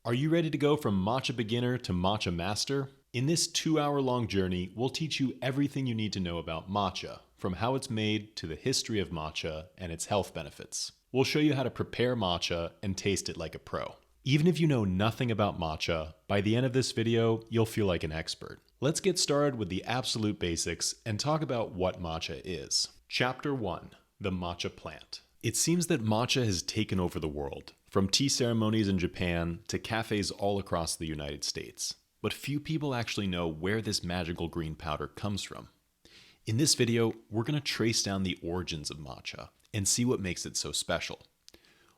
Are you ready to go from matcha beginner to matcha master? In this 2-hour-long journey, we'll teach you everything you need to know about matcha, from how it's made to the history of matcha and its health benefits. We'll show you how to prepare matcha and taste it like a pro. Even if you know nothing about matcha, by the end of this video, you'll feel like an expert. Let's get started with the absolute basics and talk about what matcha is. Chapter 1. The Matcha Plant. It seems that matcha has taken over the world, from tea ceremonies in Japan to cafes all across the United States. But few people actually know where this magical green powder comes from. In this video, we're going to trace down the origins of matcha and see what makes it so special.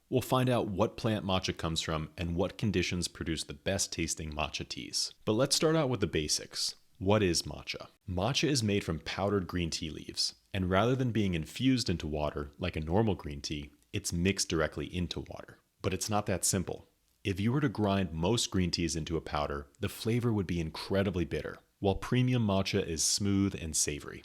We'll find out what plant matcha comes from and what conditions produce the best tasting matcha teas. But let's start out with the basics. What is matcha? Matcha is made from powdered green tea leaves, and rather than being infused into water like a normal green tea, it's mixed directly into water. But it's not that simple. If you were to grind most green teas into a powder, the flavor would be incredibly bitter, while premium matcha is smooth and savory.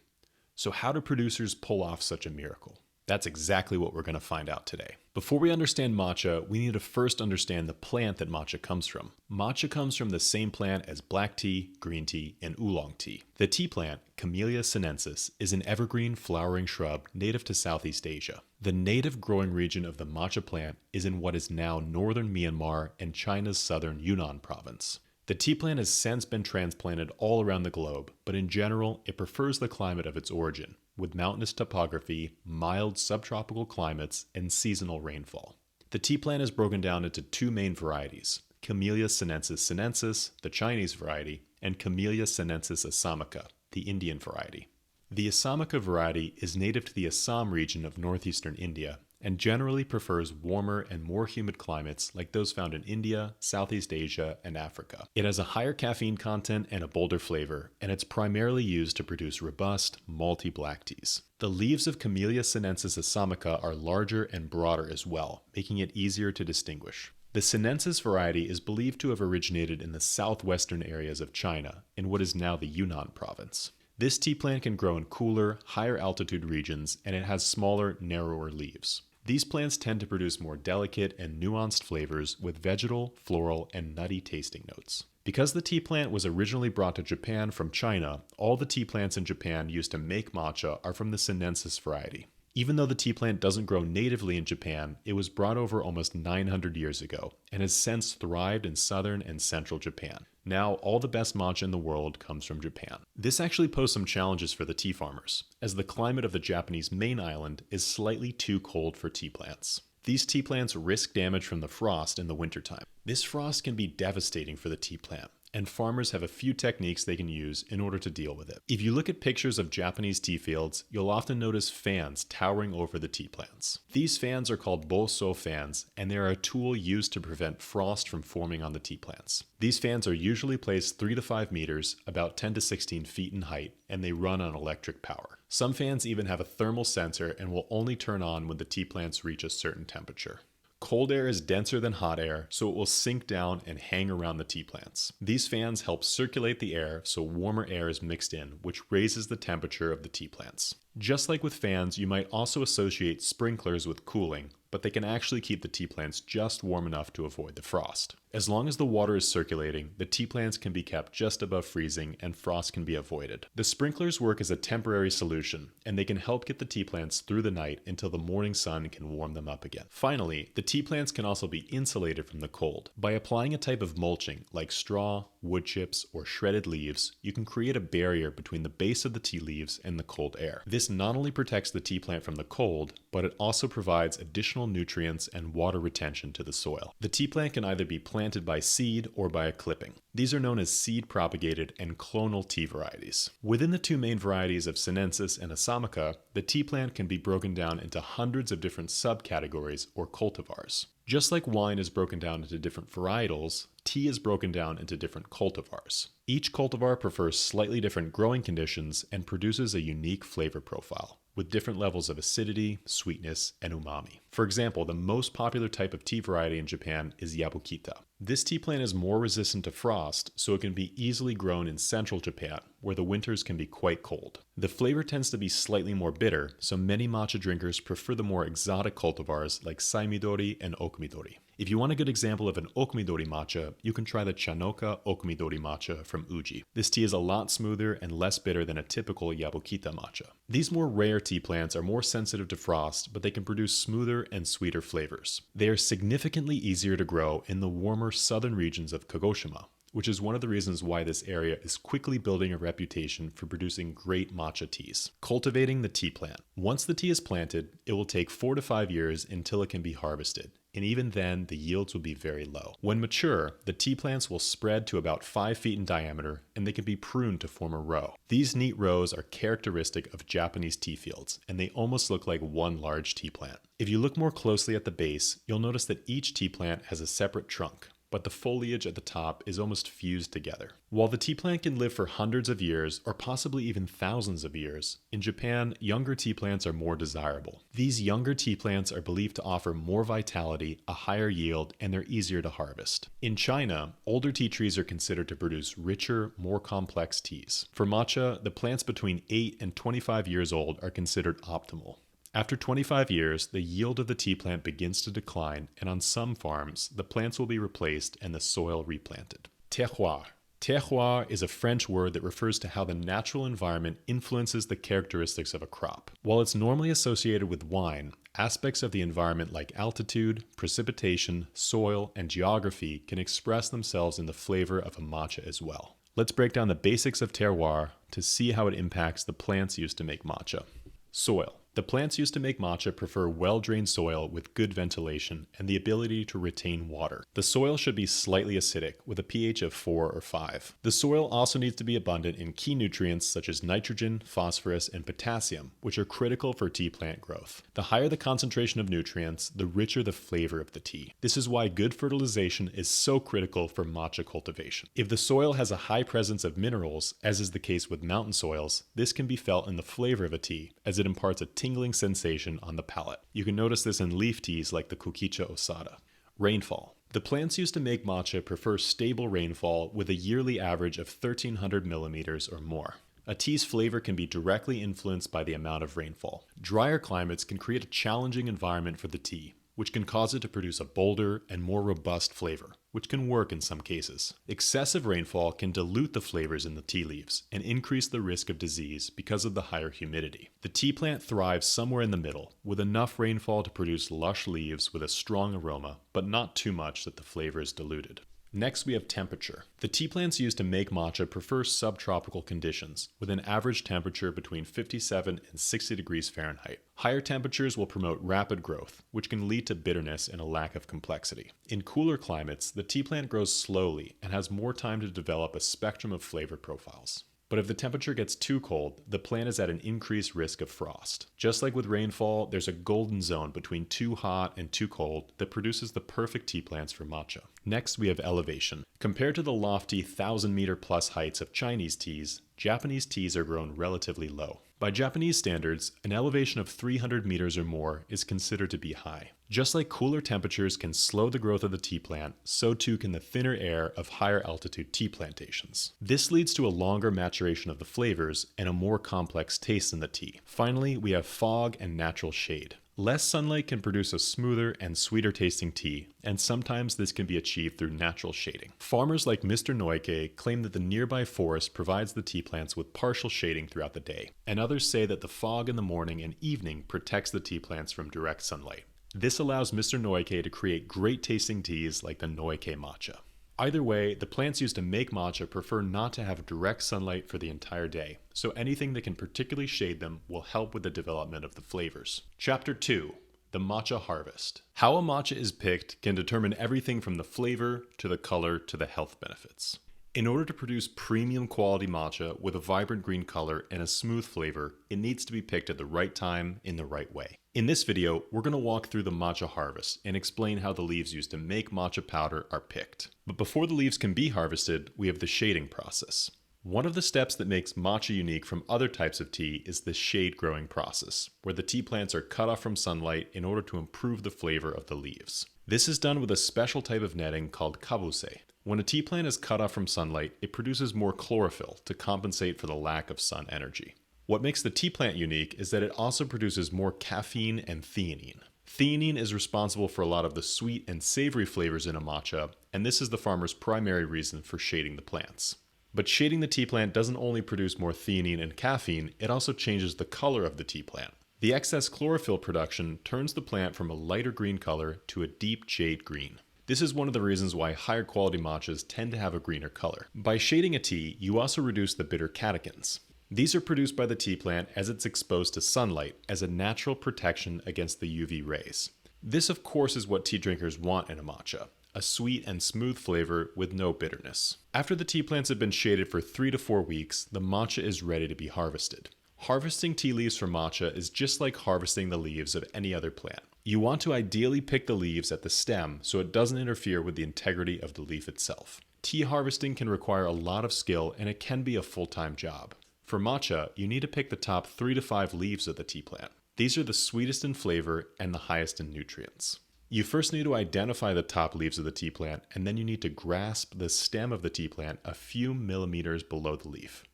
So how do producers pull off such a miracle? That's exactly what we're going to find out today. Before we understand matcha, we need to first understand the plant that matcha comes from. Matcha comes from the same plant as black tea, green tea, and oolong tea. The tea plant, Camellia sinensis, is an evergreen flowering shrub native to Southeast Asia. The native growing region of the matcha plant is in what is now northern Myanmar and China's southern Yunnan province. The tea plant has since been transplanted all around the globe, but in general, it prefers the climate of its origin, with mountainous topography, mild subtropical climates, and seasonal rainfall. The tea plant is broken down into two main varieties, Camellia sinensis, the Chinese variety, and Camellia sinensis assamica, the Indian variety. The assamica variety is native to the Assam region of northeastern India and generally prefers warmer and more humid climates like those found in India, Southeast Asia, and Africa. It has a higher caffeine content and a bolder flavor, and it's primarily used to produce robust, malty black teas. The leaves of Camellia sinensis assamica are larger and broader as well, making it easier to distinguish. The sinensis variety is believed to have originated in the southwestern areas of China, in what is now the Yunnan province. This tea plant can grow in cooler, higher altitude regions, and it has smaller, narrower leaves. These plants tend to produce more delicate and nuanced flavors with vegetal, floral, and nutty tasting notes. Because the tea plant was originally brought to Japan from China, all the tea plants in Japan used to make matcha are from the sinensis variety. Even though the tea plant doesn't grow natively in Japan, it was brought over almost 900 years ago and has since thrived in southern and central Japan. Now, all the best matcha in the world comes from Japan. This actually posed some challenges for the tea farmers, as the climate of the Japanese main island is slightly too cold for tea plants. These tea plants risk damage from the frost in the wintertime. This frost can be devastating for the tea plant, and farmers have a few techniques they can use in order to deal with it. If you look at pictures of Japanese tea fields, you'll often notice fans towering over the tea plants. These fans are called boso fans, and they are a tool used to prevent frost from forming on the tea plants. These fans are usually placed 3 to 5 meters, about 10 to 16 feet in height, and they run on electric power. Some fans even have a thermal sensor and will only turn on when the tea plants reach a certain temperature. Cold air is denser than hot air, so it will sink down and hang around the tea plants. These fans help circulate the air so warmer air is mixed in, which raises the temperature of the tea plants. Just like with fans, you might also associate sprinklers with cooling, but they can actually keep the tea plants just warm enough to avoid the frost. As long as the water is circulating, the tea plants can be kept just above freezing and frost can be avoided. The sprinklers work as a temporary solution, and they can help get the tea plants through the night until the morning sun can warm them up again. Finally, the tea plants can also be insulated from the cold. By applying a type of mulching like straw, wood chips, or shredded leaves, you can create a barrier between the base of the tea leaves and the cold air. This not only protects the tea plant from the cold, but it also provides additional nutrients and water retention to the soil. The tea plant can either be planted by seed or by a clipping. These are known as seed-propagated and clonal tea varieties. Within the two main varieties of sinensis and assamica, the tea plant can be broken down into hundreds of different subcategories or cultivars. Just like wine is broken down into different varietals, tea is broken down into different cultivars. Each cultivar prefers slightly different growing conditions and produces a unique flavor profile, with different levels of acidity, sweetness, and umami. For example, the most popular type of tea variety in Japan is Yabukita. This tea plant is more resistant to frost, so it can be easily grown in central Japan, where the winters can be quite cold. The flavor tends to be slightly more bitter, so many matcha drinkers prefer the more exotic cultivars like Saimidori and Okumidori. If you want a good example of an okumidori matcha, you can try the Chanoka okumidori matcha from Uji. This tea is a lot smoother and less bitter than a typical Yabukita matcha. These more rare tea plants are more sensitive to frost, but they can produce smoother and sweeter flavors. They are significantly easier to grow in the warmer southern regions of Kagoshima, which is one of the reasons why this area is quickly building a reputation for producing great matcha teas. Cultivating the tea plant. Once the tea is planted, it will take 4 to 5 years until it can be harvested, and even then the yields will be very low. When mature, the tea plants will spread to about 5 feet in diameter, and they can be pruned to form a row. These neat rows are characteristic of Japanese tea fields, and they almost look like one large tea plant. If you look more closely at the base, you'll notice that each tea plant has a separate trunk, but the foliage at the top is almost fused together. While the tea plant can live for hundreds of years, or possibly even thousands of years, in Japan, younger tea plants are more desirable. These younger tea plants are believed to offer more vitality, a higher yield, and they're easier to harvest. In China, older tea trees are considered to produce richer, more complex teas. For matcha, the plants between 8 and 25 years old are considered optimal. After 25 years, the yield of the tea plant begins to decline, and on some farms, the plants will be replaced and the soil replanted. Terroir. Terroir is a French word that refers to how the natural environment influences the characteristics of a crop. While it's normally associated with wine, aspects of the environment like altitude, precipitation, soil, and geography can express themselves in the flavor of a matcha as well. Let's break down the basics of terroir to see how it impacts the plants used to make matcha. Soil. The plants used to make matcha prefer well-drained soil with good ventilation and the ability to retain water. The soil should be slightly acidic with a pH of 4 or 5. The soil also needs to be abundant in key nutrients such as nitrogen, phosphorus, and potassium, which are critical for tea plant growth. The higher the concentration of nutrients, the richer the flavor of the tea. This is why good fertilization is so critical for matcha cultivation. If the soil has a high presence of minerals, as is the case with mountain soils, this can be felt in the flavor of a tea, as it imparts a tingling sensation on the palate. You can notice this in leaf teas like the Kukicha Osada. Rainfall. The plants used to make matcha prefer stable rainfall with a yearly average of 1,300 millimeters or more. A tea's flavor can be directly influenced by the amount of rainfall. Drier climates can create a challenging environment for the tea, which can cause it to produce a bolder and more robust flavor, which can work in some cases. Excessive rainfall can dilute the flavors in the tea leaves and increase the risk of disease because of the higher humidity. The tea plant thrives somewhere in the middle, with enough rainfall to produce lush leaves with a strong aroma, but not too much that the flavor is diluted. Next, we have temperature. The tea plants used to make matcha prefer subtropical conditions, with an average temperature between 57 and 60 degrees Fahrenheit. Higher temperatures will promote rapid growth, which can lead to bitterness and a lack of complexity. In cooler climates, the tea plant grows slowly and has more time to develop a spectrum of flavor profiles. But if the temperature gets too cold, the plant is at an increased risk of frost. Just like with rainfall, there's a golden zone between too hot and too cold that produces the perfect tea plants for matcha. Next, we have elevation. Compared to the lofty 1,000-meter plus heights of Chinese teas, Japanese teas are grown relatively low. By Japanese standards, an elevation of 300 meters or more is considered to be high. Just like cooler temperatures can slow the growth of the tea plant, so too can the thinner air of higher altitude tea plantations. This leads to a longer maturation of the flavors and a more complex taste in the tea. Finally, we have fog and natural shade. Less sunlight can produce a smoother and sweeter tasting tea, and sometimes this can be achieved through natural shading. Farmers like Mr. Noike claim that the nearby forest provides the tea plants with partial shading throughout the day, and others say that the fog in the morning and evening protects the tea plants from direct sunlight. This allows Mr. Noike to create great tasting teas like the Noike matcha. Either way, the plants used to make matcha prefer not to have direct sunlight for the entire day, so anything that can particularly shade them will help with the development of the flavors. Chapter 2. The Matcha Harvest. How a matcha is picked can determine everything from the flavor to the color to the health benefits. In order to produce premium quality matcha with a vibrant green color and a smooth flavor, it needs to be picked at the right time in the right way. In this video, we're going to walk through the matcha harvest and explain how the leaves used to make matcha powder are picked. But before the leaves can be harvested, we have the shading process. One of the steps that makes matcha unique from other types of tea is the shade growing process, where the tea plants are cut off from sunlight in order to improve the flavor of the leaves. This is done with a special type of netting called kabuse. When a tea plant is cut off from sunlight, it produces more chlorophyll to compensate for the lack of sun energy. What makes the tea plant unique is that it also produces more caffeine and theanine. Theanine is responsible for a lot of the sweet and savory flavors in a matcha, and this is the farmer's primary reason for shading the plants. But shading the tea plant doesn't only produce more theanine and caffeine, it also changes the color of the tea plant. The excess chlorophyll production turns the plant from a lighter green color to a deep jade green. This is one of the reasons why higher quality matchas tend to have a greener color. By shading a tea, you also reduce the bitter catechins. These are produced by the tea plant as it's exposed to sunlight as a natural protection against the UV rays. This, of course, is what tea drinkers want in a matcha, a sweet and smooth flavor with no bitterness. After the tea plants have been shaded for 3 to 4 weeks, the matcha is ready to be harvested. Harvesting tea leaves for matcha is just like harvesting the leaves of any other plant. You want to ideally pick the leaves at the stem so it doesn't interfere with the integrity of the leaf itself. Tea harvesting can require a lot of skill and it can be a full-time job. For matcha, you need to pick the top 3 to 5 leaves of the tea plant. These are the sweetest in flavor and the highest in nutrients. You first need to identify the top leaves of the tea plant, and then you need to grasp the stem of the tea plant a few millimeters below the leaf.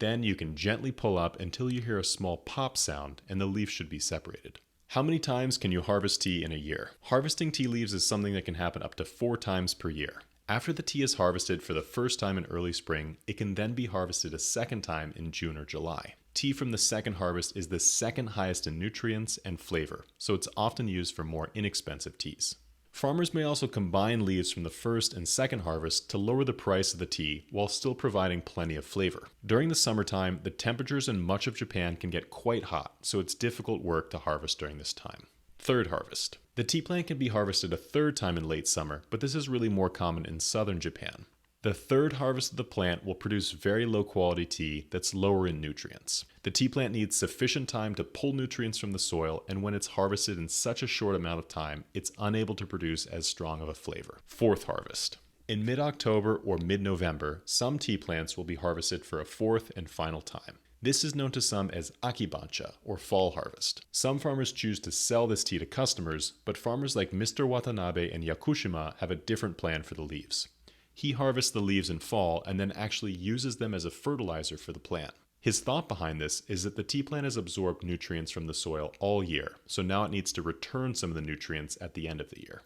Then you can gently pull up until you hear a small pop sound and the leaf should be separated. How many times can you harvest tea in a year? Harvesting tea leaves is something that can happen up to 4 times per year. After the tea is harvested for the first time in early spring, it can then be harvested a second time in June or July. Tea from the second harvest is the second highest in nutrients and flavor, so it's often used for more inexpensive teas. Farmers may also combine leaves from the first and second harvest to lower the price of the tea while still providing plenty of flavor. During the summertime, the temperatures in much of Japan can get quite hot, so it's difficult work to harvest during this time. Third harvest. The tea plant can be harvested a third time in late summer, but this is really more common in southern Japan. The third harvest of the plant will produce very low quality tea that's lower in nutrients. The tea plant needs sufficient time to pull nutrients from the soil, and when it's harvested in such a short amount of time, it's unable to produce as strong of a flavor. Fourth harvest. In mid-October or mid-November, some tea plants will be harvested for a fourth and final time. This is known to some as akibancha, or fall harvest. Some farmers choose to sell this tea to customers, but farmers like Mr. Watanabe and Yakushima have a different plan for the leaves. He harvests the leaves in fall and then actually uses them as a fertilizer for the plant. His thought behind this is that the tea plant has absorbed nutrients from the soil all year, so now it needs to return some of the nutrients at the end of the year.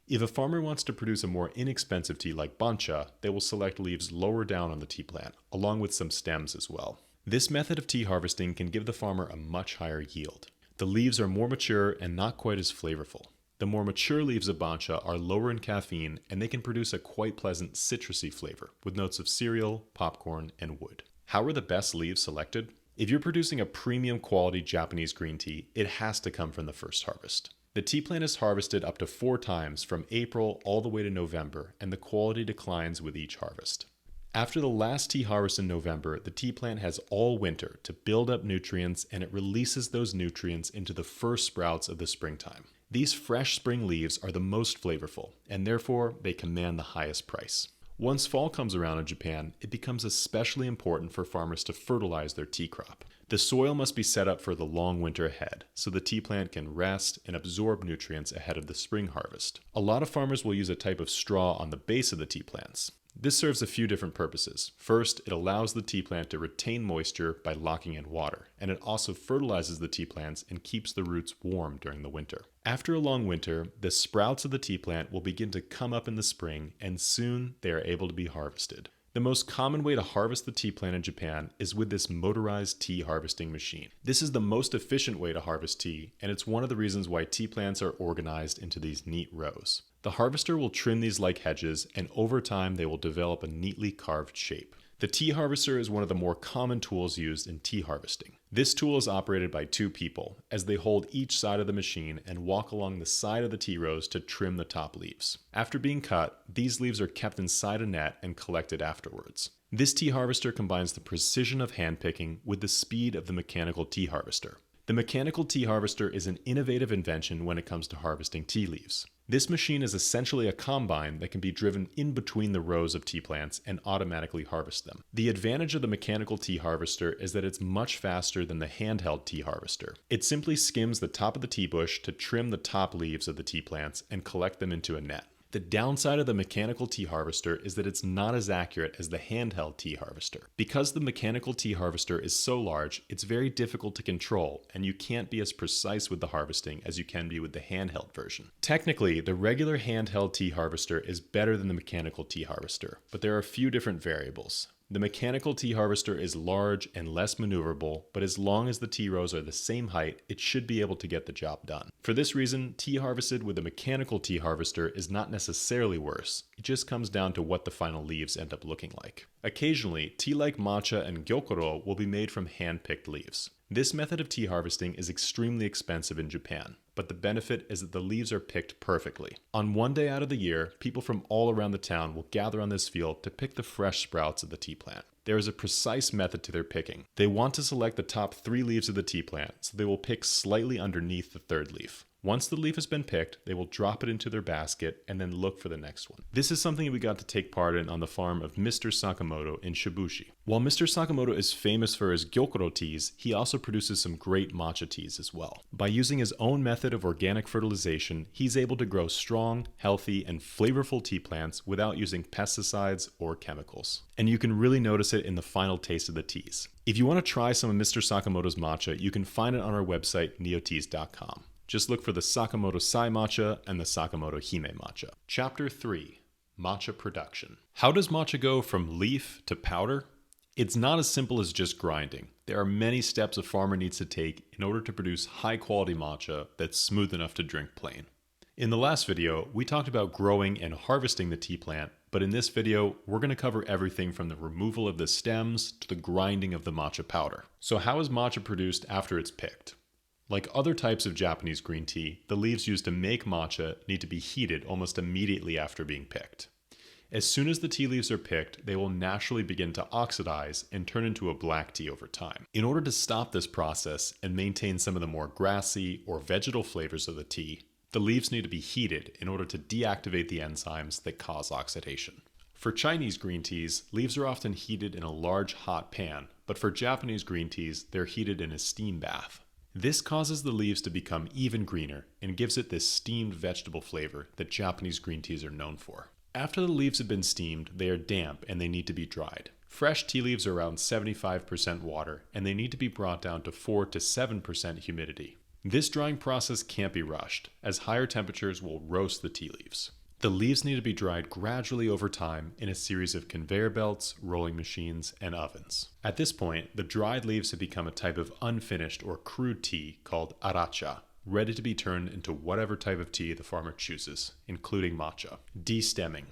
If a farmer wants to produce a more inexpensive tea like bancha, they will select leaves lower down on the tea plant, along with some stems as well. This method of tea harvesting can give the farmer a much higher yield. The leaves are more mature and not quite as flavorful. The more mature leaves of bancha are lower in caffeine, and they can produce a quite pleasant citrusy flavor, with notes of cereal, popcorn, and wood. How are the best leaves selected? If you're producing a premium quality Japanese green tea, it has to come from the first harvest. The tea plant is harvested up to 4 times from April all the way to November, and the quality declines with each harvest. After the last tea harvest in November, the tea plant has all winter to build up nutrients, and it releases those nutrients into the first sprouts of the springtime. These fresh spring leaves are the most flavorful, and therefore they command the highest price. Once fall comes around in Japan, it becomes especially important for farmers to fertilize their tea crop. The soil must be set up for the long winter ahead, so the tea plant can rest and absorb nutrients ahead of the spring harvest. A lot of farmers will use a type of straw on the base of the tea plants. This serves a few different purposes. First, it allows the tea plant to retain moisture by locking in water, and it also fertilizes the tea plants and keeps the roots warm during the winter. After a long winter, the sprouts of the tea plant will begin to come up in the spring, and soon they are able to be harvested. The most common way to harvest the tea plant in Japan is with this motorized tea harvesting machine. This is the most efficient way to harvest tea, and it's one of the reasons why tea plants are organized into these neat rows. The harvester will trim these like hedges, and over time they will develop a neatly carved shape. The tea harvester is one of the more common tools used in tea harvesting. This tool is operated by 2 people, as they hold each side of the machine and walk along the side of the tea rows to trim the top leaves. After being cut, these leaves are kept inside a net and collected afterwards. This tea harvester combines the precision of handpicking with the speed of the mechanical tea harvester. The mechanical tea harvester is an innovative invention when it comes to harvesting tea leaves. This machine is essentially a combine that can be driven in between the rows of tea plants and automatically harvest them. The advantage of the mechanical tea harvester is that it's much faster than the handheld tea harvester. It simply skims the top of the tea bush to trim the top leaves of the tea plants and collect them into a net. The downside of the mechanical tea harvester is that it's not as accurate as the handheld tea harvester. Because the mechanical tea harvester is so large, it's very difficult to control, and you can't be as precise with the harvesting as you can be with the handheld version. Technically, the regular handheld tea harvester is better than the mechanical tea harvester, but there are a few different variables. The mechanical tea harvester is large and less maneuverable, but as long as the tea rows are the same height, it should be able to get the job done. For this reason, tea harvested with a mechanical tea harvester is not necessarily worse. It just comes down to what the final leaves end up looking like. Occasionally, tea like matcha and gyokuro will be made from hand-picked leaves. This method of tea harvesting is extremely expensive in Japan, but the benefit is that the leaves are picked perfectly. On one day out of the year, people from all around the town will gather on this field to pick the fresh sprouts of the tea plant. There is a precise method to their picking. They want to select the top 3 leaves of the tea plant, so they will pick slightly underneath the 3rd leaf. Once the leaf has been picked, they will drop it into their basket and then look for the next one. This is something we got to take part in on the farm of Mr. Sakamoto in Shibushi. While Mr. Sakamoto is famous for his gyokuro teas, he also produces some great matcha teas as well. By using his own method of organic fertilization, he's able to grow strong, healthy, and flavorful tea plants without using pesticides or chemicals. And you can really notice it in the final taste of the teas. If you want to try some of Mr. Sakamoto's matcha, you can find it on our website, neoteas.com. Just look for the Sakamoto Sai Matcha and the Sakamoto Hime Matcha. Chapter 3. Matcha Production. How does matcha go from leaf to powder? It's not as simple as just grinding. There are many steps a farmer needs to take in order to produce high-quality matcha that's smooth enough to drink plain. In the last video, we talked about growing and harvesting the tea plant, but in this video, we're going to cover everything from the removal of the stems to the grinding of the matcha powder. So how is matcha produced after it's picked? Like other types of Japanese green tea, the leaves used to make matcha need to be heated almost immediately after being picked. As soon as the tea leaves are picked, they will naturally begin to oxidize and turn into a black tea over time. In order to stop this process and maintain some of the more grassy or vegetal flavors of the tea, the leaves need to be heated in order to deactivate the enzymes that cause oxidation. For Chinese green teas, leaves are often heated in a large hot pan, but for Japanese green teas, they're heated in a steam bath. This causes the leaves to become even greener and gives it this steamed vegetable flavor that Japanese green teas are known for. After the leaves have been steamed, they are damp and they need to be dried. Fresh tea leaves are around 75% water and they need to be brought down to 4 to 7% humidity. This drying process can't be rushed, as higher temperatures will roast the tea leaves. The leaves need to be dried gradually over time in a series of conveyor belts, rolling machines, and ovens. At this point, the dried leaves have become a type of unfinished or crude tea called aracha, ready to be turned into whatever type of tea the farmer chooses, including matcha. Destemming.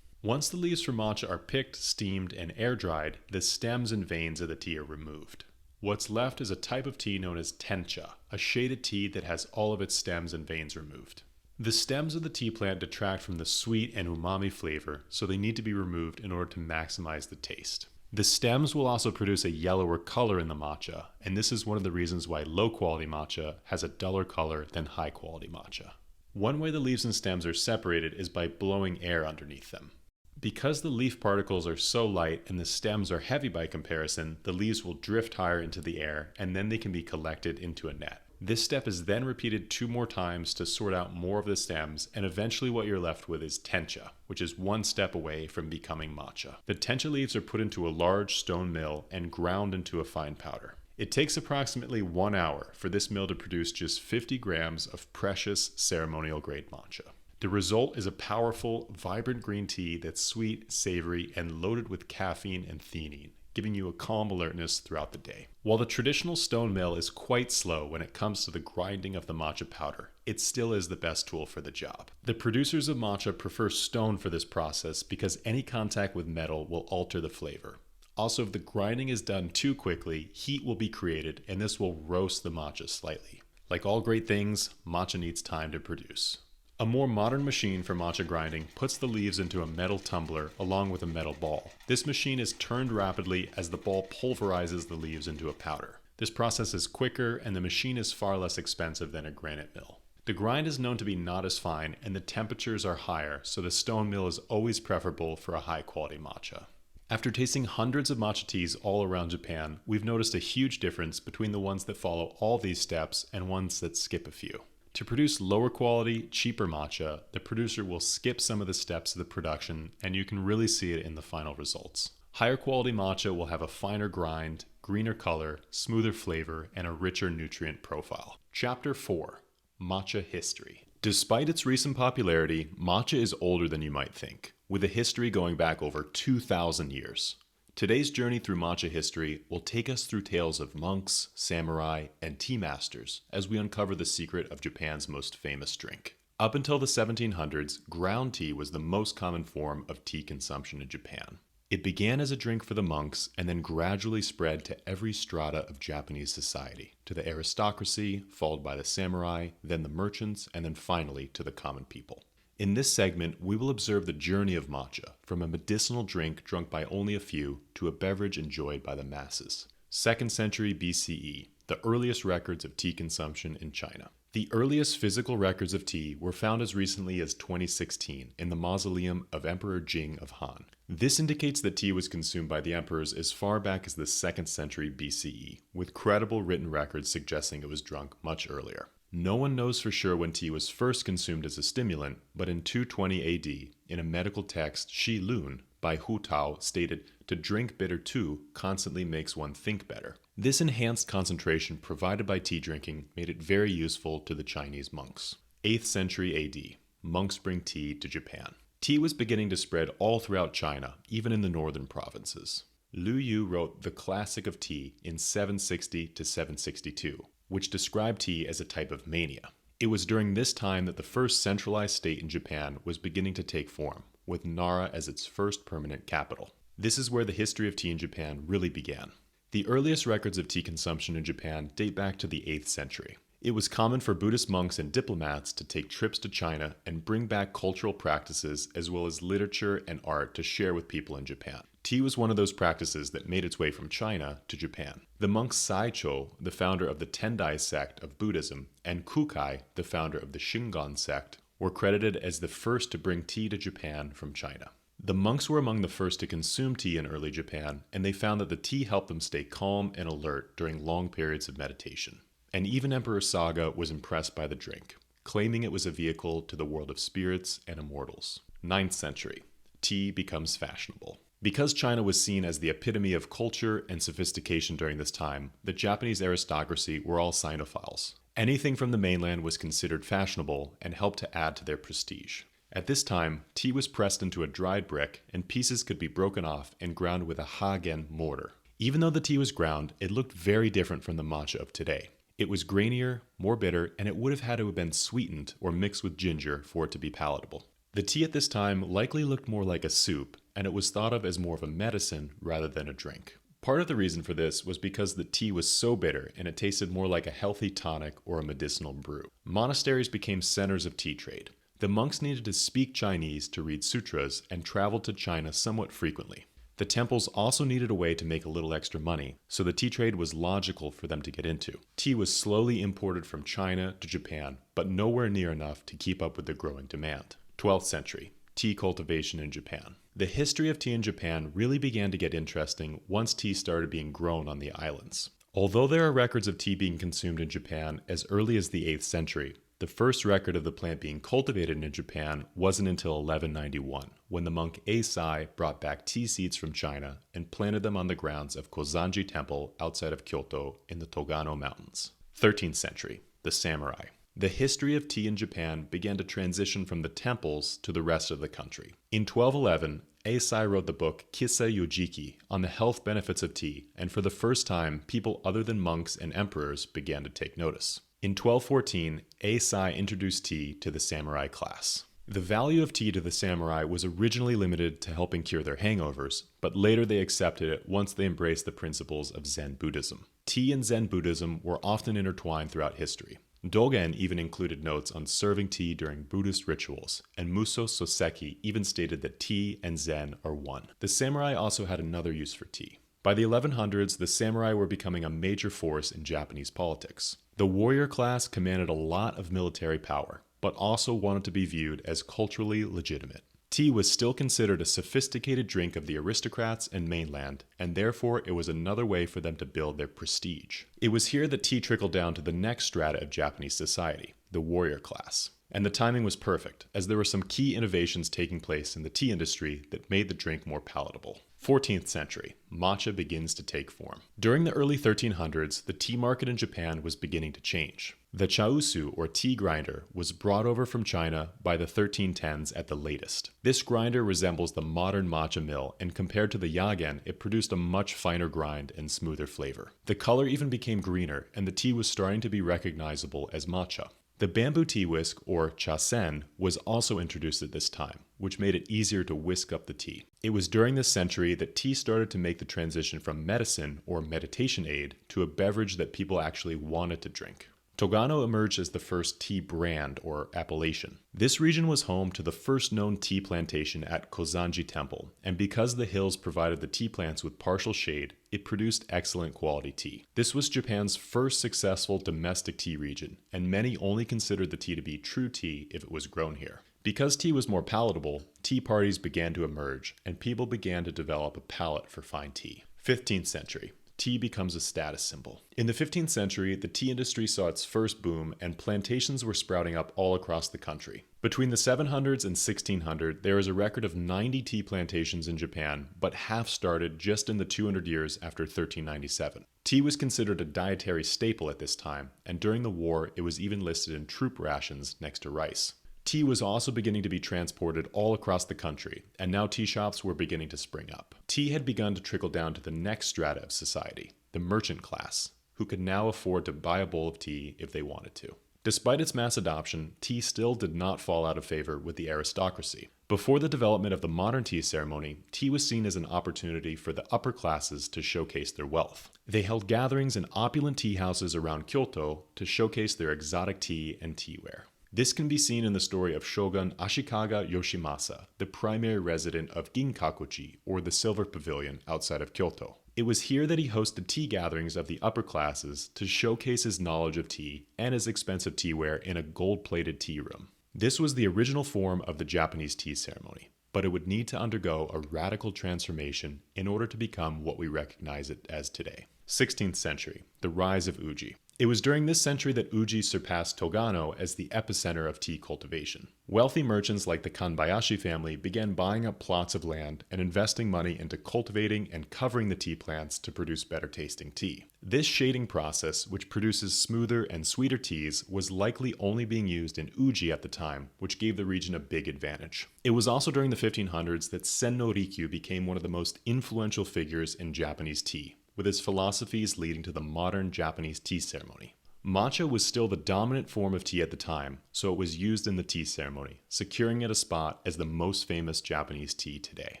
Once the leaves for matcha are picked, steamed, and air-dried, the stems and veins of the tea are removed. What's left is a type of tea known as tencha, a shaded tea that has all of its stems and veins removed. The stems of the tea plant detract from the sweet and umami flavor, so they need to be removed in order to maximize the taste. The stems will also produce a yellower color in the matcha, and this is one of the reasons why low-quality matcha has a duller color than high-quality matcha. One way the leaves and stems are separated is by blowing air underneath them. Because the leaf particles are so light and the stems are heavy by comparison, the leaves will drift higher into the air, and then they can be collected into a net. This step is then repeated 2 more times to sort out more of the stems, and eventually what you're left with is tencha, which is 1 step away from becoming matcha. The tencha leaves are put into a large stone mill and ground into a fine powder. It takes approximately 1 hour for this mill to produce just 50 grams of precious ceremonial grade matcha. The result is a powerful, vibrant green tea that's sweet, savory, and loaded with caffeine and theanine, giving you a calm alertness throughout the day. While the traditional stone mill is quite slow when it comes to the grinding of the matcha powder, it still is the best tool for the job. The producers of matcha prefer stone for this process because any contact with metal will alter the flavor. Also, if the grinding is done too quickly, heat will be created and this will roast the matcha slightly. Like all great things, matcha needs time to produce. A more modern machine for matcha grinding puts the leaves into a metal tumbler along with a metal ball. This machine is turned rapidly as the ball pulverizes the leaves into a powder. This process is quicker and the machine is far less expensive than a granite mill. The grind is known to be not as fine and the temperatures are higher, so the stone mill is always preferable for a high quality matcha. After tasting hundreds of matcha teas all around Japan, we've noticed a huge difference between the ones that follow all these steps and ones that skip a few. To produce lower quality, cheaper matcha, the producer will skip some of the steps of the production, and you can really see it in the final results. Higher quality matcha will have a finer grind, greener color, smoother flavor, and a richer nutrient profile. Chapter 4. Matcha History. Despite its recent popularity, matcha is older than you might think, with a history going back over 2,000 years. Today's journey through matcha history will take us through tales of monks, samurai, and tea masters as we uncover the secret of Japan's most famous drink. Up until the 1700s, ground tea was the most common form of tea consumption in Japan. It began as a drink for the monks and then gradually spread to every strata of Japanese society, to the aristocracy, followed by the samurai, then the merchants, and then finally to the common people. In this segment, we will observe the journey of matcha, from a medicinal drink drunk by only a few to a beverage enjoyed by the masses. 2nd century BCE, the earliest records of tea consumption in China. The earliest physical records of tea were found as recently as 2016 in the mausoleum of Emperor Jing of Han. This indicates that tea was consumed by the emperors as far back as the 2nd century BCE, with credible written records suggesting it was drunk much earlier. No one knows for sure when tea was first consumed as a stimulant, but in 220 AD, in a medical text, Shi Lun, by Hu Tao, stated, "To drink bitter too constantly makes one think better." This enhanced concentration provided by tea drinking made it very useful to the Chinese monks. 8th century AD, monks bring tea to Japan. Tea was beginning to spread all throughout China, even in the northern provinces. Liu Yu wrote The Classic of Tea in 760 to 762. Which described tea as a type of mania. It was during this time that the first centralized state in Japan was beginning to take form, with Nara as its first permanent capital. This is where the history of tea in Japan really began. The earliest records of tea consumption in Japan date back to the 8th century. It was common for Buddhist monks and diplomats to take trips to China and bring back cultural practices as well as literature and art to share with people in Japan. Tea was one of those practices that made its way from China to Japan. The monks Saicho, the founder of the Tendai sect of Buddhism, and Kukai, the founder of the Shingon sect, were credited as the first to bring tea to Japan from China. The monks were among the first to consume tea in early Japan, and they found that the tea helped them stay calm and alert during long periods of meditation. And even Emperor Saga was impressed by the drink, claiming it was a vehicle to the world of spirits and immortals. 9th century, tea becomes fashionable. Because China was seen as the epitome of culture and sophistication during this time, the Japanese aristocracy were all Sinophiles. Anything from the mainland was considered fashionable and helped to add to their prestige. At this time, tea was pressed into a dried brick, and pieces could be broken off and ground with a hagen mortar. Even though the tea was ground, it looked very different from the matcha of today. It was grainier, more bitter, and it would have had to have been sweetened or mixed with ginger for it to be palatable. The tea at this time likely looked more like a soup, and it was thought of as more of a medicine rather than a drink. Part of the reason for this was because the tea was so bitter and it tasted more like a healthy tonic or a medicinal brew. Monasteries became centers of tea trade. The monks needed to speak Chinese to read sutras and traveled to China somewhat frequently. The temples also needed a way to make a little extra money, so the tea trade was logical for them to get into. Tea was slowly imported from China to Japan, but nowhere near enough to keep up with the growing demand. 12th century, tea cultivation in Japan. The history of tea in Japan really began to get interesting once tea started being grown on the islands. Although there are records of tea being consumed in Japan as early as the 8th century, the first record of the plant being cultivated in Japan wasn't until 1191, when the monk Eisai brought back tea seeds from China and planted them on the grounds of Kozanji Temple outside of Kyoto in the Togano Mountains. 13th century, the samurai. The history of tea in Japan began to transition from the temples to the rest of the country. In 1211, Eisai wrote the book Kissa Yojiki on the health benefits of tea, and for the first time, people other than monks and emperors began to take notice. In 1214, Eisai introduced tea to the samurai class. The value of tea to the samurai was originally limited to helping cure their hangovers, but later they accepted it once they embraced the principles of Zen Buddhism. Tea and Zen Buddhism were often intertwined throughout history. Dogen even included notes on serving tea during Buddhist rituals, and Muso Soseki even stated that tea and Zen are one. The samurai also had another use for tea. By the 1100s, the samurai were becoming a major force in Japanese politics. The warrior class commanded a lot of military power, but also wanted to be viewed as culturally legitimate. Tea was still considered a sophisticated drink of the aristocrats and mainland, and therefore it was another way for them to build their prestige. It was here that tea trickled down to the next strata of Japanese society, the warrior class. And the timing was perfect, as there were some key innovations taking place in the tea industry that made the drink more palatable. 14th century, matcha begins to take form. During the early 1300s, the tea market in Japan was beginning to change. The chausu, or tea grinder, was brought over from China by the 1310s at the latest. This grinder resembles the modern matcha mill, and compared to the yagen, it produced a much finer grind and smoother flavor. The color even became greener, and the tea was starting to be recognizable as matcha. The bamboo tea whisk, or chasen, was also introduced at this time, which made it easier to whisk up the tea. It was during this century that tea started to make the transition from medicine, or meditation aid, to a beverage that people actually wanted to drink. Togano emerged as the first tea brand, or appellation. This region was home to the first known tea plantation at Kozanji Temple, and because the hills provided the tea plants with partial shade, it produced excellent quality tea. This was Japan's first successful domestic tea region, and many only considered the tea to be true tea if it was grown here. Because tea was more palatable, tea parties began to emerge, and people began to develop a palate for fine tea. 15th century. Tea becomes a status symbol. In the 15th century, the tea industry saw its first boom, and plantations were sprouting up all across the country. Between the 700s and 1600, there is a record of 90 tea plantations in Japan, but half started just in the 200 years after 1397. Tea was considered a dietary staple at this time, and during the war, it was even listed in troop rations next to rice. Tea was also beginning to be transported all across the country, and now tea shops were beginning to spring up. Tea had begun to trickle down to the next strata of society, the merchant class, who could now afford to buy a bowl of tea if they wanted to. Despite its mass adoption, tea still did not fall out of favor with the aristocracy. Before the development of the modern tea ceremony, tea was seen as an opportunity for the upper classes to showcase their wealth. They held gatherings in opulent tea houses around Kyoto to showcase their exotic tea and teaware. This can be seen in the story of Shogun Ashikaga Yoshimasa, the primary resident of Ginkakuji, or the Silver Pavilion, outside of Kyoto. It was here that he hosted tea gatherings of the upper classes to showcase his knowledge of tea and his expensive teaware in a gold-plated tea room. This was the original form of the Japanese tea ceremony, but it would need to undergo a radical transformation in order to become what we recognize it as today. 16th century, the rise of uji. It was during this century that uji surpassed Togano as the epicenter of tea cultivation. Wealthy merchants like the Kanbayashi family began buying up plots of land and investing money into cultivating and covering the tea plants to produce better tasting tea. This shading process, which produces smoother and sweeter teas, was likely only being used in uji at the time, which gave the region a big advantage. It was also during the 1500s that Sen no Rikyu became one of the most influential figures in Japanese tea, with his philosophies leading to the modern Japanese tea ceremony. Matcha was still the dominant form of tea at the time, so it was used in the tea ceremony, securing it a spot as the most famous Japanese tea today.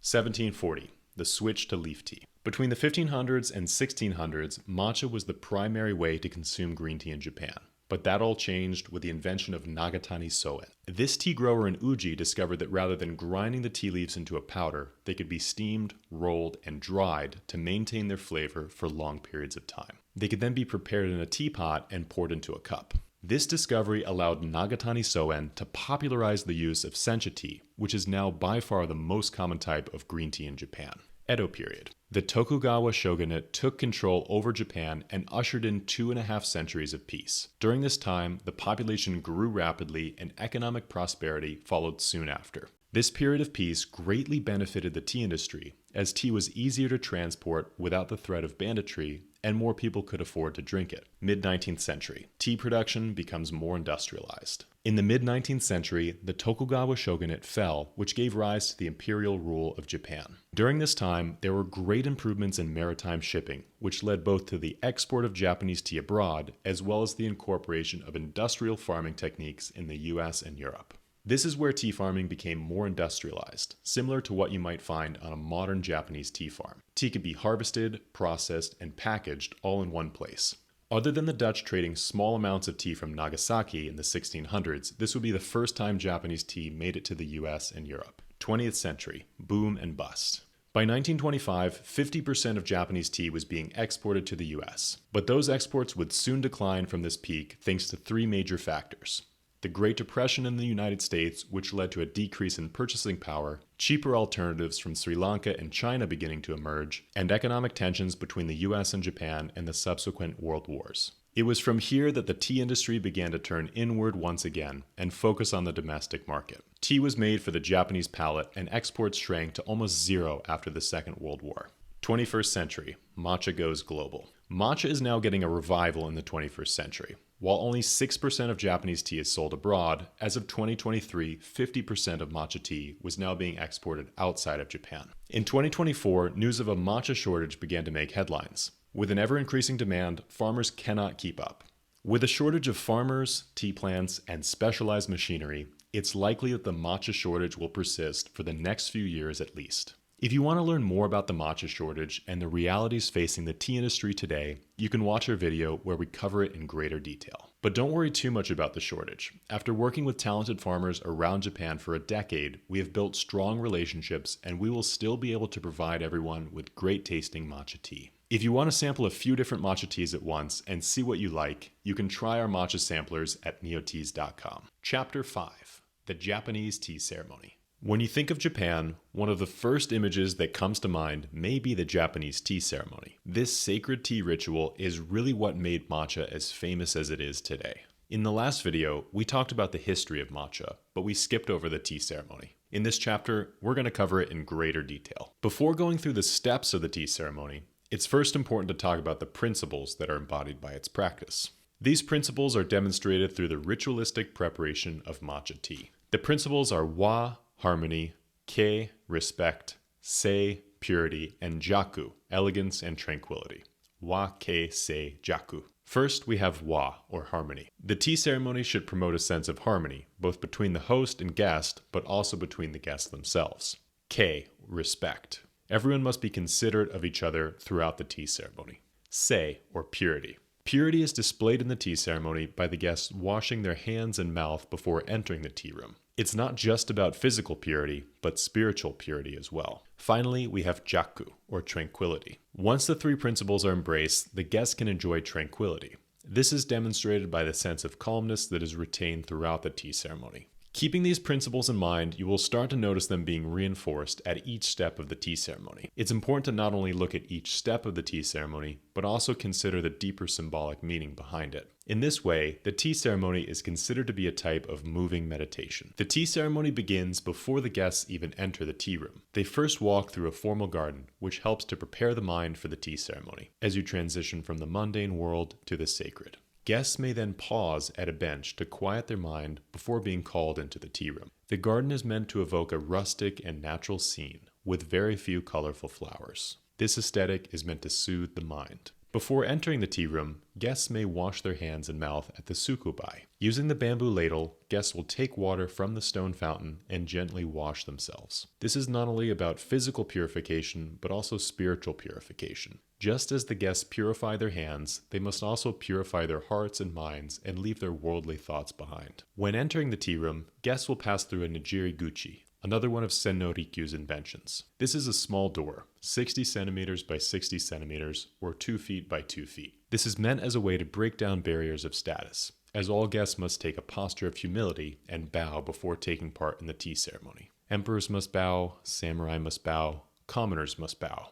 1740, the switch to leaf tea. Between the 1500s and 1600s, matcha was the primary way to consume green tea in Japan. But that all changed with the invention of Nagatani Soen. This tea grower in Uji discovered that rather than grinding the tea leaves into a powder, they could be steamed, rolled, and dried to maintain their flavor for long periods of time. They could then be prepared in a teapot and poured into a cup. This discovery allowed Nagatani Soen to popularize the use of sencha tea, which is now by far the most common type of green tea in Japan. Edo period. The Tokugawa shogunate took control over Japan and ushered in 2.5 centuries of peace. During this time, the population grew rapidly and economic prosperity followed soon after. This period of peace greatly benefited the tea industry, as tea was easier to transport without the threat of banditry, and more people could afford to drink it. Mid-19th century, tea production becomes more industrialized. In the mid-19th century, the Tokugawa shogunate fell, which gave rise to the imperial rule of Japan. During this time, there were great improvements in maritime shipping, which led both to the export of Japanese tea abroad, as well as the incorporation of industrial farming techniques in the US and Europe. This is where tea farming became more industrialized, similar to what you might find on a modern Japanese tea farm. Tea could be harvested, processed, and packaged all in one place. Other than the Dutch trading small amounts of tea from Nagasaki in the 1600s, this would be the first time Japanese tea made it to the US and Europe. 20th century, boom and bust. By 1925, 50% of Japanese tea was being exported to the US, but those exports would soon decline from this peak thanks to 3 major factors. The Great Depression in the United States, which led to a decrease in purchasing power, cheaper alternatives from Sri Lanka and China beginning to emerge, and economic tensions between the US and Japan and the subsequent world wars. It was from here that the tea industry began to turn inward once again and focus on the domestic market. Tea was made for the Japanese palate, and exports shrank to almost zero after the Second World War. 21st century, matcha goes global. Matcha is now getting a revival in the 21st century. While only 6% of Japanese tea is sold abroad, as of 2023, 50% of matcha tea was now being exported outside of Japan. In 2024, news of a matcha shortage began to make headlines. With an ever-increasing demand, farmers cannot keep up. With a shortage of farmers, tea plants, and specialized machinery, it's likely that the matcha shortage will persist for the next few years at least. If you want to learn more about the matcha shortage and the realities facing the tea industry today, you can watch our video where we cover it in greater detail. But don't worry too much about the shortage. After working with talented farmers around Japan for a decade, we have built strong relationships, and we will still be able to provide everyone with great tasting matcha tea. If you want to sample a few different matcha teas at once and see what you like, you can try our matcha samplers at neoteas.com. Chapter 5: The Japanese Tea Ceremony. When you think of Japan, one of the first images that comes to mind may be the Japanese tea ceremony. This sacred tea ritual is really what made matcha as famous as it is today. In the last video, we talked about the history of matcha, but we skipped over the tea ceremony. In this chapter, we're going to cover it in greater detail. Before going through the steps of the tea ceremony, it's first important to talk about the principles that are embodied by its practice. These principles are demonstrated through the ritualistic preparation of matcha tea. The principles are wa, harmony, ke, respect, sei, purity, and jaku, elegance and tranquility. Wa, ke, sei, jaku. First, we have wa, or harmony. The tea ceremony should promote a sense of harmony, both between the host and guest, but also between the guests themselves. Ke, respect. Everyone must be considerate of each other throughout the tea ceremony. Sei, or purity. Purity is displayed in the tea ceremony by the guests washing their hands and mouth before entering the tea room. It's not just about physical purity, but spiritual purity as well. Finally, we have jaku, or tranquility. Once the three principles are embraced, the guests can enjoy tranquility. This is demonstrated by the sense of calmness that is retained throughout the tea ceremony. Keeping these principles in mind, you will start to notice them being reinforced at each step of the tea ceremony. It's important to not only look at each step of the tea ceremony, but also consider the deeper symbolic meaning behind it. In this way, the tea ceremony is considered to be a type of moving meditation. The tea ceremony begins before the guests even enter the tea room. They first walk through a formal garden, which helps to prepare the mind for the tea ceremony, as you transition from the mundane world to the sacred. Guests may then pause at a bench to quiet their mind before being called into the tea room. The garden is meant to evoke a rustic and natural scene with very few colorful flowers. This aesthetic is meant to soothe the mind. Before entering the tea room, guests may wash their hands and mouth at the sukubai. Using the bamboo ladle, guests will take water from the stone fountain and gently wash themselves. This is not only about physical purification, but also spiritual purification. Just as the guests purify their hands, they must also purify their hearts and minds and leave their worldly thoughts behind. When entering the tea room, guests will pass through a nijiri-guchi, another one of Senno Rikyu's inventions. This is a small door, 60 centimeters by 60 centimeters, or 2 feet by 2 feet. This is meant as a way to break down barriers of status, as all guests must take a posture of humility and bow before taking part in the tea ceremony. Emperors must bow, samurai must bow, commoners must bow.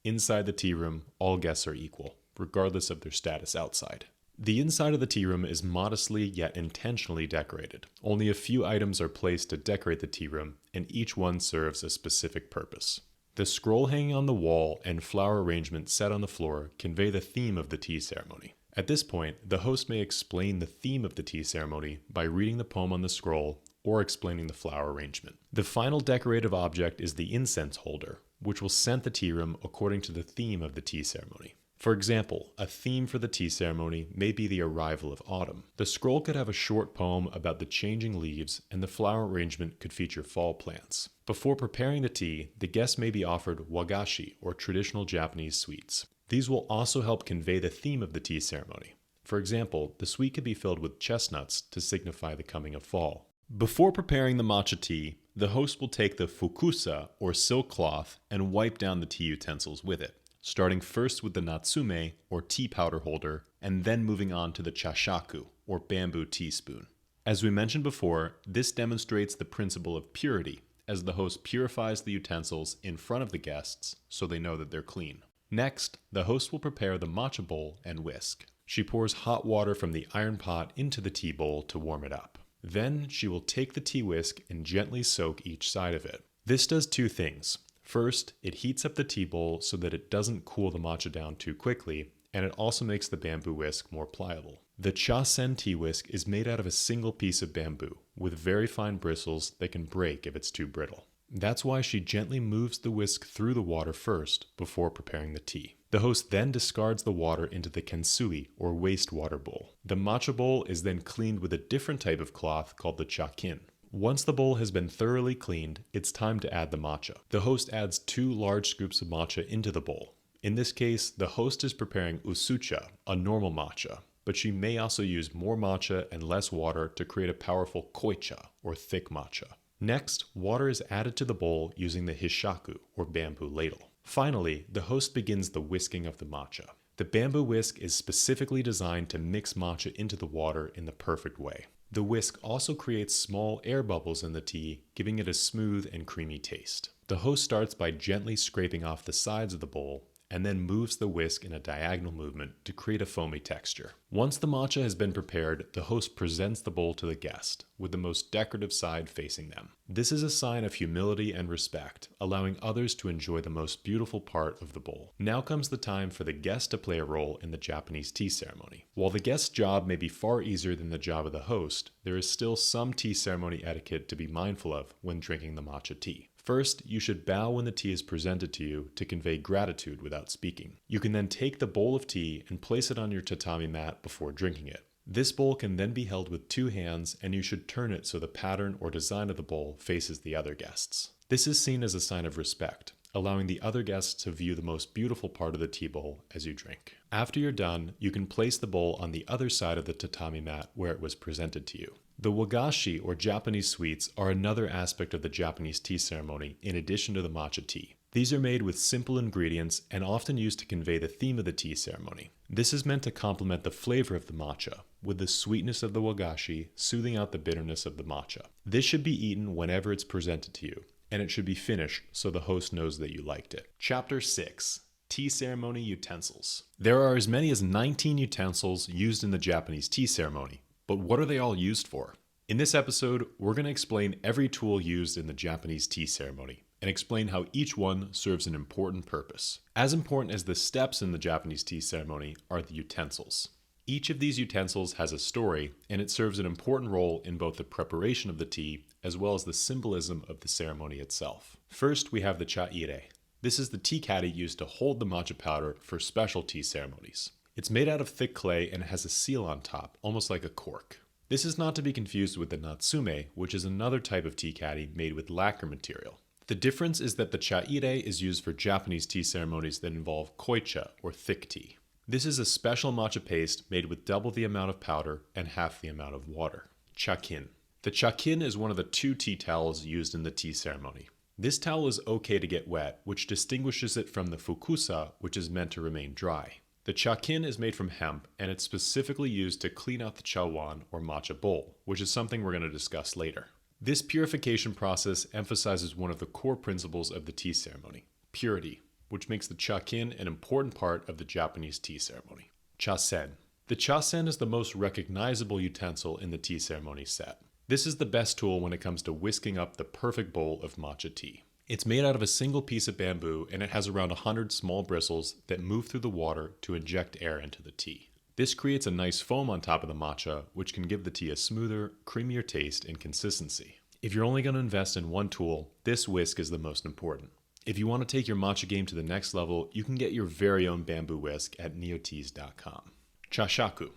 Inside the tea room, all guests are equal, regardless of their status outside. The inside of the tea room is modestly yet intentionally decorated. Only a few items are placed to decorate the tea room, and each one serves a specific purpose. The scroll hanging on the wall and flower arrangement set on the floor convey the theme of the tea ceremony. At this point, the host may explain the theme of the tea ceremony by reading the poem on the scroll or explaining the flower arrangement. The final decorative object is the incense holder, which will scent the tea room according to the theme of the tea ceremony. For example, a theme for the tea ceremony may be the arrival of autumn. The scroll could have a short poem about the changing leaves, and the flower arrangement could feature fall plants. Before preparing the tea, the guests may be offered wagashi, or traditional Japanese sweets. These will also help convey the theme of the tea ceremony. For example, the sweet could be filled with chestnuts to signify the coming of fall. Before preparing the matcha tea, the host will take the fukusa, or silk cloth, and wipe down the tea utensils with it, starting first with the natsume, or tea powder holder, and then moving on to the chashaku, or bamboo teaspoon. As we mentioned before, this demonstrates the principle of purity, as the host purifies the utensils in front of the guests so they know that they're clean. Next, the host will prepare the matcha bowl and whisk. She pours hot water from the iron pot into the tea bowl to warm it up. Then she will take the tea whisk and gently soak each side of it. This does two things. First, it heats up the tea bowl so that it doesn't cool the matcha down too quickly, and it also makes the bamboo whisk more pliable. The cha sen tea whisk is made out of a single piece of bamboo, with very fine bristles that can break if it's too brittle. That's why she gently moves the whisk through the water first before preparing the tea. The host then discards the water into the kensui, or wastewater bowl. The matcha bowl is then cleaned with a different type of cloth called the cha-kin. Once the bowl has been thoroughly cleaned, it's time to add the matcha. The host adds 2 large scoops of matcha into the bowl. In this case, the host is preparing usucha, a normal matcha, but she may also use more matcha and less water to create a powerful koicha, or thick matcha. Next, water is added to the bowl using the hishaku, or bamboo ladle. Finally, the host begins the whisking of the matcha. The bamboo whisk is specifically designed to mix matcha into the water in the perfect way. The whisk also creates small air bubbles in the tea, giving it a smooth and creamy taste. The host starts by gently scraping off the sides of the bowl, and then moves the whisk in a diagonal movement to create a foamy texture. Once the matcha has been prepared, the host presents the bowl to the guest, with the most decorative side facing them. This is a sign of humility and respect, allowing others to enjoy the most beautiful part of the bowl. Now comes the time for the guest to play a role in the Japanese tea ceremony. While the guest's job may be far easier than the job of the host, there is still some tea ceremony etiquette to be mindful of when drinking the matcha tea. First, you should bow when the tea is presented to you to convey gratitude without speaking. You can then take the bowl of tea and place it on your tatami mat before drinking it. This bowl can then be held with 2 hands, and you should turn it so the pattern or design of the bowl faces the other guests. This is seen as a sign of respect, allowing the other guests to view the most beautiful part of the tea bowl as you drink. After you're done, you can place the bowl on the other side of the tatami mat where it was presented to you. The wagashi, or Japanese sweets, are another aspect of the Japanese tea ceremony in addition to the matcha tea. These are made with simple ingredients and often used to convey the theme of the tea ceremony. This is meant to complement the flavor of the matcha, with the sweetness of the wagashi soothing out the bitterness of the matcha. This should be eaten whenever it's presented to you, and it should be finished so the host knows that you liked it. Chapter 6. Tea Ceremony Utensils. There are as many as 19 utensils used in the Japanese tea ceremony. But what are they all used for? In this episode, we're going to explain every tool used in the Japanese tea ceremony and explain how each one serves an important purpose. As important as the steps in the Japanese tea ceremony are the utensils. Each of these utensils has a story, and it serves an important role in both the preparation of the tea as well as the symbolism of the ceremony itself. First, we have the cha-ire. This is the tea caddy used to hold the matcha powder for special tea ceremonies. It's made out of thick clay and it has a seal on top, almost like a cork. This is not to be confused with the natsume, which is another type of tea caddy made with lacquer material. The difference is that the cha-ire is used for Japanese tea ceremonies that involve koicha, or thick tea. This is a special matcha paste made with double the amount of powder and half the amount of water. Cha-kin. The cha-kin is one of the 2 tea towels used in the tea ceremony. This towel is okay to get wet, which distinguishes it from the fukusa, which is meant to remain dry. The cha-kin is made from hemp, and it's specifically used to clean out the chawan, or matcha bowl, which is something we're going to discuss later. This purification process emphasizes one of the core principles of the tea ceremony, purity, which makes the cha-kin an important part of the Japanese tea ceremony. Cha-sen. The cha-sen is the most recognizable utensil in the tea ceremony set. This is the best tool when it comes to whisking up the perfect bowl of matcha tea. It's made out of a single piece of bamboo, and it has around 100 small bristles that move through the water to inject air into the tea. This creates a nice foam on top of the matcha, which can give the tea a smoother, creamier taste and consistency. If you're only going to invest in one tool, this whisk is the most important. If you want to take your matcha game to the next level, you can get your very own bamboo whisk at neoteas.com. Chashaku.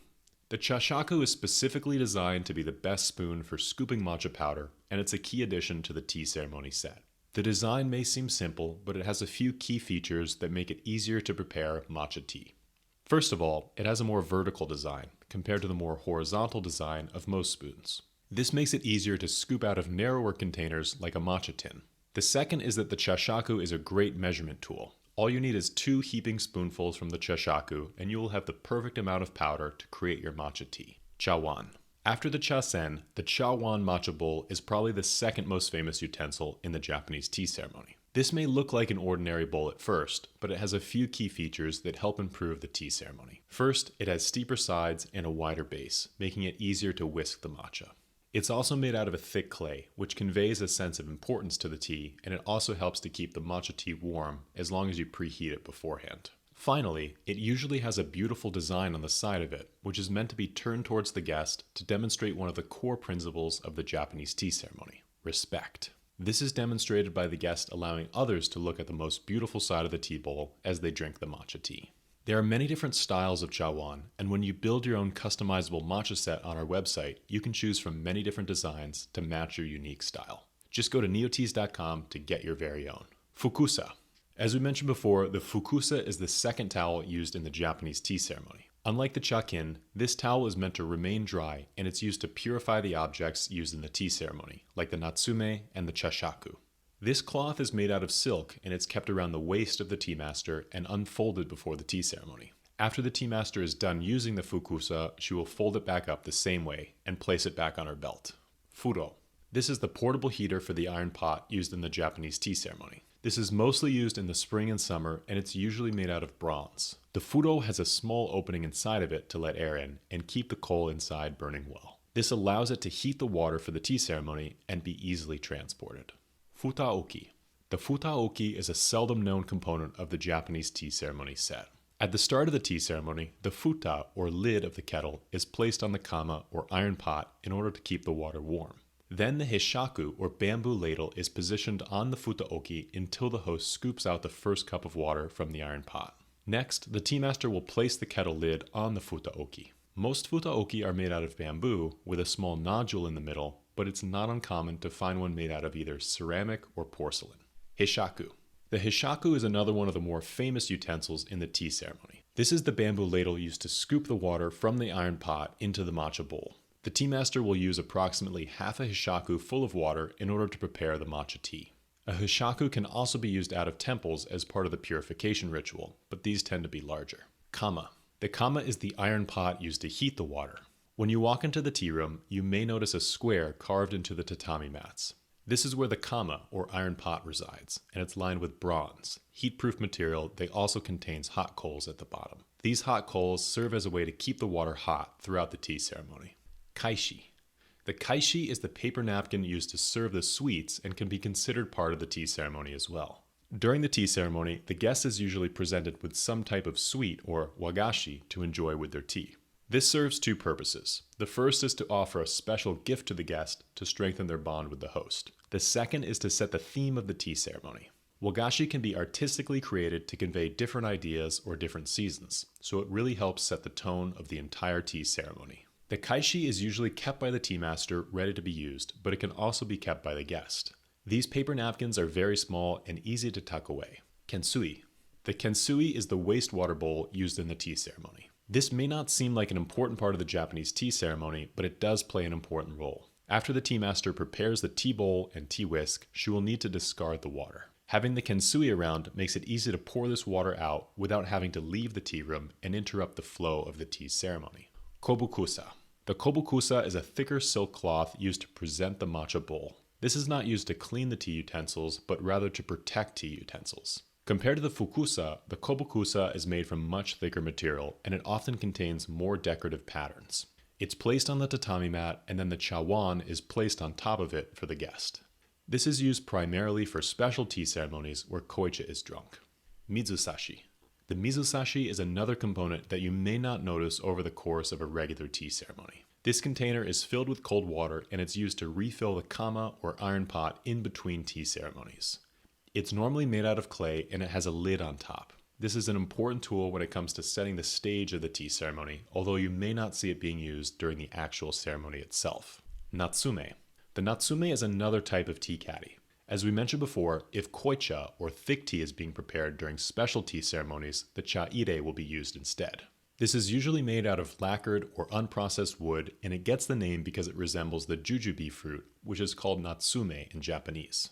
The chashaku is specifically designed to be the best spoon for scooping matcha powder, and it's a key addition to the tea ceremony set. The design may seem simple, but it has a few key features that make it easier to prepare matcha tea. First of all, it has a more vertical design compared to the more horizontal design of most spoons. This makes it easier to scoop out of narrower containers like a matcha tin. The second is that the chashaku is a great measurement tool. All you need is 2 heaping spoonfuls from the chashaku, and you will have the perfect amount of powder to create your matcha tea. Chawan. After the cha-sen, the cha-wan matcha bowl is probably the second most famous utensil in the Japanese tea ceremony. This may look like an ordinary bowl at first, but it has a few key features that help improve the tea ceremony. First, it has steeper sides and a wider base, making it easier to whisk the matcha. It's also made out of a thick clay, which conveys a sense of importance to the tea, and it also helps to keep the matcha tea warm as long as you preheat it beforehand. Finally, it usually has a beautiful design on the side of it, which is meant to be turned towards the guest to demonstrate one of the core principles of the Japanese tea ceremony: respect. This is demonstrated by the guest allowing others to look at the most beautiful side of the tea bowl as they drink the matcha tea. There are many different styles of cha-wan, and when you build your own customizable matcha set on our website, you can choose from many different designs to match your unique style. Just go to neoteas.com to get your very own. Fukusa. As we mentioned before, the fukusa is the second towel used in the Japanese tea ceremony. Unlike the chakin, this towel is meant to remain dry, and it's used to purify the objects used in the tea ceremony, like the natsume and the chashaku. This cloth is made out of silk, and it's kept around the waist of the tea master and unfolded before the tea ceremony. After the tea master is done using the fukusa, she will fold it back up the same way and place it back on her belt. Furo. This is the portable heater for the iron pot used in the Japanese tea ceremony. This is mostly used in the spring and summer, and it's usually made out of bronze. The furo has a small opening inside of it to let air in and keep the coal inside burning well. This allows it to heat the water for the tea ceremony and be easily transported. Futaoki. The futaoki is a seldom known component of the Japanese tea ceremony set. At the start of the tea ceremony, the futa, or lid of the kettle, is placed on the kama, or iron pot, in order to keep the water warm. Then the hishaku, or bamboo ladle, is positioned on the futaoki until the host scoops out the first cup of water from the iron pot. Next, the tea master will place the kettle lid on the futaoki. Most futaoki are made out of bamboo, with a small nodule in the middle, but it's not uncommon to find one made out of either ceramic or porcelain. Hishaku. The hishaku is another one of the more famous utensils in the tea ceremony. This is the bamboo ladle used to scoop the water from the iron pot into the matcha bowl. The tea master will use approximately half a hishaku full of water in order to prepare the matcha tea. A hishaku can also be used out of temples as part of the purification ritual, but these tend to be larger. Kama. The kama is the iron pot used to heat the water. When you walk into the tea room, you may notice a square carved into the tatami mats. This is where the kama, or iron pot, resides, and it's lined with bronze, heat-proof material that also contains hot coals at the bottom. These hot coals serve as a way to keep the water hot throughout the tea ceremony. Kaishi. The kaishi is the paper napkin used to serve the sweets and can be considered part of the tea ceremony as well. During the tea ceremony, the guest is usually presented with some type of sweet, or wagashi, to enjoy with their tea. This serves two purposes. The first is to offer a special gift to the guest to strengthen their bond with the host. The second is to set the theme of the tea ceremony. Wagashi can be artistically created to convey different ideas or different seasons, so it really helps set the tone of the entire tea ceremony. The kaishi is usually kept by the tea master ready to be used, but it can also be kept by the guest. These paper napkins are very small and easy to tuck away. Kensui. The kensui is the wastewater bowl used in the tea ceremony. This may not seem like an important part of the Japanese tea ceremony, but it does play an important role. After the tea master prepares the tea bowl and tea whisk, she will need to discard the water. Having the kensui around makes it easy to pour this water out without having to leave the tea room and interrupt the flow of the tea ceremony. Kobukusa. The kobukusa is a thicker silk cloth used to present the matcha bowl. This is not used to clean the tea utensils, but rather to protect tea utensils. Compared to the fukusa, the kobukusa is made from much thicker material, and it often contains more decorative patterns. It's placed on the tatami mat, and then the chawan is placed on top of it for the guest. This is used primarily for special tea ceremonies where koicha is drunk. Mizusashi. The mizusashi is another component that you may not notice over the course of a regular tea ceremony. This container is filled with cold water, and it's used to refill the kama, or iron pot, in between tea ceremonies. It's normally made out of clay, and it has a lid on top. This is an important tool when it comes to setting the stage of the tea ceremony, although you may not see it being used during the actual ceremony itself. Natsume. The natsume is another type of tea caddy. As we mentioned before, if koicha, or thick tea, is being prepared during special tea ceremonies, the cha-ire will be used instead. This is usually made out of lacquered or unprocessed wood, and it gets the name because it resembles the jujube fruit, which is called natsume in Japanese.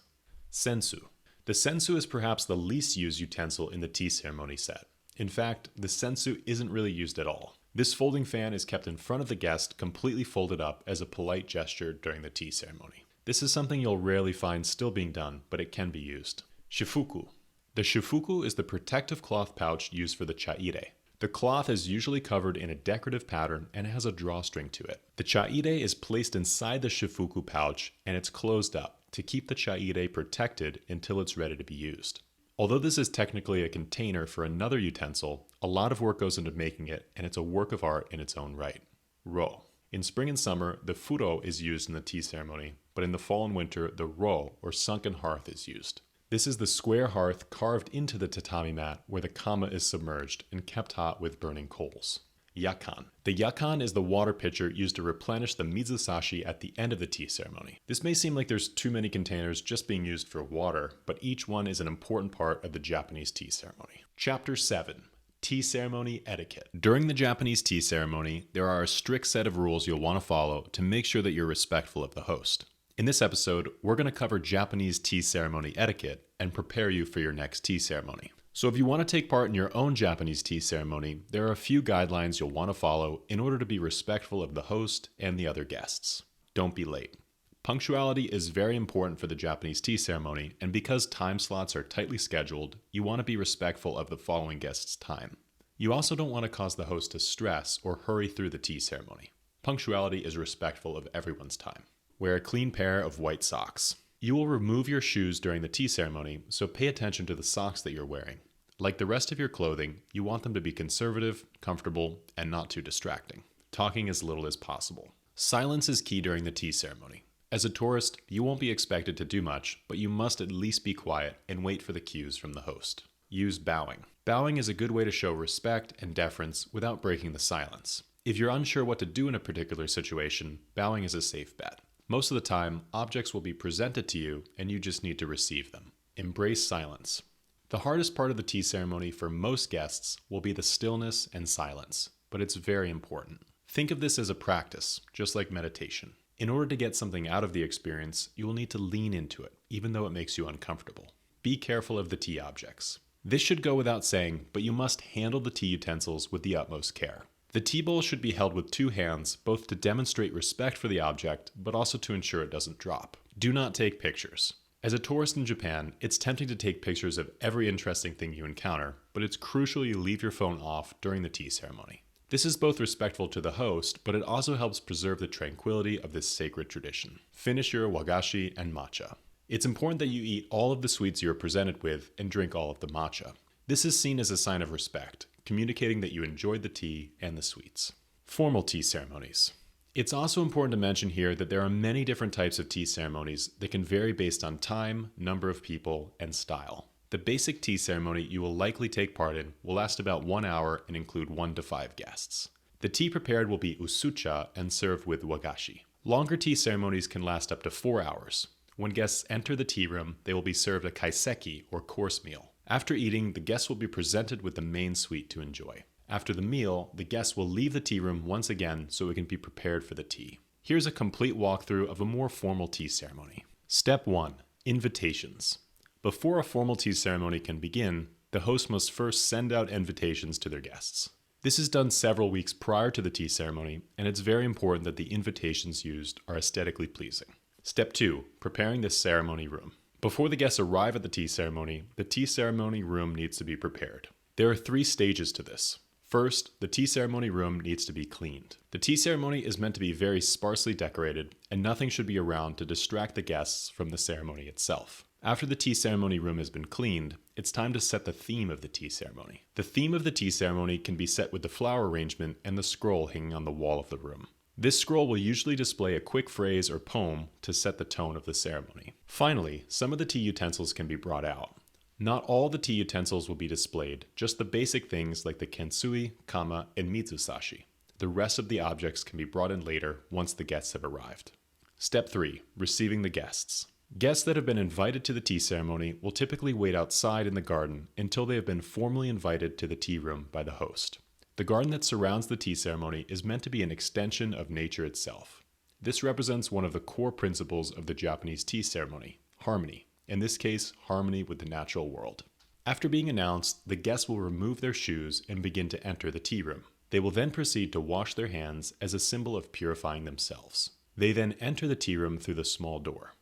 Sensu. The sensu is perhaps the least used utensil in the tea ceremony set. In fact, the sensu isn't really used at all. This folding fan is kept in front of the guest, completely folded up as a polite gesture during the tea ceremony. This is something you'll rarely find still being done, but it can be used. Shifuku. The shifuku is the protective cloth pouch used for the chaire. The cloth is usually covered in a decorative pattern and has a drawstring to it. The chaire is placed inside the shifuku pouch and it's closed up to keep the chaire protected until it's ready to be used. Although this is technically a container for another utensil, a lot of work goes into making it and it's a work of art in its own right. Ro. In spring and summer, the furo is used in the tea ceremony, but in the fall and winter, the ro, or sunken hearth, is used. This is the square hearth carved into the tatami mat where the kama is submerged and kept hot with burning coals. Yakan. The yakan is the water pitcher used to replenish the mizusashi at the end of the tea ceremony. This may seem like there's too many containers just being used for water, but each one is an important part of the Japanese tea ceremony. Chapter 7. Tea Ceremony Etiquette. During the Japanese tea ceremony, there are a strict set of rules you'll want to follow to make sure that you're respectful of the host. In this episode, we're going to cover Japanese tea ceremony etiquette and prepare you for your next tea ceremony. So if you want to take part in your own Japanese tea ceremony, there are a few guidelines you'll want to follow in order to be respectful of the host and the other guests. Don't be late. Punctuality is very important for the Japanese tea ceremony, and because time slots are tightly scheduled, you want to be respectful of the following guests' time. You also don't want to cause the host to stress or hurry through the tea ceremony. Punctuality is respectful of everyone's time. Wear a clean pair of white socks. You will remove your shoes during the tea ceremony, so pay attention to the socks that you're wearing. Like the rest of your clothing, you want them to be conservative, comfortable, and not too distracting. Talking as little as possible. Silence is key during the tea ceremony. As a tourist, you won't be expected to do much, but you must at least be quiet and wait for the cues from the host. Use bowing. Bowing is a good way to show respect and deference without breaking the silence. If you're unsure what to do in a particular situation, bowing is a safe bet. Most of the time, objects will be presented to you and you just need to receive them. Embrace silence. The hardest part of the tea ceremony for most guests will be the stillness and silence, but it's very important. Think of this as a practice, just like meditation. In order to get something out of the experience, you will need to lean into it, even though it makes you uncomfortable. Be careful of the tea objects. This should go without saying, but you must handle the tea utensils with the utmost care. The tea bowl should be held with two hands, both to demonstrate respect for the object, but also to ensure it doesn't drop. Do not take pictures. As a tourist in Japan, it's tempting to take pictures of every interesting thing you encounter, but it's crucial you leave your phone off during the tea ceremony. This is both respectful to the host, but it also helps preserve the tranquility of this sacred tradition. Finish your wagashi and matcha. It's important that you eat all of the sweets you are presented with and drink all of the matcha. This is seen as a sign of respect, communicating that you enjoyed the tea and the sweets. Formal tea ceremonies. It's also important to mention here that there are many different types of tea ceremonies that can vary based on time, number of people, and style. The basic tea ceremony you will likely take part in will last about 1 hour and include 1 to 5 guests. The tea prepared will be usucha and served with wagashi. Longer tea ceremonies can last up to 4 hours. When guests enter the tea room, they will be served a kaiseki, or course meal. After eating, the guests will be presented with the main sweet to enjoy. After the meal, the guests will leave the tea room once again so it can be prepared for the tea. Here's a complete walkthrough of a more formal tea ceremony. Step 1. Invitations. Before a formal tea ceremony can begin, the host must first send out invitations to their guests. This is done several weeks prior to the tea ceremony, and it's very important that the invitations used are aesthetically pleasing. Step 2. Preparing the ceremony room. Before the guests arrive at the tea ceremony room needs to be prepared. There are 3 stages to this. First, the tea ceremony room needs to be cleaned. The tea ceremony is meant to be very sparsely decorated, and nothing should be around to distract the guests from the ceremony itself. After the tea ceremony room has been cleaned, it's time to set the theme of the tea ceremony. The theme of the tea ceremony can be set with the flower arrangement and the scroll hanging on the wall of the room. This scroll will usually display a quick phrase or poem to set the tone of the ceremony. Finally, some of the tea utensils can be brought out. Not all the tea utensils will be displayed, just the basic things like the kensui, kama, and mitsusashi. The rest of the objects can be brought in later once the guests have arrived. Step 3. Receiving the guests. Guests that have been invited to the tea ceremony will typically wait outside in the garden until they have been formally invited to the tea room by the host. The garden that surrounds the tea ceremony is meant to be an extension of nature itself. This represents one of the core principles of the Japanese tea ceremony, harmony. In this case, harmony with the natural world. After being announced, the guests will remove their shoes and begin to enter the tea room. They will then proceed to wash their hands as a symbol of purifying themselves. They then enter the tea room through the small door.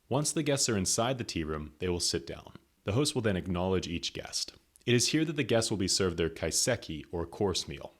Once the guests are inside the tea room, they will sit down. The host will then acknowledge each guest. It is here that the guests will be served their kaiseki, or course meal.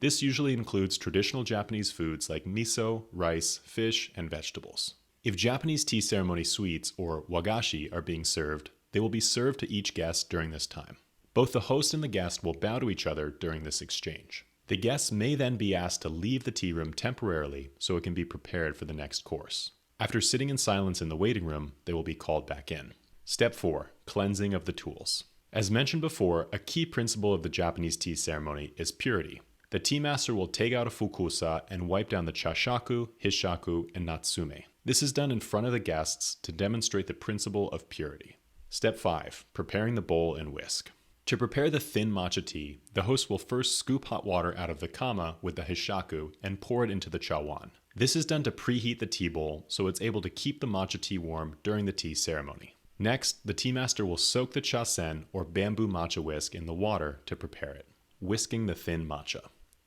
This usually includes traditional Japanese foods like miso, rice, fish, and vegetables. If Japanese tea ceremony sweets, or wagashi, are being served, they will be served to each guest during this time. Both the host and the guest will bow to each other during this exchange. The guests may then be asked to leave the tea room temporarily so it can be prepared for the next course. After sitting in silence in the waiting room, they will be called back in. Step 4. Cleansing of the tools. As mentioned before, a key principle of the Japanese tea ceremony is purity. The tea master will take out a fukusa and wipe down the chashaku, hishaku, and natsume. This is done in front of the guests to demonstrate the principle of purity. Step 5. Preparing the bowl and whisk. To prepare the thin matcha tea, the host will first scoop hot water out of the kama with the hishaku and pour it into the chawan. This is done to preheat the tea bowl so it's able to keep the matcha tea warm during the tea ceremony. Next, the tea master will soak the chasen, or bamboo matcha whisk, in the water to prepare it, whisking the thin matcha.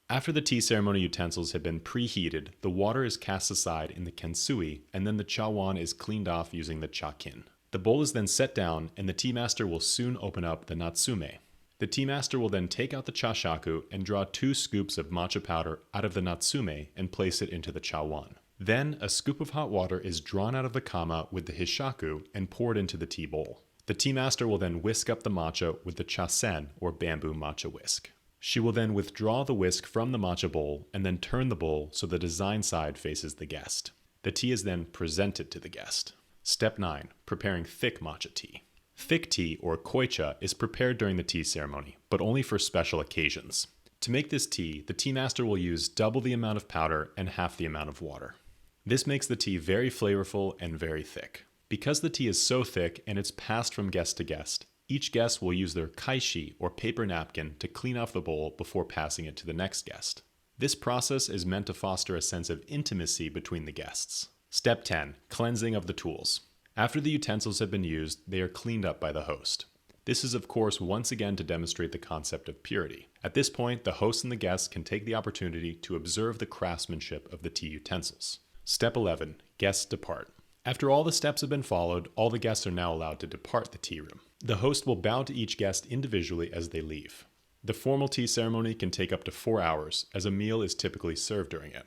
After the tea ceremony utensils have been preheated, the water is cast aside in the kensui, and then the chawan is cleaned off using the chakin. The bowl is then set down, and the tea master will soon open up the natsume. The tea master will then take out the chashaku and draw 2 scoops of matcha powder out of the natsume and place it into the chawan. Then, a scoop of hot water is drawn out of the kama with the hishaku and poured into the tea bowl. The tea master will then whisk up the matcha with the chasen, or bamboo matcha whisk. She will then withdraw the whisk from the matcha bowl and then turn the bowl so the design side faces the guest. The tea is then presented to the guest. Step 9. Preparing thick matcha tea. Thick tea, or koicha, is prepared during the tea ceremony, but only for special occasions. To make this tea, the tea master will use double the amount of powder and half the amount of water. This makes the tea very flavorful and very thick. Because the tea is so thick and it's passed from guest to guest, each guest will use their kaishi, or paper napkin, to clean off the bowl before passing it to the next guest. This process is meant to foster a sense of intimacy between the guests. Step 10. Cleansing of the tools. After the utensils have been used, they are cleaned up by the host. This is, of course, once again to demonstrate the concept of purity. At this point, the host and the guests can take the opportunity to observe the craftsmanship of the tea utensils. Step 11. Guests depart. After all the steps have been followed, all the guests are now allowed to depart the tea room. The host will bow to each guest individually as they leave. The formal tea ceremony can take up to 4 hours, as a meal is typically served during it.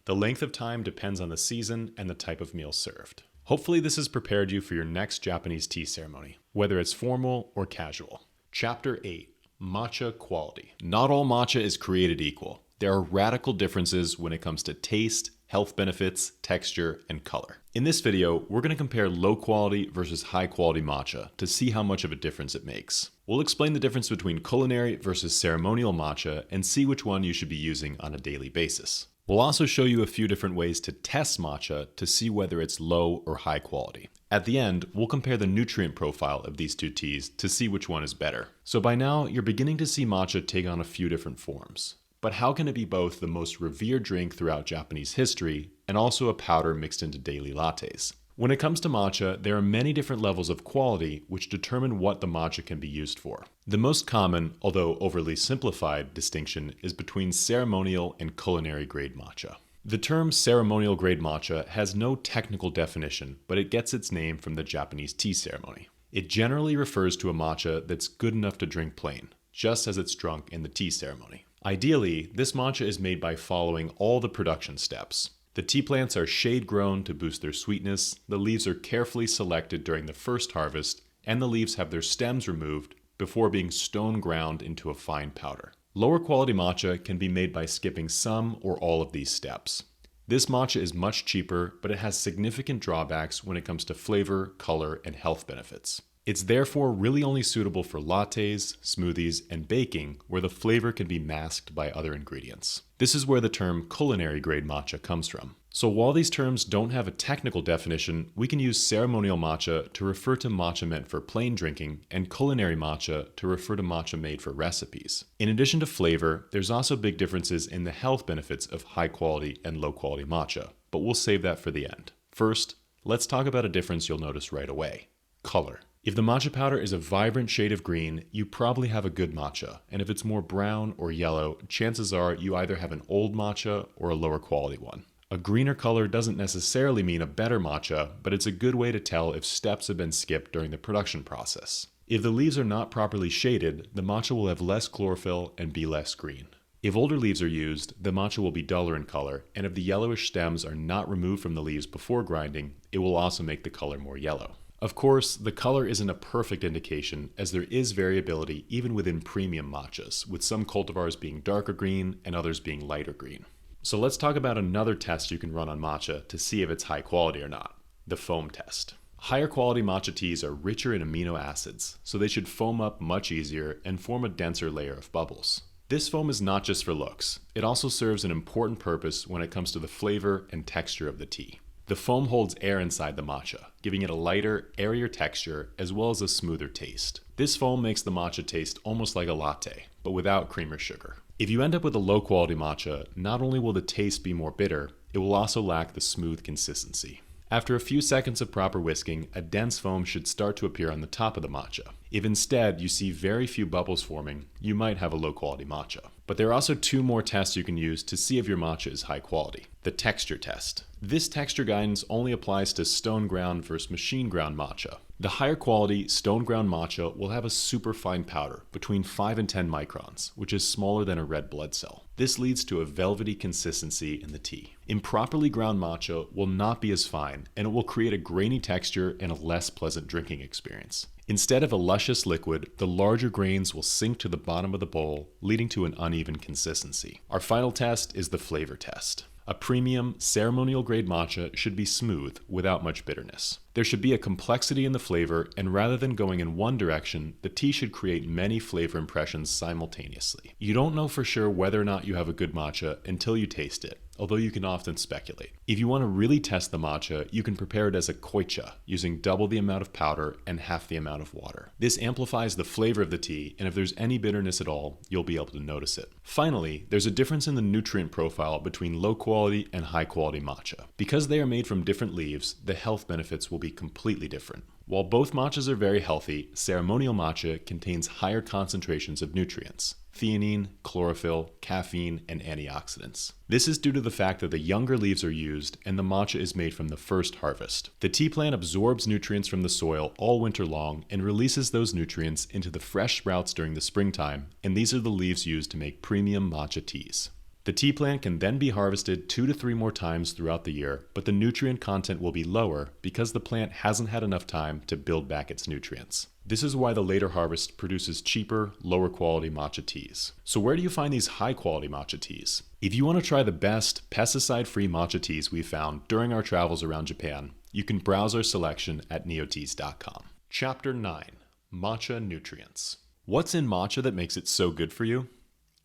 The length of time depends on the season and the type of meal served. Hopefully this has prepared you for your next Japanese tea ceremony, whether it's formal or casual. Chapter 8. Matcha Quality. Not all matcha is created equal. There are radical differences when it comes to taste, health benefits, texture, and color. In this video, we're going to compare low quality versus high quality matcha to see how much of a difference it makes. We'll explain the difference between culinary versus ceremonial matcha and see which one you should be using on a daily basis. We'll also show you a few different ways to test matcha to see whether it's low or high quality. At the end, we'll compare the nutrient profile of these two teas to see which one is better. So by now, you're beginning to see matcha take on a few different forms. But how can it be both the most revered drink throughout Japanese history and also a powder mixed into daily lattes? When it comes to matcha, there are many different levels of quality which determine what the matcha can be used for. The most common, although overly simplified, distinction is between ceremonial and culinary grade matcha. The term ceremonial grade matcha has no technical definition, but it gets its name from the Japanese tea ceremony. It generally refers to a matcha that's good enough to drink plain, just as it's drunk in the tea ceremony. Ideally, this matcha is made by following all the production steps. The tea plants are shade-grown to boost their sweetness, the leaves are carefully selected during the first harvest, and the leaves have their stems removed before being stone ground into a fine powder. Lower quality matcha can be made by skipping some or all of these steps. This matcha is much cheaper, but it has significant drawbacks when it comes to flavor, color, and health benefits. It's therefore really only suitable for lattes, smoothies, and baking, where the flavor can be masked by other ingredients. This is where the term culinary grade matcha comes from. So while these terms don't have a technical definition, we can use ceremonial matcha to refer to matcha meant for plain drinking, and culinary matcha to refer to matcha made for recipes. In addition to flavor, there's also big differences in the health benefits of high quality and low quality matcha, but we'll save that for the end. First, let's talk about a difference you'll notice right away: color. If the matcha powder is a vibrant shade of green, you probably have a good matcha, and if it's more brown or yellow, chances are you either have an old matcha or a lower quality one. A greener color doesn't necessarily mean a better matcha, but it's a good way to tell if steps have been skipped during the production process. If the leaves are not properly shaded, the matcha will have less chlorophyll and be less green. If older leaves are used, the matcha will be duller in color, and if the yellowish stems are not removed from the leaves before grinding, it will also make the color more yellow. Of course, the color isn't a perfect indication, as there is variability even within premium matchas, with some cultivars being darker green and others being lighter green. So let's talk about another test you can run on matcha to see if it's high quality or not, the foam test. Higher quality matcha teas are richer in amino acids, so they should foam up much easier and form a denser layer of bubbles. This foam is not just for looks, it also serves an important purpose when it comes to the flavor and texture of the tea. The foam holds air inside the matcha, giving it a lighter, airier texture as well as a smoother taste. This foam makes the matcha taste almost like a latte, but without cream or sugar. If you end up with a low quality matcha, not only will the taste be more bitter, it will also lack the smooth consistency. After a few seconds of proper whisking, a dense foam should start to appear on the top of the matcha. If instead you see very few bubbles forming, you might have a low quality matcha. But there are also two more tests you can use to see if your matcha is high quality. The texture test. This texture guidance only applies to stone ground versus machine ground matcha. The higher quality stone ground matcha will have a super fine powder, between 5 and 10 microns, which is smaller than a red blood cell. This leads to a velvety consistency in the tea. Improperly ground matcha will not be as fine, and it will create a grainy texture and a less pleasant drinking experience. Instead of a luscious liquid, the larger grains will sink to the bottom of the bowl, leading to an uneven consistency. Our final test is the flavor test. A premium, ceremonial grade matcha should be smooth without much bitterness. There should be a complexity in the flavor, and rather than going in one direction, the tea should create many flavor impressions simultaneously. You don't know for sure whether or not you have a good matcha until you taste it, although you can often speculate. If you want to really test the matcha, you can prepare it as a koicha, using double the amount of powder and half the amount of water. This amplifies the flavor of the tea, and if there's any bitterness at all, you'll be able to notice it. Finally, there's a difference in the nutrient profile between low quality and high quality matcha. Because they are made from different leaves, the health benefits will be completely different. While both matchas are very healthy, ceremonial matcha contains higher concentrations of nutrients: theanine, chlorophyll, caffeine, and antioxidants. This is due to the fact that the younger leaves are used and the matcha is made from the first harvest. The tea plant absorbs nutrients from the soil all winter long and releases those nutrients into the fresh sprouts during the springtime, and these are the leaves used to make premium matcha teas. The tea plant can then be harvested 2 to 3 more times throughout the year, but the nutrient content will be lower because the plant hasn't had enough time to build back its nutrients. This is why the later harvest produces cheaper, lower quality matcha teas. So where do you find these high quality matcha teas? If you want to try the best pesticide-free matcha teas we found during our travels around Japan, you can browse our selection at neoteas.com. Chapter 9. Matcha Nutrients. What's in matcha that makes it so good for you?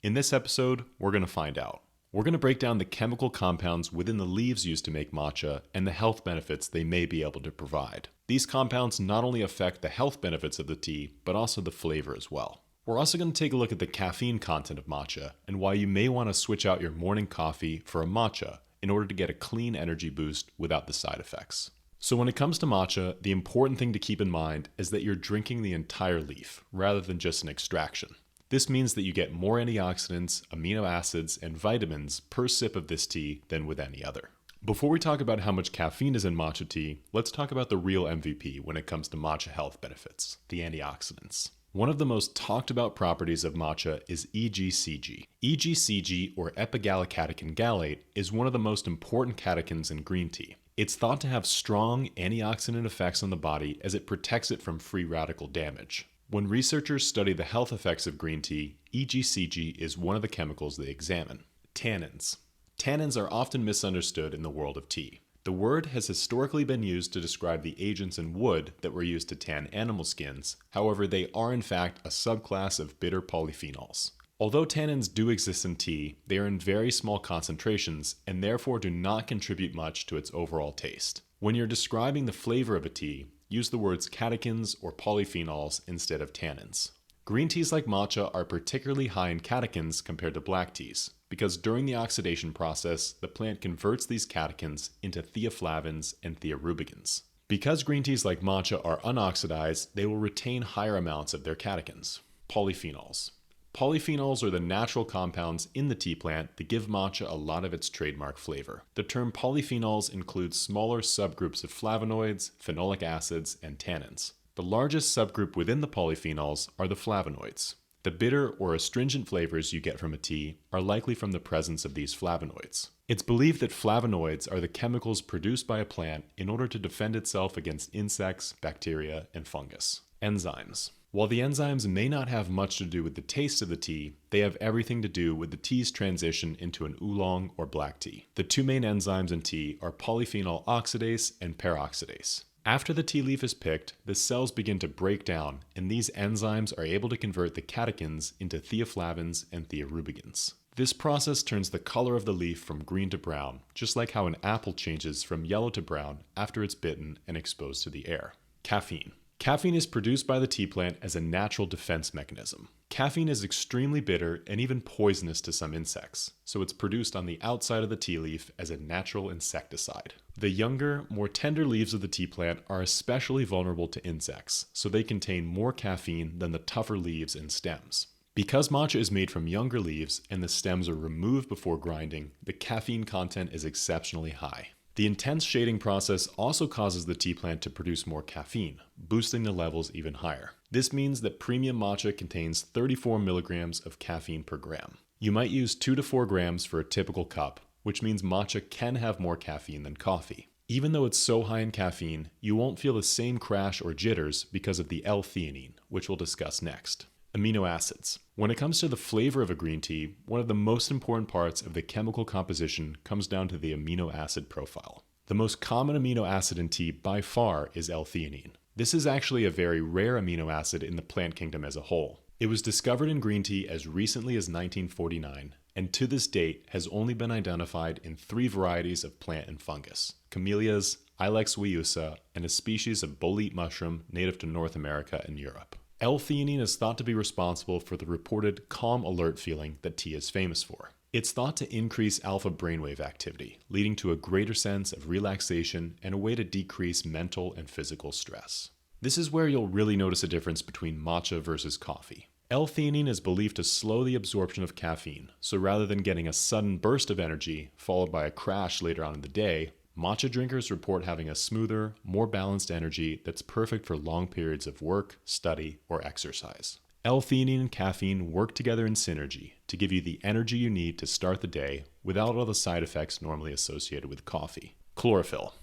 In this episode, we're going to find out. We're going to break down the chemical compounds within the leaves used to make matcha and the health benefits they may be able to provide. These compounds not only affect the health benefits of the tea, but also the flavor as well. We're also going to take a look at the caffeine content of matcha and why you may want to switch out your morning coffee for a matcha in order to get a clean energy boost without the side effects. So when it comes to matcha, the important thing to keep in mind is that you're drinking the entire leaf rather than just an extraction. This means that you get more antioxidants, amino acids, and vitamins per sip of this tea than with any other. Before we talk about how much caffeine is in matcha tea, let's talk about the real MVP when it comes to matcha health benefits, the antioxidants. One of the most talked about properties of matcha is EGCG. EGCG, or epigallocatechin gallate, is one of the most important catechins in green tea. It's thought to have strong antioxidant effects on the body as it protects it from free radical damage. When researchers study the health effects of green tea, EGCG is one of the chemicals they examine. Tannins. Tannins are often misunderstood in the world of tea. The word has historically been used to describe the agents in wood that were used to tan animal skins. However, they are in fact a subclass of bitter polyphenols. Although tannins do exist in tea, they are in very small concentrations and therefore do not contribute much to its overall taste. When you're describing the flavor of a tea, use the words catechins or polyphenols instead of tannins. Green teas like matcha are particularly high in catechins compared to black teas, because during the oxidation process, the plant converts these catechins into theaflavins and thearubicins. Because green teas like matcha are unoxidized, they will retain higher amounts of their catechins. Polyphenols. Polyphenols are the natural compounds in the tea plant that give matcha a lot of its trademark flavor. The term polyphenols includes smaller subgroups of flavonoids, phenolic acids, and tannins. The largest subgroup within the polyphenols are the flavonoids. The bitter or astringent flavors you get from a tea are likely from the presence of these flavonoids. It's believed that flavonoids are the chemicals produced by a plant in order to defend itself against insects, bacteria, and fungus. Enzymes. While the enzymes may not have much to do with the taste of the tea, they have everything to do with the tea's transition into an oolong or black tea. The two main enzymes in tea are polyphenol oxidase and peroxidase. After the tea leaf is picked, the cells begin to break down, and these enzymes are able to convert the catechins into theaflavins and thearubicins. This process turns the color of the leaf from green to brown, just like how an apple changes from yellow to brown after it's bitten and exposed to the air. Caffeine. Caffeine is produced by the tea plant as a natural defense mechanism. Caffeine is extremely bitter and even poisonous to some insects, so it's produced on the outside of the tea leaf as a natural insecticide. The younger, more tender leaves of the tea plant are especially vulnerable to insects, so they contain more caffeine than the tougher leaves and stems. Because matcha is made from younger leaves and the stems are removed before grinding, the caffeine content is exceptionally high. The intense shading process also causes the tea plant to produce more caffeine, boosting the levels even higher. This means that premium matcha contains 34 milligrams of caffeine per gram. You might use 2 to 4 grams for a typical cup, which means matcha can have more caffeine than coffee. Even though it's so high in caffeine, you won't feel the same crash or jitters because of the L-theanine, which we'll discuss next. Amino acids. When it comes to the flavor of a green tea, one of the most important parts of the chemical composition comes down to the amino acid profile. The most common amino acid in tea by far is L-theanine. This is actually a very rare amino acid in the plant kingdom as a whole. It was discovered in green tea as recently as 1949, and to this date has only been identified in 3 varieties of plant and fungus: camellias, Ilex guiusa, and a species of bolete mushroom native to North America and Europe. L-theanine is thought to be responsible for the reported calm alert feeling that tea is famous for. It's thought to increase alpha brainwave activity, leading to a greater sense of relaxation and a way to decrease mental and physical stress. This is where you'll really notice a difference between matcha versus coffee. L-theanine is believed to slow the absorption of caffeine, so rather than getting a sudden burst of energy followed by a crash later on in the day, matcha drinkers report having a smoother, more balanced energy that's perfect for long periods of work, study, or exercise. L-theanine and caffeine work together in synergy to give you the energy you need to start the day without all the side effects normally associated with coffee. Chlorophyll.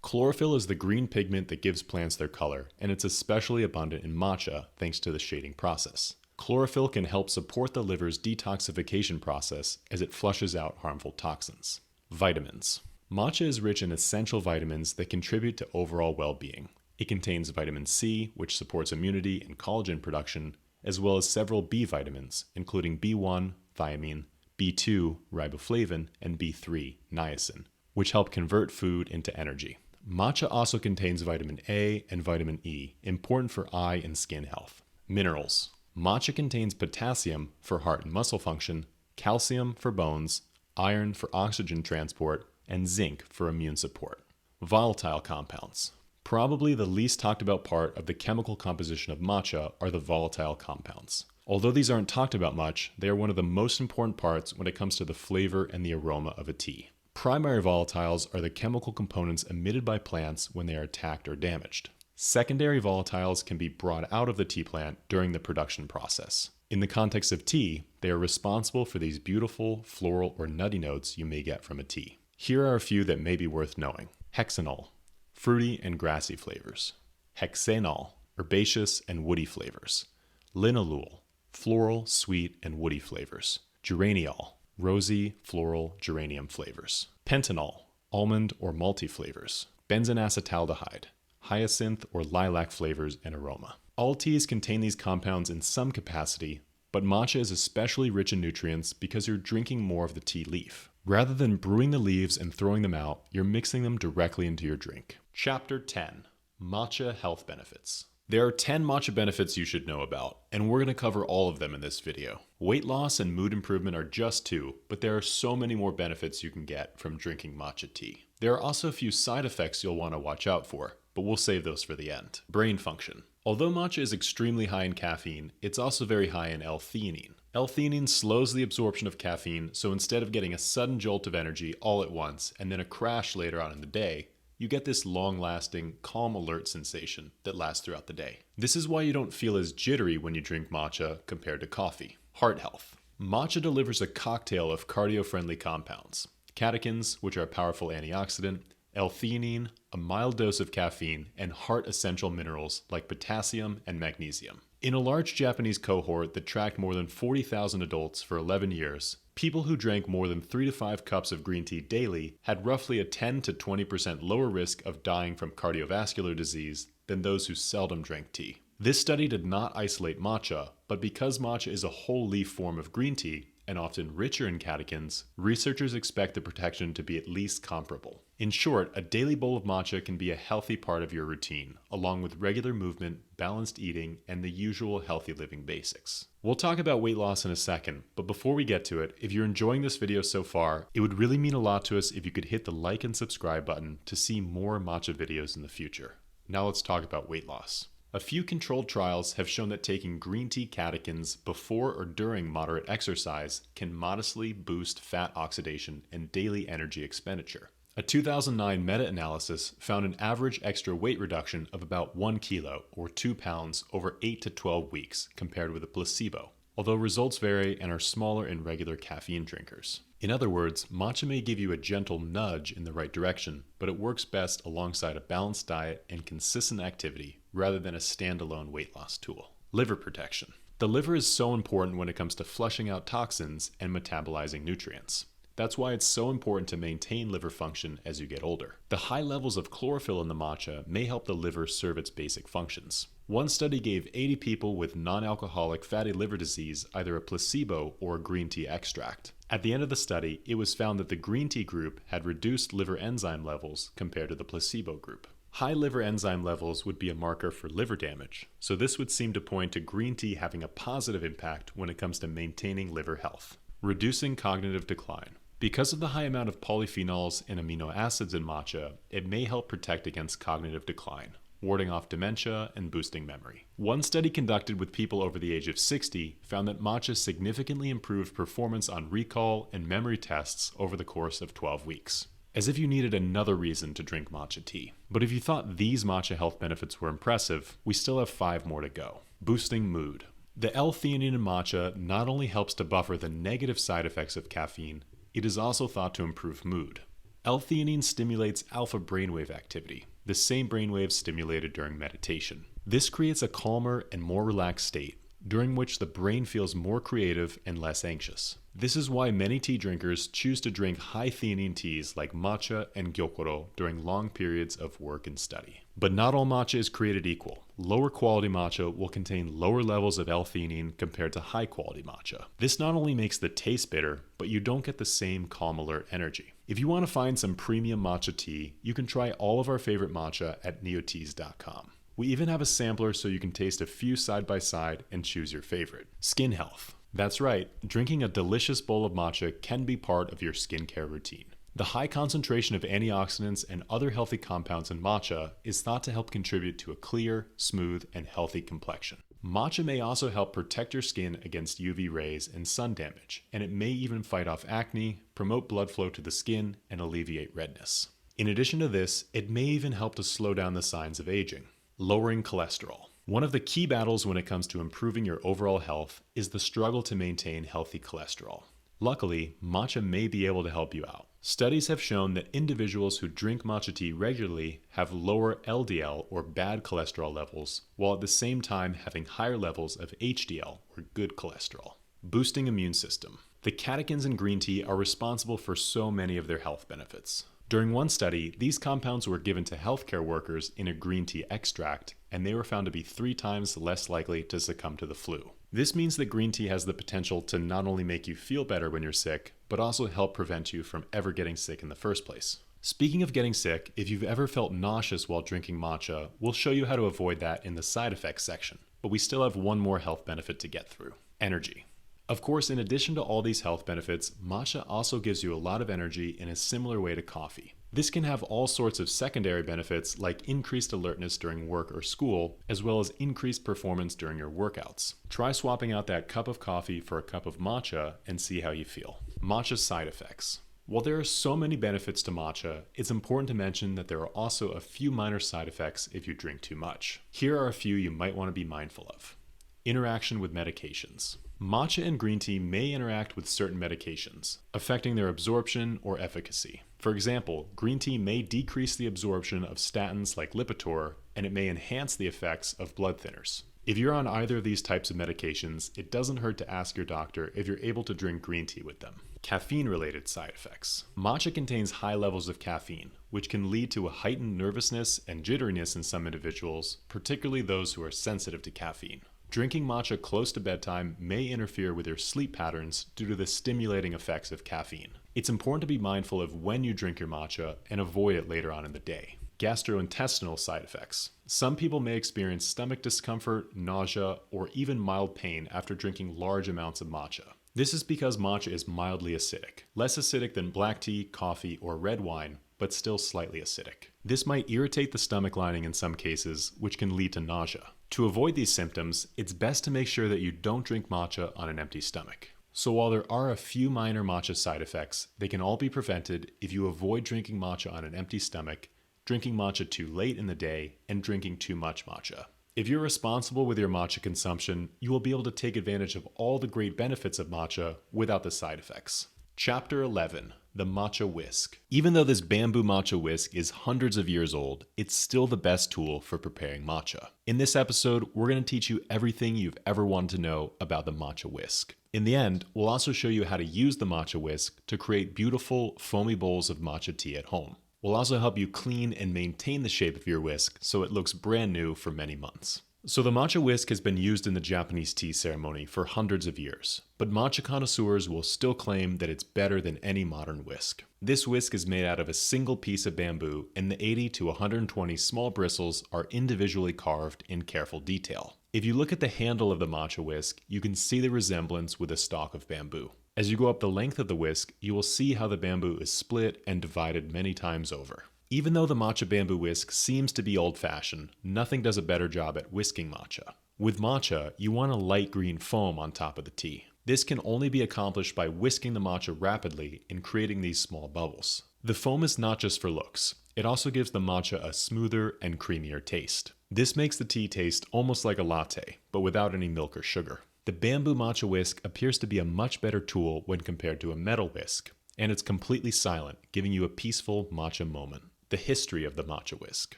Chlorophyll is the green pigment that gives plants their color, and it's especially abundant in matcha thanks to the shading process. Chlorophyll can help support the liver's detoxification process as it flushes out harmful toxins. Vitamins. Matcha is rich in essential vitamins that contribute to overall well-being. It contains vitamin C, which supports immunity and collagen production, as well as several B vitamins, including B1, thiamine, B2, riboflavin, and B3, niacin, which help convert food into energy. Matcha also contains vitamin A and vitamin E, important for eye and skin health. Minerals. Matcha contains potassium for heart and muscle function, calcium for bones, iron for oxygen transport, and zinc for immune support. Volatile compounds. Probably the least talked about part of the chemical composition of matcha are the volatile compounds. Although these aren't talked about much, they are one of the most important parts when it comes to the flavor and the aroma of a tea. Primary volatiles are the chemical components emitted by plants when they are attacked or damaged. Secondary volatiles can be brought out of the tea plant during the production process. In the context of tea, they are responsible for these beautiful floral or nutty notes you may get from a tea. Here are a few that may be worth knowing. Hexanol, fruity and grassy flavors. Hexanol, herbaceous and woody flavors. Linalool, floral, sweet, and woody flavors. Geraniol, rosy, floral, geranium flavors. Pentanol, almond or malty flavors. Benzenacetaldehyde, hyacinth or lilac flavors and aroma. All teas contain these compounds in some capacity, but matcha is especially rich in nutrients because you're drinking more of the tea leaf. Rather than brewing the leaves and throwing them out, you're mixing them directly into your drink. Chapter 10. Matcha Health Benefits. There are 10 matcha benefits you should know about, and we're going to cover all of them in this video. Weight loss and mood improvement are just 2, but there are so many more benefits you can get from drinking matcha tea. There are also a few side effects you'll want to watch out for. but we'll save those for the end. Brain function. Although matcha is extremely high in caffeine, it's also very high in L-theanine. L-theanine slows the absorption of caffeine, so instead of getting a sudden jolt of energy all at once and then a crash later on in the day, you get this long-lasting, calm alert sensation that lasts throughout the day. This is why you don't feel as jittery when you drink matcha compared to coffee. Heart health. Matcha delivers a cocktail of cardio-friendly compounds. Catechins, which are a powerful antioxidant, L-theanine, a mild dose of caffeine, and heart essential minerals like potassium and magnesium. In a large Japanese cohort that tracked more than 40,000 adults for 11 years, people who drank more than 3 to 5 cups of green tea daily had roughly a 10 to 20% lower risk of dying from cardiovascular disease than those who seldom drank tea. This study did not isolate matcha, but because matcha is a whole leaf form of green tea, and often richer in catechins, researchers expect the protection to be at least comparable. In short, a daily bowl of matcha can be a healthy part of your routine, along with regular movement, balanced eating, and the usual healthy living basics. We'll talk about weight loss in a second, but before we get to it, if you're enjoying this video so far, it would really mean a lot to us if you could hit the like and subscribe button to see more matcha videos in the future. Now let's talk about weight loss. A few controlled trials have shown that taking green tea catechins before or during moderate exercise can modestly boost fat oxidation and daily energy expenditure. A 2009 meta-analysis found an average extra weight reduction of about 1 kilo or 2 pounds over 8 to 12 weeks compared with a placebo, although results vary and are smaller in regular caffeine drinkers. In other words, matcha may give you a gentle nudge in the right direction, but it works best alongside a balanced diet and consistent activity rather than a standalone weight loss tool. Liver protection. The liver is so important when it comes to flushing out toxins and metabolizing nutrients. That's why it's so important to maintain liver function as you get older. The high levels of chlorophyll in the matcha may help the liver serve its basic functions. One study gave 80 people with non-alcoholic fatty liver disease either a placebo or a green tea extract. At the end of the study, it was found that the green tea group had reduced liver enzyme levels compared to the placebo group. High liver enzyme levels would be a marker for liver damage, so this would seem to point to green tea having a positive impact when it comes to maintaining liver health. Reducing cognitive decline. Because of the high amount of polyphenols and amino acids in matcha, it may help protect against cognitive decline, warding off dementia and boosting memory. One study conducted with people over the age of 60 found that matcha significantly improved performance on recall and memory tests over the course of 12 weeks. As if you needed another reason to drink matcha tea. But if you thought these matcha health benefits were impressive, we still have 5 more to go. Boosting mood. The L-theanine in matcha not only helps to buffer the negative side effects of caffeine, it is also thought to improve mood. L-theanine stimulates alpha brainwave activity, the same brainwaves stimulated during meditation. This creates a calmer and more relaxed state, during which the brain feels more creative and less anxious. This is why many tea drinkers choose to drink high theanine teas like matcha and gyokuro during long periods of work and study. But not all matcha is created equal. Lower quality matcha will contain lower levels of L-theanine compared to high quality matcha. This not only makes the taste bitter, but you don't get the same calm alert energy. If you want to find some premium matcha tea, you can try all of our favorite matcha at neoteas.com. We even have a sampler so you can taste a few side by side and choose your favorite. Skin health. That's right, drinking a delicious bowl of matcha can be part of your skincare routine. The high concentration of antioxidants and other healthy compounds in matcha is thought to help contribute to a clear, smooth, and healthy complexion. Matcha may also help protect your skin against UV rays and sun damage, and it may even fight off acne, promote blood flow to the skin, and alleviate redness. In addition to this, it may even help to slow down the signs of aging. Lowering cholesterol. One of the key battles when it comes to improving your overall health is the struggle to maintain healthy cholesterol. Luckily, matcha may be able to help you out. Studies have shown that individuals who drink matcha tea regularly have lower LDL or bad cholesterol levels, while at the same time having higher levels of HDL or good cholesterol. Boosting immune system. The catechins in green tea are responsible for so many of their health benefits. During one study, these compounds were given to healthcare workers in a green tea extract, and they were found to be 3 times less likely to succumb to the flu. This means that green tea has the potential to not only make you feel better when you're sick, but also help prevent you from ever getting sick in the first place. Speaking of getting sick, if you've ever felt nauseous while drinking matcha, we'll show you how to avoid that in the side effects section. But we still have one more health benefit to get through: energy. Of course, in addition to all these health benefits, matcha also gives you a lot of energy in a similar way to coffee. This can have all sorts of secondary benefits like increased alertness during work or school, as well as increased performance during your workouts. Try swapping out that cup of coffee for a cup of matcha and see how you feel. Matcha side effects. While there are so many benefits to matcha, it's important to mention that there are also a few minor side effects if you drink too much. Here are a few you might want to be mindful of. Interaction with medications. Matcha and green tea may interact with certain medications, affecting their absorption or efficacy. For example, green tea may decrease the absorption of statins like Lipitor, and it may enhance the effects of blood thinners. If you're on either of these types of medications, it doesn't hurt to ask your doctor if you're able to drink green tea with them. Caffeine-related side effects. Matcha contains high levels of caffeine, which can lead to a heightened nervousness and jitteriness in some individuals, particularly those who are sensitive to caffeine. Drinking matcha close to bedtime may interfere with your sleep patterns due to the stimulating effects of caffeine. It's important to be mindful of when you drink your matcha and avoid it later on in the day. Gastrointestinal side effects. Some people may experience stomach discomfort, nausea, or even mild pain after drinking large amounts of matcha. This is because matcha is mildly acidic, less acidic than black tea, coffee, or red wine, but still slightly acidic. This might irritate the stomach lining in some cases, which can lead to nausea. To avoid these symptoms, it's best to make sure that you don't drink matcha on an empty stomach. So while there are a few minor matcha side effects, they can all be prevented if you avoid drinking matcha on an empty stomach, drinking matcha too late in the day, and drinking too much matcha. If you're responsible with your matcha consumption, you will be able to take advantage of all the great benefits of matcha without the side effects. Chapter 11. The Matcha Whisk. Even though this bamboo matcha whisk is hundreds of years old, it's still the best tool for preparing matcha. In this episode, we're going to teach you everything you've ever wanted to know about the matcha whisk. In the end, we'll also show you how to use the matcha whisk to create beautiful, foamy bowls of matcha tea at home. We'll also help you clean and maintain the shape of your whisk so it looks brand new for many months. So the matcha whisk has been used in the Japanese tea ceremony for hundreds of years, but matcha connoisseurs will still claim that it's better than any modern whisk. This whisk is made out of a single piece of bamboo, and the 80 to 120 small bristles are individually carved in careful detail. If you look at the handle of the matcha whisk, you can see the resemblance with a stalk of bamboo. As you go up the length of the whisk, you will see how the bamboo is split and divided many times over. Even though the matcha bamboo whisk seems to be old-fashioned, nothing does a better job at whisking matcha. With matcha, you want a light green foam on top of the tea. This can only be accomplished by whisking the matcha rapidly and creating these small bubbles. The foam is not just for looks. It also gives the matcha a smoother and creamier taste. This makes the tea taste almost like a latte, but without any milk or sugar. The bamboo matcha whisk appears to be a much better tool when compared to a metal whisk, and it's completely silent, giving you a peaceful matcha moment. The history of the matcha whisk.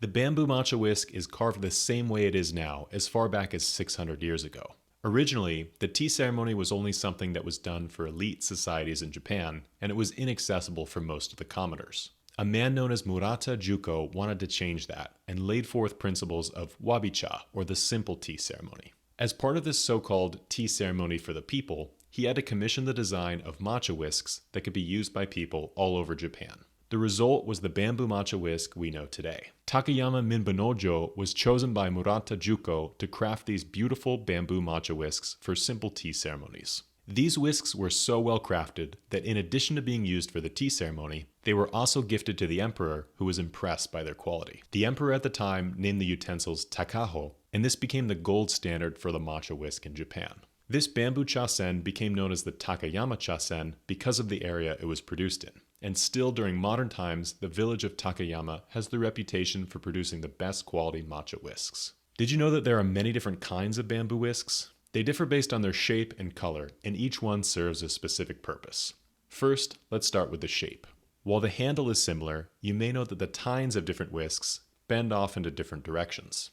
The bamboo matcha whisk is carved the same way it is now, as far back as 600 years ago. Originally, the tea ceremony was only something that was done for elite societies in Japan, and it was inaccessible for most of the commoners. A man known as Murata Juko wanted to change that, and laid forth principles of wabi-cha, or the simple tea ceremony. As part of this so-called tea ceremony for the people, he had to commission the design of matcha whisks that could be used by people all over Japan. The result was the bamboo matcha whisk we know today. Takayama Minbanojo was chosen by Murata Juko to craft these beautiful bamboo matcha whisks for simple tea ceremonies. These whisks were so well crafted that in addition to being used for the tea ceremony, they were also gifted to the emperor, who was impressed by their quality. The emperor at the time named the utensils takaho, and this became the gold standard for the matcha whisk in Japan. This bamboo chasen became known as the Takayama chasen because of the area it was produced in. And still during modern times, the village of Takayama has the reputation for producing the best quality matcha whisks. Did you know that there are many different kinds of bamboo whisks? They differ based on their shape and color, and each one serves a specific purpose. First, let's start with the shape. While the handle is similar, you may note that the tines of different whisks bend off into different directions.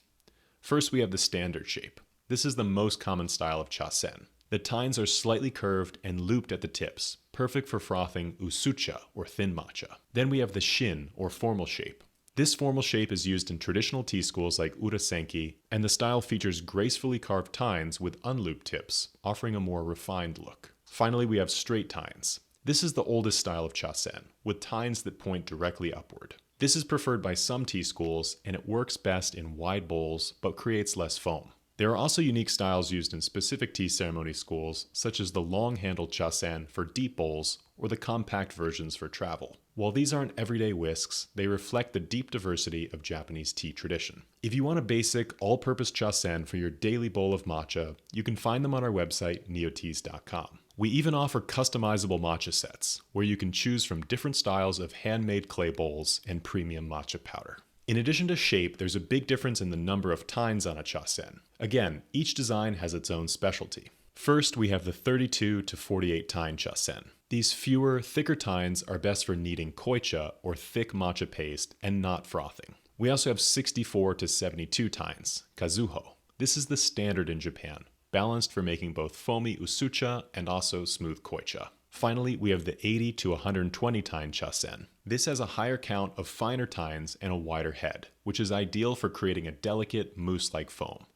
First, we have the standard shape. This is the most common style of chasen. The tines are slightly curved and looped at the tips, perfect for frothing usucha, or thin matcha. Then we have the shin, or formal shape. This formal shape is used in traditional tea schools like urasenki, and the style features gracefully carved tines with unlooped tips, offering a more refined look. Finally, we have straight tines. This is the oldest style of chasen, with tines that point directly upward. This is preferred by some tea schools, and it works best in wide bowls, but creates less foam. There are also unique styles used in specific tea ceremony schools, such as the long-handled chasen for deep bowls or the compact versions for travel. While these aren't everyday whisks, they reflect the deep diversity of Japanese tea tradition. If you want a basic, all-purpose chasen for your daily bowl of matcha, you can find them on our website, neoteas.com. We even offer customizable matcha sets, where you can choose from different styles of handmade clay bowls and premium matcha powder. In addition to shape, there's a big difference in the number of tines on a chasen. Again, each design has its own specialty. First, we have the 32 to 48 tine chasen. These fewer, thicker tines are best for kneading koicha, or thick matcha paste, and not frothing. We also have 64 to 72 tines, kazuho. This is the standard in Japan, balanced for making both foamy usucha and also smooth koicha. Finally, we have the 80 to 120 tine chasen. This has a higher count of finer tines and a wider head, which is ideal for creating a delicate, mousse-like foam.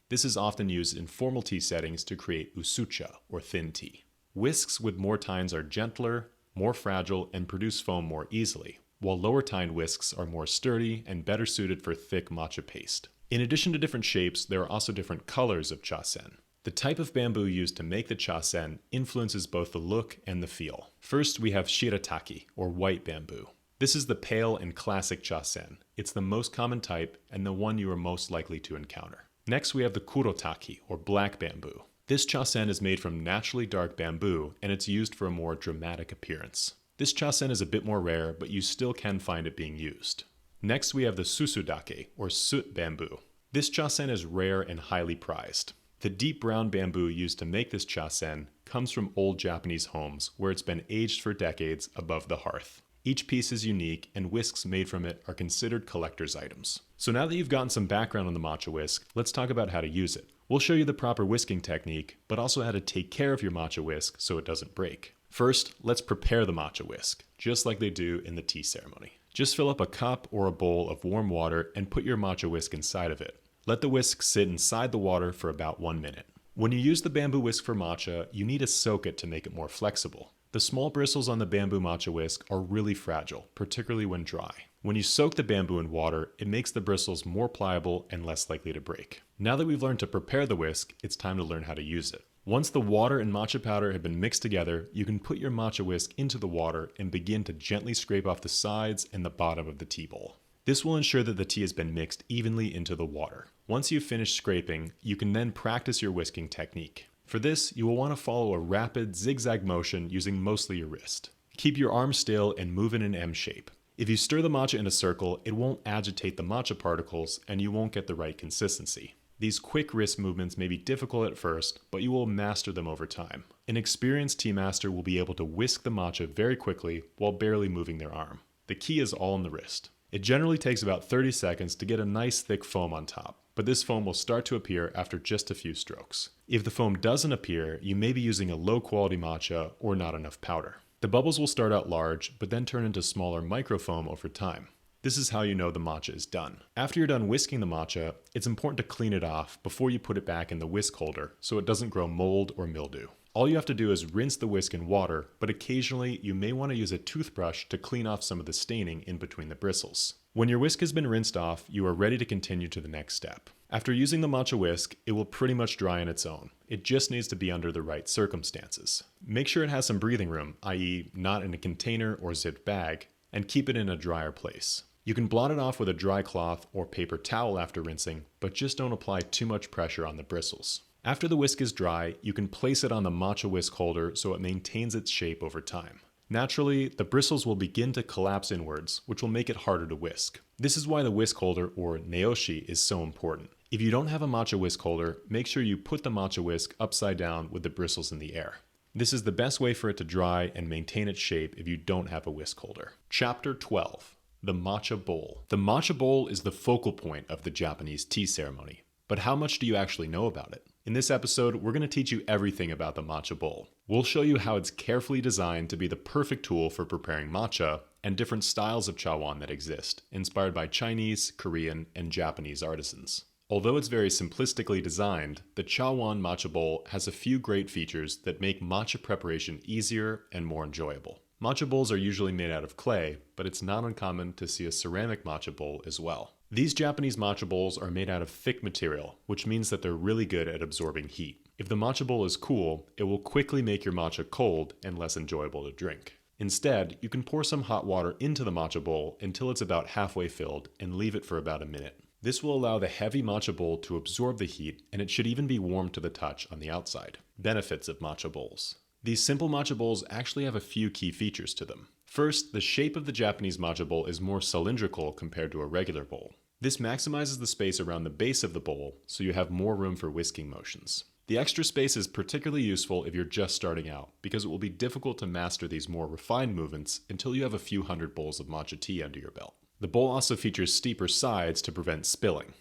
This is often used in formal tea settings to create usucha, or thin tea. Whisks with more tines are gentler, more fragile, and produce foam more easily, while lower tine whisks are more sturdy and better suited for thick matcha paste. In addition to different shapes, there are also different colors of chasen. The type of bamboo used to make the chasen influences both the look and the feel. First, we have shirataki, or white bamboo. This is the pale and classic chasen. It's the most common type and the one you are most likely to encounter. Next, we have the kurotaki, or black bamboo. This chasen is made from naturally dark bamboo, and it's used for a more dramatic appearance. This chasen is a bit more rare, but you still can find it being used. Next, we have the susudake, or soot bamboo. This chasen is rare and highly prized. The deep brown bamboo used to make this chasen comes from old Japanese homes where it's been aged for decades above the hearth. Each piece is unique, and whisks made from it are considered collector's items. So now that you've gotten some background on the matcha whisk, let's talk about how to use it. We'll show you the proper whisking technique, but also how to take care of your matcha whisk so it doesn't break. First, let's prepare the matcha whisk, just like they do in the tea ceremony. Just fill up a cup or a bowl of warm water and put your matcha whisk inside of it. Let the whisk sit inside the water for about 1 minute. When you use the bamboo whisk for matcha, you need to soak it to make it more flexible. The small bristles on the bamboo matcha whisk are really fragile, particularly when dry. When you soak the bamboo in water, it makes the bristles more pliable and less likely to break. Now that we've learned to prepare the whisk, it's time to learn how to use it. Once the water and matcha powder have been mixed together, you can put your matcha whisk into the water and begin to gently scrape off the sides and the bottom of the tea bowl. This will ensure that the tea has been mixed evenly into the water. Once you've finished scraping, you can then practice your whisking technique. For this, you will want to follow a rapid zigzag motion using mostly your wrist. Keep your arm still and move in an M shape. If you stir the matcha in a circle, it won't agitate the matcha particles and you won't get the right consistency. These quick wrist movements may be difficult at first, but you will master them over time. An experienced tea master will be able to whisk the matcha very quickly while barely moving their arm. The key is all in the wrist. It generally takes about 30 seconds to get a nice thick foam on top, but this foam will start to appear after just a few strokes. If the foam doesn't appear, you may be using a low quality matcha or not enough powder. The bubbles will start out large, but then turn into smaller microfoam over time. This is how you know the matcha is done. After you're done whisking the matcha, it's important to clean it off before you put it back in the whisk holder so it doesn't grow mold or mildew. All you have to do is rinse the whisk in water, but occasionally you may want to use a toothbrush to clean off some of the staining in between the bristles. When your whisk has been rinsed off, you are ready to continue to the next step. After using the matcha whisk, it will pretty much dry on its own. It just needs to be under the right circumstances. Make sure it has some breathing room, i.e. not in a container or zipped bag, and keep it in a drier place. You can blot it off with a dry cloth or paper towel after rinsing, but just don't apply too much pressure on the bristles. After the whisk is dry, you can place it on the matcha whisk holder so it maintains its shape over time. Naturally, the bristles will begin to collapse inwards, which will make it harder to whisk. This is why the whisk holder, or naoshi, is so important. If you don't have a matcha whisk holder, make sure you put the matcha whisk upside down with the bristles in the air. This is the best way for it to dry and maintain its shape if you don't have a whisk holder. Chapter 12. The Matcha Bowl. The Matcha Bowl is the focal point of the Japanese tea ceremony. But how much do you actually know about it? In this episode, we're going to teach you everything about the matcha bowl. We'll show you how it's carefully designed to be the perfect tool for preparing matcha and different styles of chawan that exist, inspired by Chinese, Korean, and Japanese artisans. Although it's very simplistically designed, the chawan matcha bowl has a few great features that make matcha preparation easier and more enjoyable. Matcha bowls are usually made out of clay, but it's not uncommon to see a ceramic matcha bowl as well. These Japanese matcha bowls are made out of thick material, which means that they're really good at absorbing heat. If the matcha bowl is cool, it will quickly make your matcha cold and less enjoyable to drink. Instead, you can pour some hot water into the matcha bowl until it's about halfway filled and leave it for about a minute. This will allow the heavy matcha bowl to absorb the heat, and it should even be warm to the touch on the outside. Benefits of matcha bowls. These simple matcha bowls actually have a few key features to them. First, the shape of the Japanese matcha bowl is more cylindrical compared to a regular bowl. This maximizes the space around the base of the bowl, so you have more room for whisking motions. The extra space is particularly useful if you're just starting out, because it will be difficult to master these more refined movements until you have a few hundred bowls of matcha tea under your belt. The bowl also features steeper sides to prevent spilling.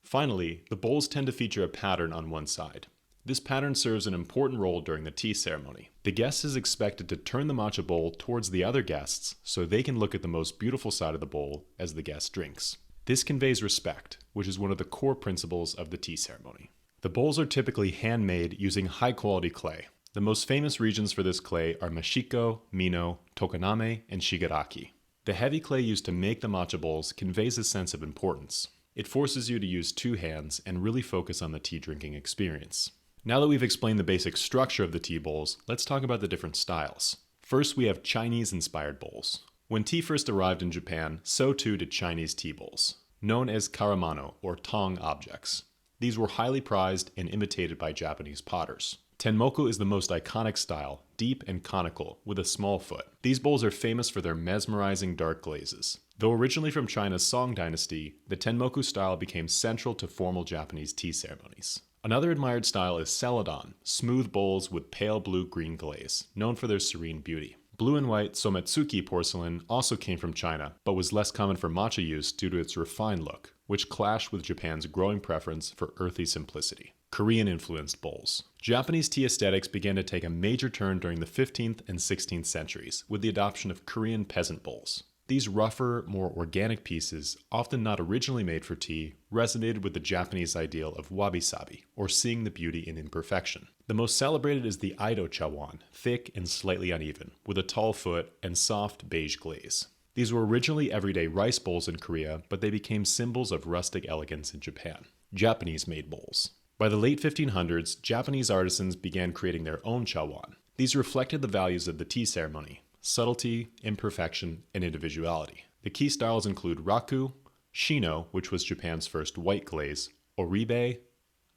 Finally, the bowls tend to feature a pattern on one side. This pattern serves an important role during the tea ceremony. The guest is expected to turn the matcha bowl towards the other guests so they can look at the most beautiful side of the bowl as the guest drinks. This conveys respect, which is one of the core principles of the tea ceremony. The bowls are typically handmade using high-quality clay. The most famous regions for this clay are Mashiko, Mino, Tokoname, and Shigaraki. The heavy clay used to make the matcha bowls conveys a sense of importance. It forces you to use two hands and really focus on the tea drinking experience. Now that we've explained the basic structure of the tea bowls, let's talk about the different styles. First, we have Chinese-inspired bowls. When tea first arrived in Japan, so too did Chinese tea bowls, known as karamano or tong objects. These were highly prized and imitated by Japanese potters. Tenmoku is the most iconic style, deep and conical, with a small foot. These bowls are famous for their mesmerizing dark glazes. Though originally from China's Song dynasty, the Tenmoku style became central to formal Japanese tea ceremonies. Another admired style is celadon, smooth bowls with pale blue-green glaze, known for their serene beauty. Blue and white Sometsuki porcelain also came from China, but was less common for matcha use due to its refined look, which clashed with Japan's growing preference for earthy simplicity. Korean-influenced bowls. Japanese tea aesthetics began to take a major turn during the 15th and 16th centuries with the adoption of Korean peasant bowls. These rougher, more organic pieces, often not originally made for tea, resonated with the Japanese ideal of wabi-sabi, or seeing the beauty in imperfection. The most celebrated is the Aido chawan, thick and slightly uneven, with a tall foot and soft beige glaze. These were originally everyday rice bowls in Korea, but they became symbols of rustic elegance in Japan. Japanese-made bowls. By the late 1500s, Japanese artisans began creating their own chawan. These reflected the values of the tea ceremony: subtlety, imperfection, and individuality. The key styles include raku, shino, which was Japan's first white glaze, oribe,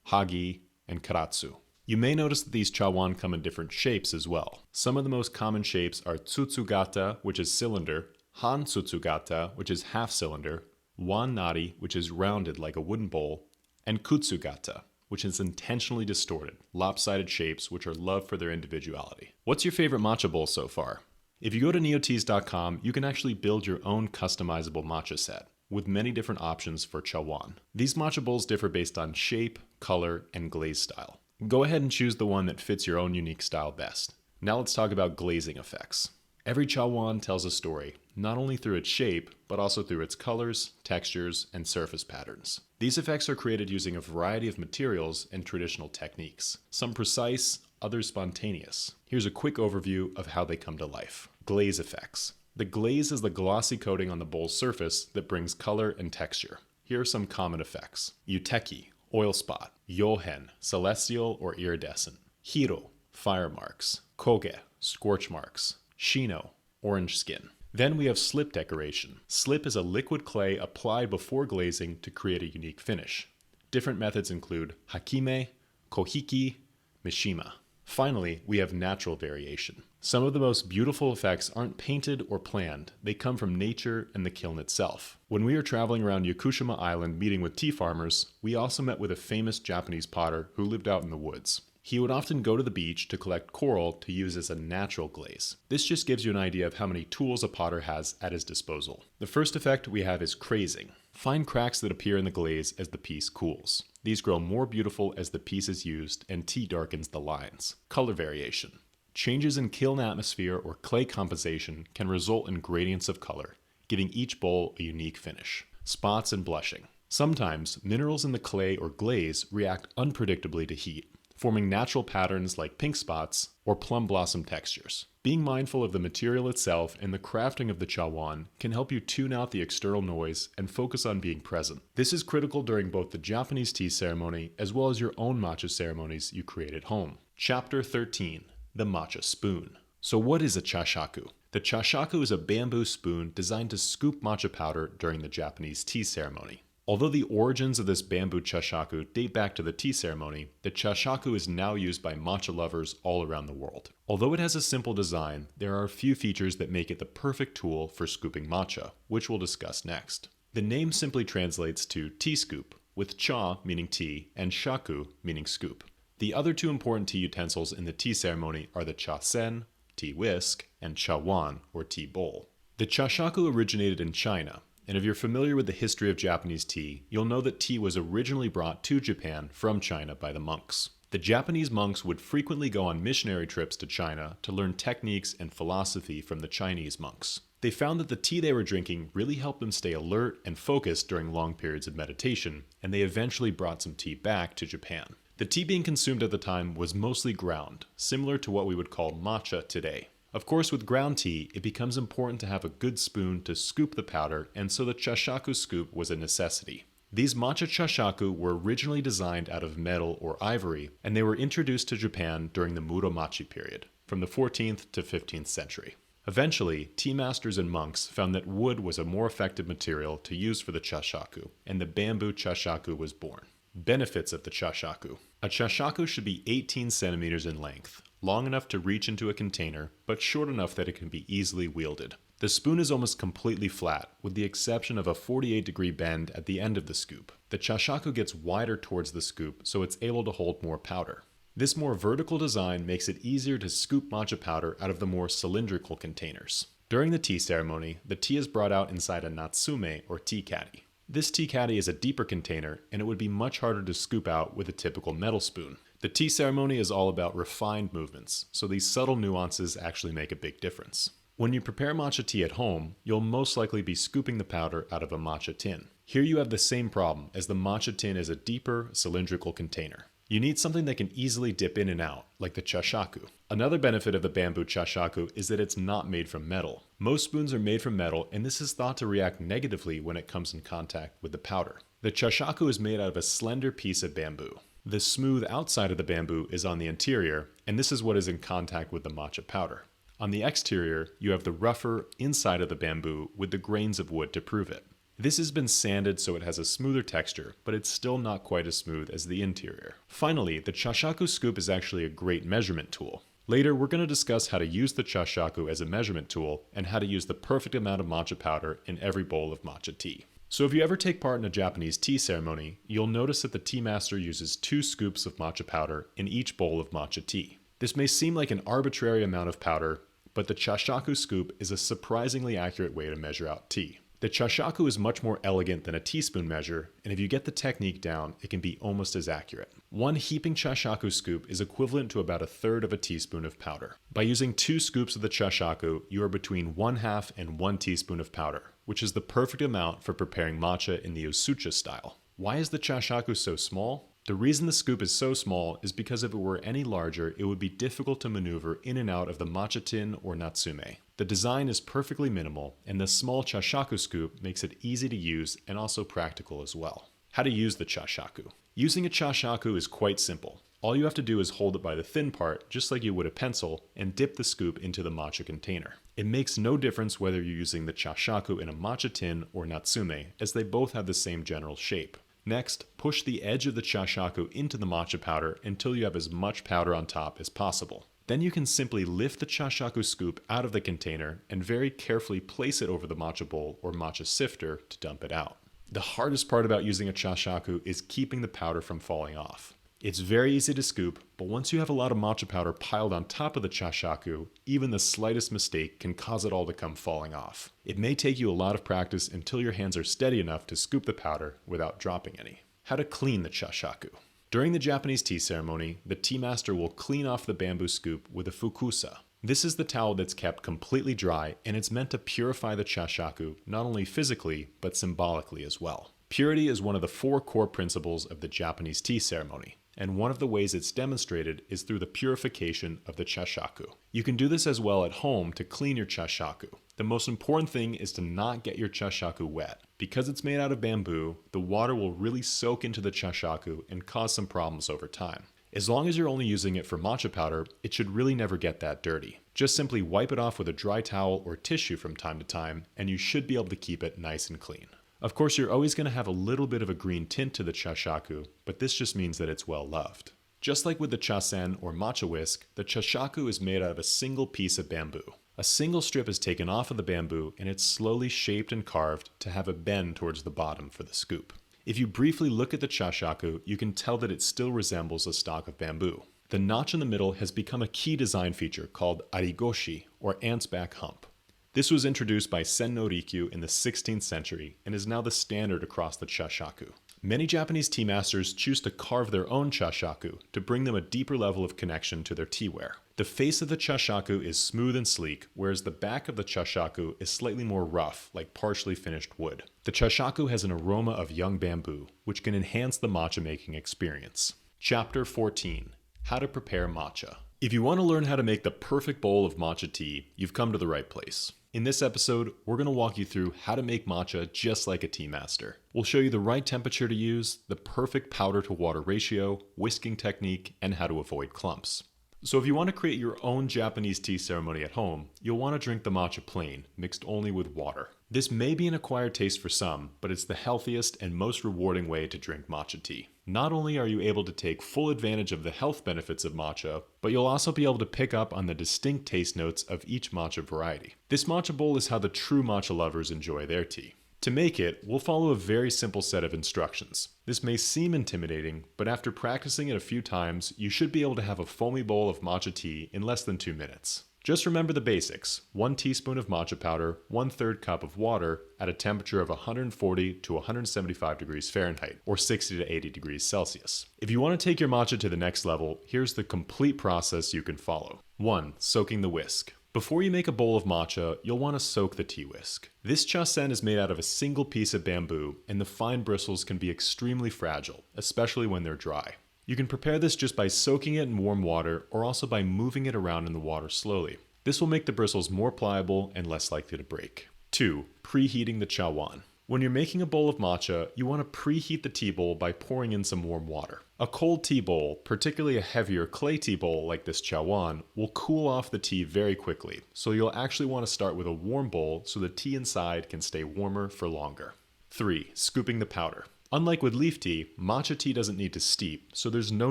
hagi, and karatsu. You may notice that these chawan come in different shapes as well. Some of the most common shapes are tsutsugata, which is cylinder, han tsutsugata, which is half cylinder, wan nari, which is rounded like a wooden bowl, and kutsugata, which is intentionally distorted, lopsided shapes which are loved for their individuality. What's your favorite matcha bowl so far? If you go to neoteas.com, you can actually build your own customizable matcha set, with many different options for chawan. These matcha bowls differ based on shape, color, and glaze style. Go ahead and choose the one that fits your own unique style best. Now let's talk about glazing effects. Every chawan tells a story, not only through its shape, but also through its colors, textures, and surface patterns. These effects are created using a variety of materials and traditional techniques, some precise, others spontaneous. Here's a quick overview of how they come to life. Glaze effects. The glaze is the glossy coating on the bowl's surface that brings color and texture. Here are some common effects. Yuteki, oil spot. Yohen, celestial or iridescent. Hiro, fire marks. Koge, scorch marks. Shino, orange skin. Then we have slip decoration. Slip is a liquid clay applied before glazing to create a unique finish. Different methods include hakime, kohiki, mishima. Finally, we have natural variation. Some of the most beautiful effects aren't painted or planned. They come from nature and the kiln itself. When we were traveling around Yakushima Island meeting with tea farmers, we also met with a famous Japanese potter who lived out in the woods. He would often go to the beach to collect coral to use as a natural glaze. This just gives you an idea of how many tools a potter has at his disposal. The first effect we have is crazing. Find cracks that appear in the glaze as the piece cools. These grow more beautiful as the piece is used and tea darkens the lines. Color variation. Changes in kiln atmosphere or clay composition can result in gradients of color, giving each bowl a unique finish. Spots and blushing. Sometimes minerals in the clay or glaze react unpredictably to heat, forming natural patterns like pink spots or plum blossom textures. Being mindful of the material itself and the crafting of the chawan can help you tune out the external noise and focus on being present. This is critical during both the Japanese tea ceremony as well as your own matcha ceremonies you create at home. Chapter 13. The Matcha Spoon. So what is a chashaku? The chashaku is a bamboo spoon designed to scoop matcha powder during the Japanese tea ceremony. Although the origins of this bamboo chashaku date back to the tea ceremony, the chashaku is now used by matcha lovers all around the world. Although it has a simple design, there are a few features that make it the perfect tool for scooping matcha, which we'll discuss next. The name simply translates to tea scoop, with cha meaning tea and shaku meaning scoop. The other two important tea utensils in the tea ceremony are the cha sen, tea whisk, and cha wan, or tea bowl. The chashaku originated in China, and if you're familiar with the history of Japanese tea, you'll know that tea was originally brought to Japan from China by the monks. The Japanese monks would frequently go on missionary trips to China to learn techniques and philosophy from the Chinese monks. They found that the tea they were drinking really helped them stay alert and focused during long periods of meditation, and they eventually brought some tea back to Japan. The tea being consumed at the time was mostly ground, similar to what we would call matcha today. Of course, with ground tea, it becomes important to have a good spoon to scoop the powder, and so the chashaku scoop was a necessity. These matcha chashaku were originally designed out of metal or ivory, and they were introduced to Japan during the Muromachi period, from the 14th to 15th century. Eventually, tea masters and monks found that wood was a more effective material to use for the chashaku, and the bamboo chashaku was born. Benefits of the chashaku. A chashaku should be 18 centimeters in length, long enough to reach into a container, but short enough that it can be easily wielded. The spoon is almost completely flat, with the exception of a 48-degree bend at the end of the scoop. The chashaku gets wider towards the scoop, so it's able to hold more powder. This more vertical design makes it easier to scoop matcha powder out of the more cylindrical containers. During the tea ceremony, the tea is brought out inside a natsume, or tea caddy. This tea caddy is a deeper container, and it would be much harder to scoop out with a typical metal spoon. The tea ceremony is all about refined movements, so these subtle nuances actually make a big difference. When you prepare matcha tea at home, you'll most likely be scooping the powder out of a matcha tin. Here you have the same problem, as the matcha tin is a deeper, cylindrical container. You need something that can easily dip in and out, like the chashaku. Another benefit of the bamboo chashaku is that it's not made from metal. Most spoons are made from metal, and this is thought to react negatively when it comes in contact with the powder. The chashaku is made out of a slender piece of bamboo. The smooth outside of the bamboo is on the interior, and this is what is in contact with the matcha powder. On the exterior, you have the rougher inside of the bamboo with the grains of wood to prove it. This has been sanded so it has a smoother texture, but it's still not quite as smooth as the interior. Finally, the chashaku scoop is actually a great measurement tool. Later, we're going to discuss how to use the chashaku as a measurement tool and how to use the perfect amount of matcha powder in every bowl of matcha tea. So if you ever take part in a Japanese tea ceremony, you'll notice that the tea master uses 2 scoops of matcha powder in each bowl of matcha tea. This may seem like an arbitrary amount of powder, but the chashaku scoop is a surprisingly accurate way to measure out tea. The chashaku is much more elegant than a teaspoon measure, and if you get the technique down, it can be almost as accurate. One heaping chashaku scoop is equivalent to about 1/3 of a teaspoon of powder. By using 2 scoops of the chashaku, you are between 1/2 and 1 teaspoon of powder, which is the perfect amount for preparing matcha in the Osucha style. Why is the chashaku so small? The reason the scoop is so small is because if it were any larger, it would be difficult to maneuver in and out of the matcha tin or natsume. The design is perfectly minimal, and the small chashaku scoop makes it easy to use and also practical as well. How to use the chashaku. Using a chashaku is quite simple. All you have to do is hold it by the thin part, just like you would a pencil, and dip the scoop into the matcha container. It makes no difference whether you're using the chashaku in a matcha tin or natsume, as they both have the same general shape. Next, push the edge of the chashaku into the matcha powder until you have as much powder on top as possible. Then you can simply lift the chashaku scoop out of the container and very carefully place it over the matcha bowl or matcha sifter to dump it out. The hardest part about using a chashaku is keeping the powder from falling off. It's very easy to scoop, but once you have a lot of matcha powder piled on top of the chashaku, even the slightest mistake can cause it all to come falling off. It may take you a lot of practice until your hands are steady enough to scoop the powder without dropping any. How to clean the chashaku. During the Japanese tea ceremony, the tea master will clean off the bamboo scoop with a fukusa. This is the towel that's kept completely dry, and it's meant to purify the chashaku not only physically, but symbolically as well. Purity is one of the 4 core principles of the Japanese tea ceremony, and one of the ways it's demonstrated is through the purification of the chashaku. You can do this as well at home to clean your chashaku. The most important thing is to not get your chashaku wet. Because it's made out of bamboo, the water will really soak into the chashaku and cause some problems over time. As long as you're only using it for matcha powder, it should really never get that dirty. Just simply wipe it off with a dry towel or tissue from time to time, and you should be able to keep it nice and clean. Of course, you're always going to have a little bit of a green tint to the chashaku, but this just means that it's well loved. Just like with the chasen or matcha whisk, the chashaku is made out of a single piece of bamboo. A single strip is taken off of the bamboo and it's slowly shaped and carved to have a bend towards the bottom for the scoop. If you briefly look at the chashaku, you can tell that it still resembles a stalk of bamboo. The notch in the middle has become a key design feature called arigoshi, or ant's back hump. This was introduced by Sen no Rikyu in the 16th century and is now the standard across the chashaku. Many Japanese tea masters choose to carve their own chashaku to bring them a deeper level of connection to their teaware. The face of the chashaku is smooth and sleek, whereas the back of the chashaku is slightly more rough, like partially finished wood. The chashaku has an aroma of young bamboo, which can enhance the matcha making experience. Chapter 14. How to prepare matcha. If you want to learn how to make the perfect bowl of matcha tea, you've come to the right place. In this episode, we're going to walk you through how to make matcha just like a tea master. We'll show you the right temperature to use, the perfect powder to water ratio, whisking technique, and how to avoid clumps. So if you want to create your own Japanese tea ceremony at home, you'll want to drink the matcha plain, mixed only with water. This may be an acquired taste for some, but it's the healthiest and most rewarding way to drink matcha tea. Not only are you able to take full advantage of the health benefits of matcha, but you'll also be able to pick up on the distinct taste notes of each matcha variety. This matcha bowl is how the true matcha lovers enjoy their tea. To make it, we'll follow a very simple set of instructions. This may seem intimidating, but after practicing it a few times, you should be able to have a foamy bowl of matcha tea in less than 2 minutes. Just remember the basics: 1 teaspoon of matcha powder, 1/3 cup of water at a temperature of 140 to 175 degrees Fahrenheit, or 60 to 80 degrees Celsius. If you want to take your matcha to the next level, here's the complete process you can follow. 1. Soaking the whisk. Before you make a bowl of matcha, you'll want to soak the tea whisk. This chasen is made out of a single piece of bamboo, and the fine bristles can be extremely fragile, especially when they're dry. You can prepare this just by soaking it in warm water or also by moving it around in the water slowly. This will make the bristles more pliable and less likely to break. 2. Preheating the chawan. When you're making a bowl of matcha, you want to preheat the tea bowl by pouring in some warm water. A cold tea bowl, particularly a heavier clay tea bowl like this chawan, will cool off the tea very quickly, so you'll actually want to start with a warm bowl so the tea inside can stay warmer for longer. 3. Scooping the powder. Unlike with leaf tea, matcha tea doesn't need to steep, so there's no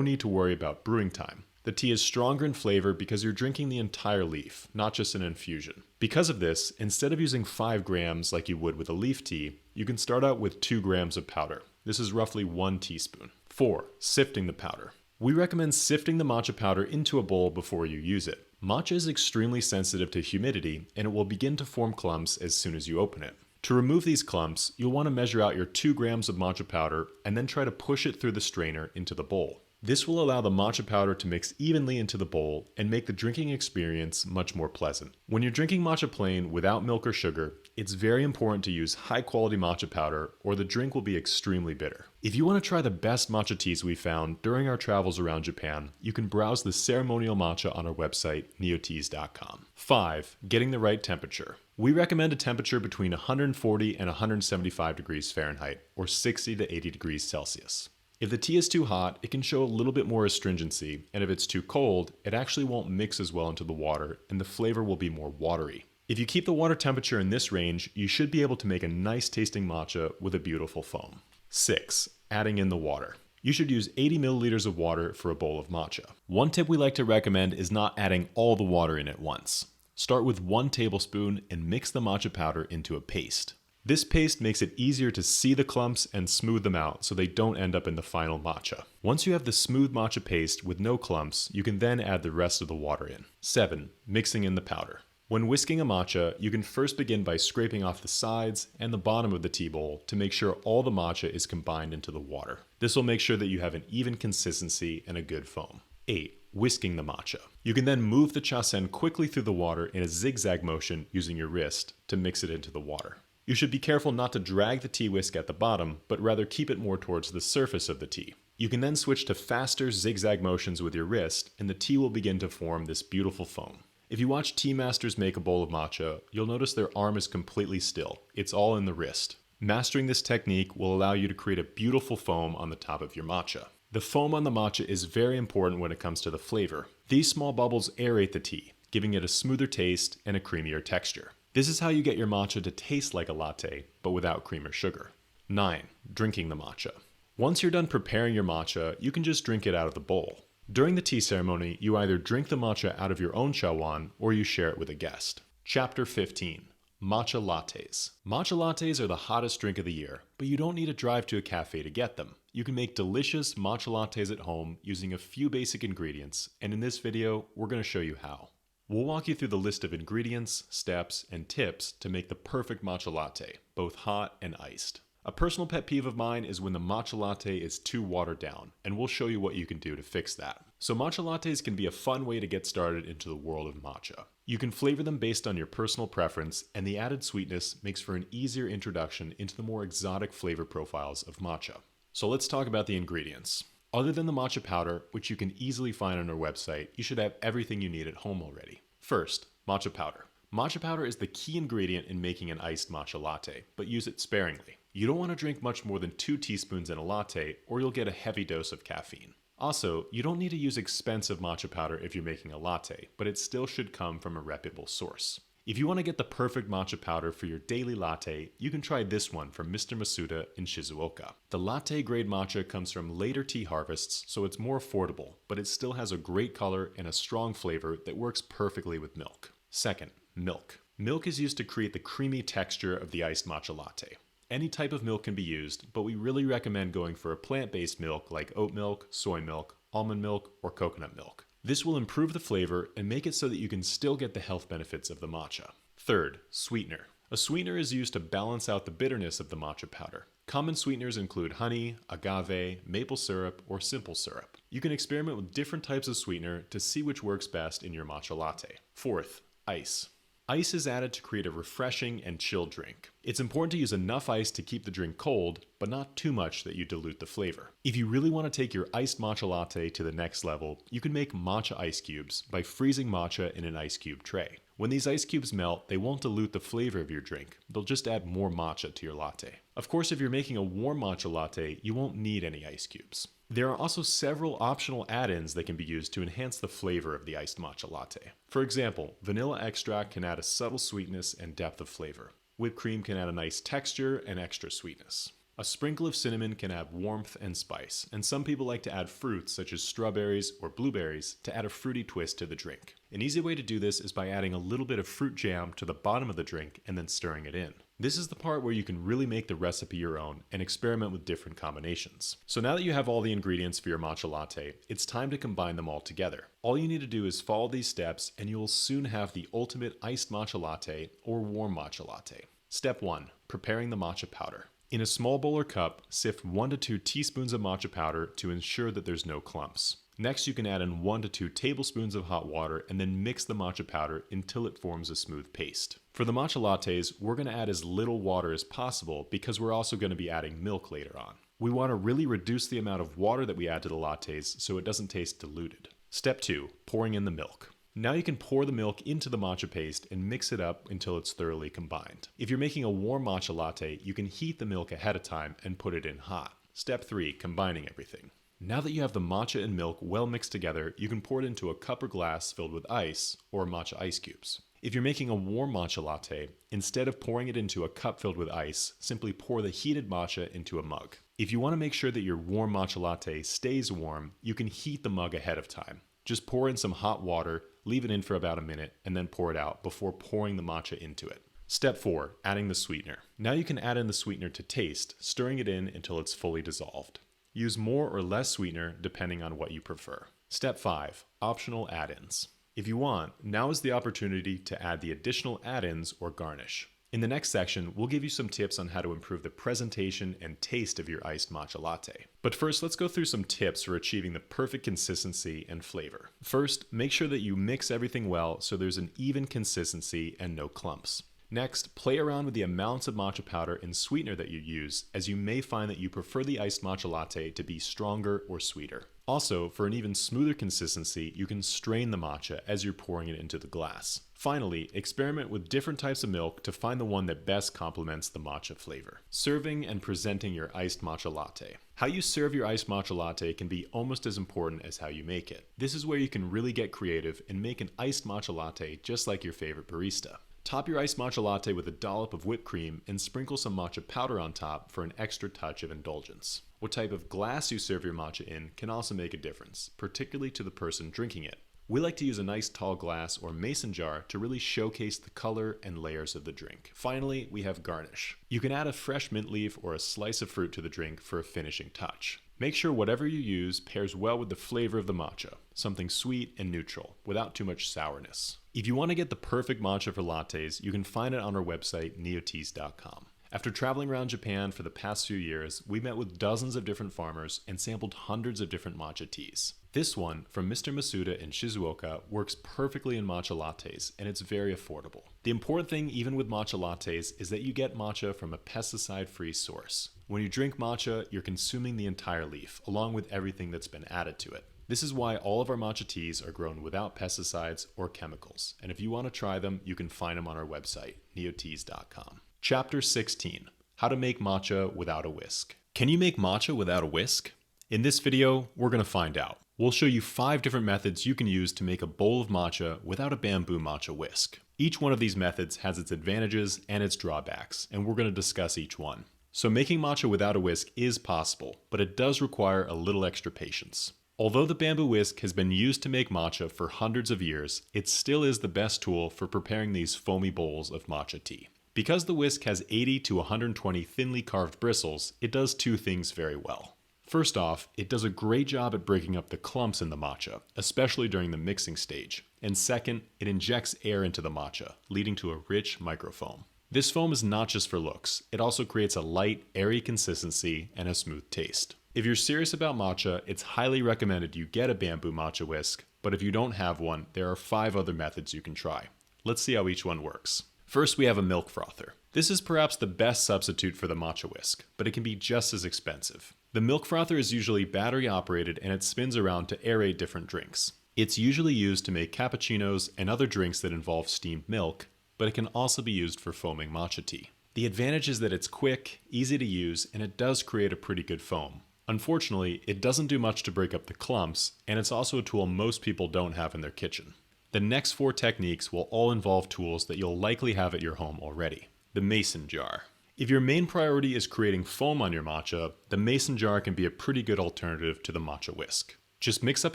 need to worry about brewing time. The tea is stronger in flavor because you're drinking the entire leaf, not just an infusion. Because of this, instead of using 5 grams like you would with a leaf tea, you can start out with 2 grams of powder. This is roughly 1 teaspoon. 4. Sifting the powder. We recommend sifting the matcha powder into a bowl before you use it. Matcha is extremely sensitive to humidity, and it will begin to form clumps as soon as you open it. To remove these clumps, you'll want to measure out your 2 grams of matcha powder and then try to push it through the strainer into the bowl. This will allow the matcha powder to mix evenly into the bowl and make the drinking experience much more pleasant. When you're drinking matcha plain without milk or sugar, it's very important to use high quality matcha powder or the drink will be extremely bitter. If you want to try the best matcha teas we found during our travels around Japan, you can browse the Ceremonial matcha on our website, neoteas.com. 5. Getting the right temperature. We recommend a temperature between 140 and 175 degrees Fahrenheit, or 60 to 80 degrees Celsius. If the tea is too hot, it can show a little bit more astringency, and if it's too cold, it actually won't mix as well into the water, and the flavor will be more watery. If you keep the water temperature in this range, you should be able to make a nice tasting matcha with a beautiful foam. 6. Adding in the water. You should use 80 milliliters of water for a bowl of matcha. One tip we like to recommend is not adding all the water in at once. Start with 1 tablespoon and mix the matcha powder into a paste. This paste makes it easier to see the clumps and smooth them out so they don't end up in the final matcha. Once you have the smooth matcha paste with no clumps, you can then add the rest of the water in. 7. Mixing in the powder. When whisking a matcha, you can first begin by scraping off the sides and the bottom of the tea bowl to make sure all the matcha is combined into the water. This will make sure that you have an even consistency and a good foam. 8. Whisking the matcha. You can then move the chasen quickly through the water in a zigzag motion using your wrist to mix it into the water. You should be careful not to drag the tea whisk at the bottom, but rather keep it more towards the surface of the tea. You can then switch to faster zigzag motions with your wrist, and the tea will begin to form this beautiful foam. If you watch tea masters make a bowl of matcha, you'll notice their arm is completely still. It's all in the wrist. Mastering this technique will allow you to create a beautiful foam on the top of your matcha. The foam on the matcha is very important when it comes to the flavor. These small bubbles aerate the tea, giving it a smoother taste and a creamier texture. This is how you get your matcha to taste like a latte, but without cream or sugar. 9. Drinking the matcha. Once you're done preparing your matcha, you can just drink it out of the bowl. During the tea ceremony, you either drink the matcha out of your own chawan or you share it with a guest. Chapter 15. Matcha lattes. Matcha lattes are the hottest drink of the year, but you don't need to drive to a cafe to get them. You can make delicious matcha lattes at home using a few basic ingredients, and in this video, we're going to show you how. We'll walk you through the list of ingredients, steps, and tips to make the perfect matcha latte, both hot and iced. A personal pet peeve of mine is when the matcha latte is too watered down, and we'll show you what you can do to fix that. So matcha lattes can be a fun way to get started into the world of matcha. You can flavor them based on your personal preference, and the added sweetness makes for an easier introduction into the more exotic flavor profiles of matcha. So let's talk about the ingredients. Other than the matcha powder, which you can easily find on our website, you should have everything you need at home already. First, matcha powder. Matcha powder is the key ingredient in making an iced matcha latte, but use it sparingly. You don't want to drink much more than 2 teaspoons in a latte, or you'll get a heavy dose of caffeine. Also, you don't need to use expensive matcha powder if you're making a latte, but it still should come from a reputable source. If you want to get the perfect matcha powder for your daily latte, you can try this one from Mr. Masuda in Shizuoka. The latte grade matcha comes from later tea harvests, so it's more affordable, but it still has a great color and a strong flavor that works perfectly with milk. Second, milk. Milk is used to create the creamy texture of the iced matcha latte. Any type of milk can be used, but we really recommend going for a plant-based milk like oat milk, soy milk, almond milk, or coconut milk. This will improve the flavor and make it so that you can still get the health benefits of the matcha. Third, sweetener. A sweetener is used to balance out the bitterness of the matcha powder. Common sweeteners include honey, agave, maple syrup, or simple syrup. You can experiment with different types of sweetener to see which works best in your matcha latte. Fourth, ice. Ice is added to create a refreshing and chilled drink. It's important to use enough ice to keep the drink cold, but not too much that you dilute the flavor. If you really want to take your iced matcha latte to the next level, you can make matcha ice cubes by freezing matcha in an ice cube tray. When these ice cubes melt, they won't dilute the flavor of your drink. They'll just add more matcha to your latte. Of course, if you're making a warm matcha latte, you won't need any ice cubes. There are also several optional add-ins that can be used to enhance the flavor of the iced matcha latte. For example, vanilla extract can add a subtle sweetness and depth of flavor. Whipped cream can add a nice texture and extra sweetness. A sprinkle of cinnamon can add warmth and spice, and some people like to add fruits such as strawberries or blueberries to add a fruity twist to the drink. An easy way to do this is by adding a little bit of fruit jam to the bottom of the drink and then stirring it in. This is the part where you can really make the recipe your own and experiment with different combinations. So now that you have all the ingredients for your matcha latte, it's time to combine them all together. All you need to do is follow these steps and you will soon have the ultimate iced matcha latte or warm matcha latte. Step 1. Preparing the matcha powder. In a small bowl or cup, sift 1 to 2 teaspoons of matcha powder to ensure that there's no clumps. Next, you can add in 1 to 2 tablespoons of hot water and then mix the matcha powder until it forms a smooth paste. For the matcha lattes, we're going to add as little water as possible because we're also going to be adding milk later on. We want to really reduce the amount of water that we add to the lattes so it doesn't taste diluted. Step 2. Pouring in the milk. Now you can pour the milk into the matcha paste and mix it up until it's thoroughly combined. If you're making a warm matcha latte, you can heat the milk ahead of time and put it in hot. Step 3. Combining everything. Now that you have the matcha and milk well mixed together, you can pour it into a cup or glass filled with ice or matcha ice cubes. If you're making a warm matcha latte, instead of pouring it into a cup filled with ice, simply pour the heated matcha into a mug. If you want to make sure that your warm matcha latte stays warm, you can heat the mug ahead of time. Just pour in some hot water, leave it in for about a minute, and then pour it out before pouring the matcha into it. Step 4. Adding the sweetener. Now you can add in the sweetener to taste, stirring it in until it's fully dissolved. Use more or less sweetener depending on what you prefer. Step 5. Optional add-ins. If you want, now is the opportunity to add the additional add-ins or garnish. In the next section, we'll give you some tips on how to improve the presentation and taste of your iced matcha latte. But first, let's go through some tips for achieving the perfect consistency and flavor. First, make sure that you mix everything well so there's an even consistency and no clumps. Next, play around with the amounts of matcha powder and sweetener that you use, as you may find that you prefer the iced matcha latte to be stronger or sweeter. Also, for an even smoother consistency, you can strain the matcha as you're pouring it into the glass. Finally, experiment with different types of milk to find the one that best complements the matcha flavor. Serving and presenting your iced matcha latte. How you serve your iced matcha latte can be almost as important as how you make it. This is where you can really get creative and make an iced matcha latte just like your favorite barista. Top your iced matcha latte with a dollop of whipped cream and sprinkle some matcha powder on top for an extra touch of indulgence. What type of glass you serve your matcha in can also make a difference, particularly to the person drinking it. We like to use a nice tall glass or mason jar to really showcase the color and layers of the drink. Finally, we have garnish. You can add a fresh mint leaf or a slice of fruit to the drink for a finishing touch. Make sure whatever you use pairs well with the flavor of the matcha, something sweet and neutral, without too much sourness. If you want to get the perfect matcha for lattes, you can find it on our website, neoteas.com. After traveling around Japan for the past few years, we met with dozens of different farmers and sampled hundreds of different matcha teas. This one, from Mr. Masuda in Shizuoka, works perfectly in matcha lattes, and it's very affordable. The important thing, even with matcha lattes, is that you get matcha from a pesticide-free source. When you drink matcha, you're consuming the entire leaf, along with everything that's been added to it. This is why all of our matcha teas are grown without pesticides or chemicals, and if you want to try them, you can find them on our website, neoteas.com. Chapter 16. How to make matcha without a whisk. Can you make matcha without a whisk? In this video, we're going to find out. We'll show you 5 different methods you can use to make a bowl of matcha without a bamboo matcha whisk. Each one of these methods has its advantages and its drawbacks, and we're going to discuss each one. So making matcha without a whisk is possible, but it does require a little extra patience. Although the bamboo whisk has been used to make matcha for hundreds of years, it still is the best tool for preparing these foamy bowls of matcha tea. Because the whisk has 80 to 120 thinly carved bristles, it does 2 things very well. First off, it does a great job at breaking up the clumps in the matcha, especially during the mixing stage. And second, it injects air into the matcha, leading to a rich microfoam. This foam is not just for looks, it also creates a light, airy consistency and a smooth taste. If you're serious about matcha, it's highly recommended you get a bamboo matcha whisk, but if you don't have one, there are 5 other methods you can try. Let's see how each one works. First, we have a milk frother. This is perhaps the best substitute for the matcha whisk, but it can be just as expensive. The milk frother is usually battery operated and it spins around to aerate different drinks. It's usually used to make cappuccinos and other drinks that involve steamed milk, but it can also be used for foaming matcha tea. The advantage is that it's quick, easy to use, and it does create a pretty good foam. Unfortunately, it doesn't do much to break up the clumps, and it's also a tool most people don't have in their kitchen. The next 4 techniques will all involve tools that you'll likely have at your home already. The mason jar. If your main priority is creating foam on your matcha, the mason jar can be a pretty good alternative to the matcha whisk. Just mix up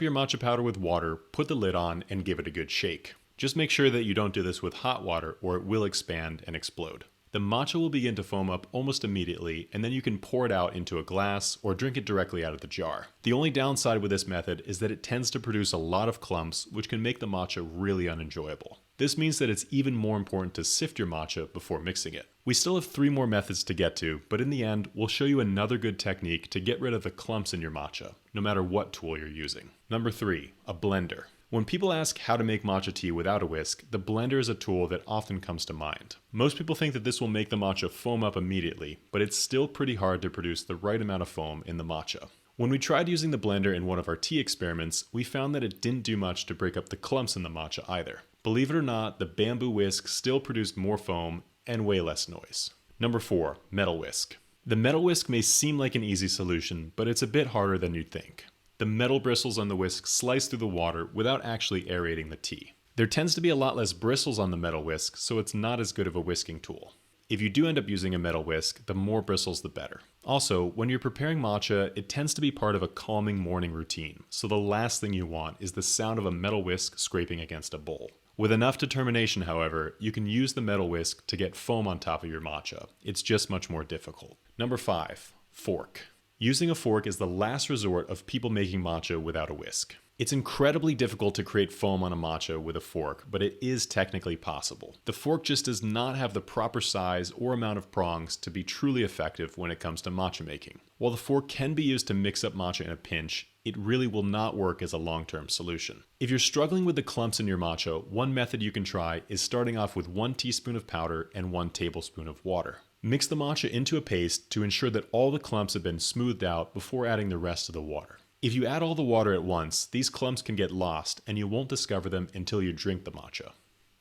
your matcha powder with water, put the lid on, and give it a good shake. Just make sure that you don't do this with hot water or it will expand and explode. The matcha will begin to foam up almost immediately, and then you can pour it out into a glass or drink it directly out of the jar. The only downside with this method is that it tends to produce a lot of clumps, which can make the matcha really unenjoyable. This means that it's even more important to sift your matcha before mixing it. We still have 3 more methods to get to, but in the end, we'll show you another good technique to get rid of the clumps in your matcha, no matter what tool you're using. Number 3, a blender. When people ask how to make matcha tea without a whisk, the blender is a tool that often comes to mind. Most people think that this will make the matcha foam up immediately, but it's still pretty hard to produce the right amount of foam in the matcha. When we tried using the blender in one of our tea experiments, we found that it didn't do much to break up the clumps in the matcha either. Believe it or not, the bamboo whisk still produced more foam and way less noise. Number 4, metal whisk. The metal whisk may seem like an easy solution, but it's a bit harder than you'd think. The metal bristles on the whisk slice through the water without actually aerating the tea. There tends to be a lot less bristles on the metal whisk, so it's not as good of a whisking tool. If you do end up using a metal whisk, the more bristles the better. Also, when you're preparing matcha, it tends to be part of a calming morning routine, so the last thing you want is the sound of a metal whisk scraping against a bowl. With enough determination, however, you can use the metal whisk to get foam on top of your matcha. It's just much more difficult. Number 5, fork. Using a fork is the last resort of people making matcha without a whisk. It's incredibly difficult to create foam on a matcha with a fork, but it is technically possible. The fork just does not have the proper size or amount of prongs to be truly effective when it comes to matcha making. While the fork can be used to mix up matcha in a pinch, it really will not work as a long-term solution. If you're struggling with the clumps in your matcha, one method you can try is starting off with 1 teaspoon of powder and 1 tablespoon of water. Mix the matcha into a paste to ensure that all the clumps have been smoothed out before adding the rest of the water. If you add all the water at once, these clumps can get lost and you won't discover them until you drink the matcha.